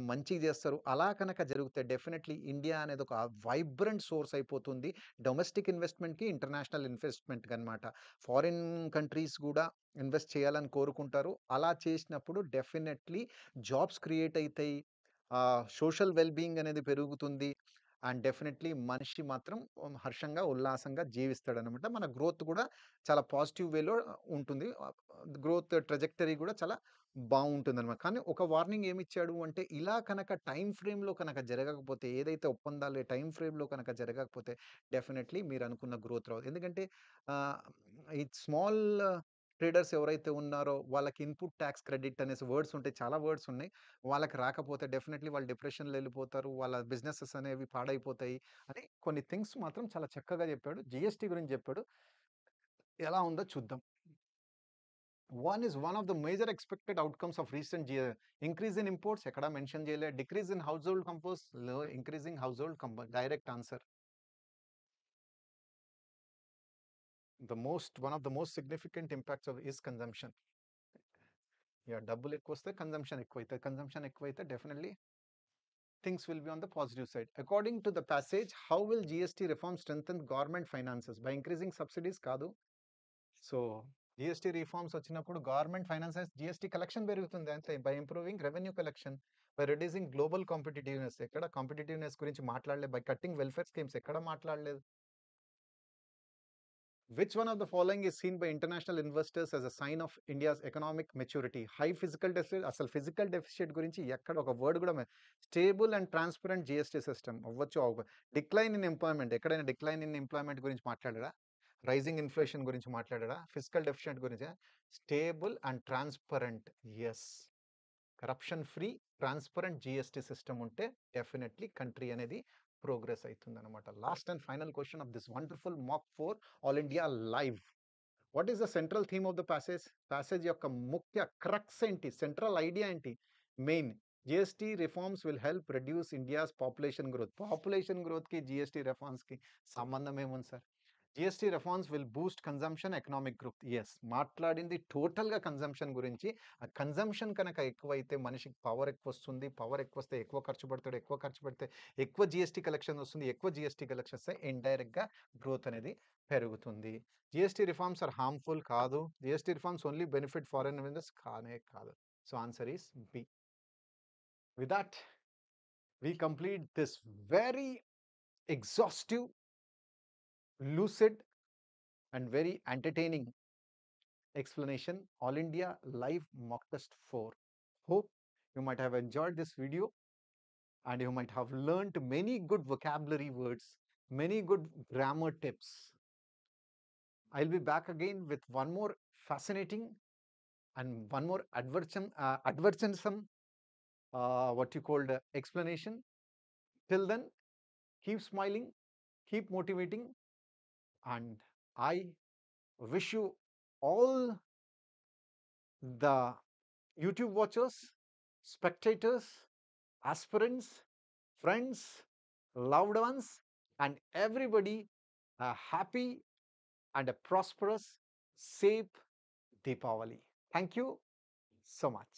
మంచిగా చేస్తారు. అలా కనుక జరిగితే డెఫినెట్‌లీ ఇండియా అనేది ఒక వైబ్రెంట్ సోర్స్ అయిపోతుంది. డొమెస్టిక్ ఇన్వెస్ట్‌మెంట్‌కి, ఇంటర్నేషనల్ ఇన్వెస్ట్‌మెంట్‌కి అనమాట. ఫారిన్ కంట్రీస్ కూడా ఇన్వెస్ట్ చేయాలని కోరుకుంటారు. అలా చేసినప్పుడు డెఫినెట్‌లీ జాబ్స్ క్రియేట్ అయితాయి. సోషల్ వెల్ బీయింగ్ అనేది పెరుగుతుంది. అండ్ డెఫినెట్‌లీ మనిషి మాత్రం హర్షంగా, ఉల్లాసంగా జీవిస్తాడనమాట. మన గ్రోత్ కూడా చాలా పాజిటివ్ వేలో ఉంటుంది. గ్రోత్ ట్రజెక్టరీ కూడా చాలా బావుంటుందనమాట. కానీ ఒక వార్నింగ్ ఏమిచ్చాడు అంటే, ఇలా కనుక టైమ్ ఫ్రేమ్‌లో కనుక జరగకపోతే, ఏదైతే ఒప్పందాలు టైమ్ ఫ్రేమ్‌లో కనుక జరగకపోతే డెఫినెట్‌లీ మీరనుకున్న గ్రోత్ రాదు. ఎందుకంటే ఆహ్, ఈ స్మాల్ ట్రేడర్స్ ఎవరైతే ఉన్నారో వాళ్ళకి ఇన్‌పుట్ టాక్స్ క్రెడిట్ అనేసి వర్డ్స్ ఉంటాయి. చాలా వర్డ్స్ ఉన్నాయి. వాళ్ళకి రాకపోతే డెఫినెట్‌లీ వాళ్ళు డిప్రెషన్‌లో ఎళ్ళిపోతారు. వాళ్ళ బిజినెసెస్ అనేవి పాడైపోతాయి అని కొన్ని థింగ్స్ మాత్రం చాలా చక్కగా చెప్పాడు. జీఎస్టీ గురించి చెప్పాడు. ఎలా ఉందో చూద్దాం. One of the major expected outcomes of recent increase in imports ఎక్కడా మెన్షన్ చేయలే. Decrease in household comforts, increasing household direct answer. One of the most significant impacts of is consumption. డబ్బులు ఎక్కువొస్తే కన్జంప్షన్ ఎక్కువైతది. కన్జంప్షన్ ఎక్కువైతే definitely things will be on the positive side. According to the passage, how will GST reform strengthen government finances? By increasing subsidies కాదు. So GST reforms వచ్చినప్పుడు government finances GST collection పెరుగుతుంది అంతే. By improving revenue collection, by reducing global competitiveness. ఎక్కడ competitiveness గురించి మాట్లాడలేదు. By cutting welfare schemes ఎక్కడ మాట్లాడలేదు. Which one of the following is seen by international investors as a sign of India's economic maturity? High physical deficit, అసలు physical deficit గురించి ఎక్కడ ఒక word కూడా stable and transparent GST system అవ్వచ్చు. Decline in employment, ఎక్కడైనా decline in employment గురించి మాట్లాడారా? Rising inflation గురించి మాట్లాడారా? ఫిజికల్ డెఫిసిట్ గురించి? Stable and transparent. Yes. Corruption free, transparent GST system ఉంటే డెఫినెట్లీ కంట్రీ అనేది ప్రోగ్రెస్ అవుతుందన్నమాట. Last and final question of this wonderful mock 4 all India live. What is the central theme of the passage? Passage యొక్క ముఖ్య crux ఏంటి? Central idea ఏంటి? Main GST reforms will help reduce India's population growth. Population growth ki GST reforms ki సంబంధం ఏముంది sir? GST reforms will boost consumption, economic growth. Yes, మాట్లాడింది టోటల్గా consumption గురించి. ఆ కన్జంప్షన్ కనుక ఎక్కువైతే మనిషికి పవర్ ఎక్కువ వస్తుంది. పవర్ ఎక్కువ వస్తే ఎక్కువ ఖర్చు పెడతాడు. ఎక్కువ ఖర్చు పెడితే ఎక్కువ జిఎస్టీ కలెక్షన్ వస్తుంది. ఎక్కువ జిఎస్టీ కలెక్షన్ వస్తే ఇండైరెక్ట్గా గ్రోత్ అనేది పెరుగుతుంది. జిఎస్టీ రిఫార్మ్స్ ఆర్ హార్మ్ఫుల్ కాదు. GST reforms only benefit foreign investors కానే కాదు. So answer is B. With that, we complete this very exhaustive, lucid, and very entertaining explanation, All India Live Mock Test 4. Hope you might have enjoyed this video and you might have learned many good vocabulary words, many good grammar tips. I'll be back again with one more fascinating and one more advertisement, what you called explanation. Till then, keep smiling, keep motivating, and I wish you all the YouTube watchers, spectators, aspirants, friends, loved ones, and everybody a happy and a prosperous, safe Deepavali. Thank you so much.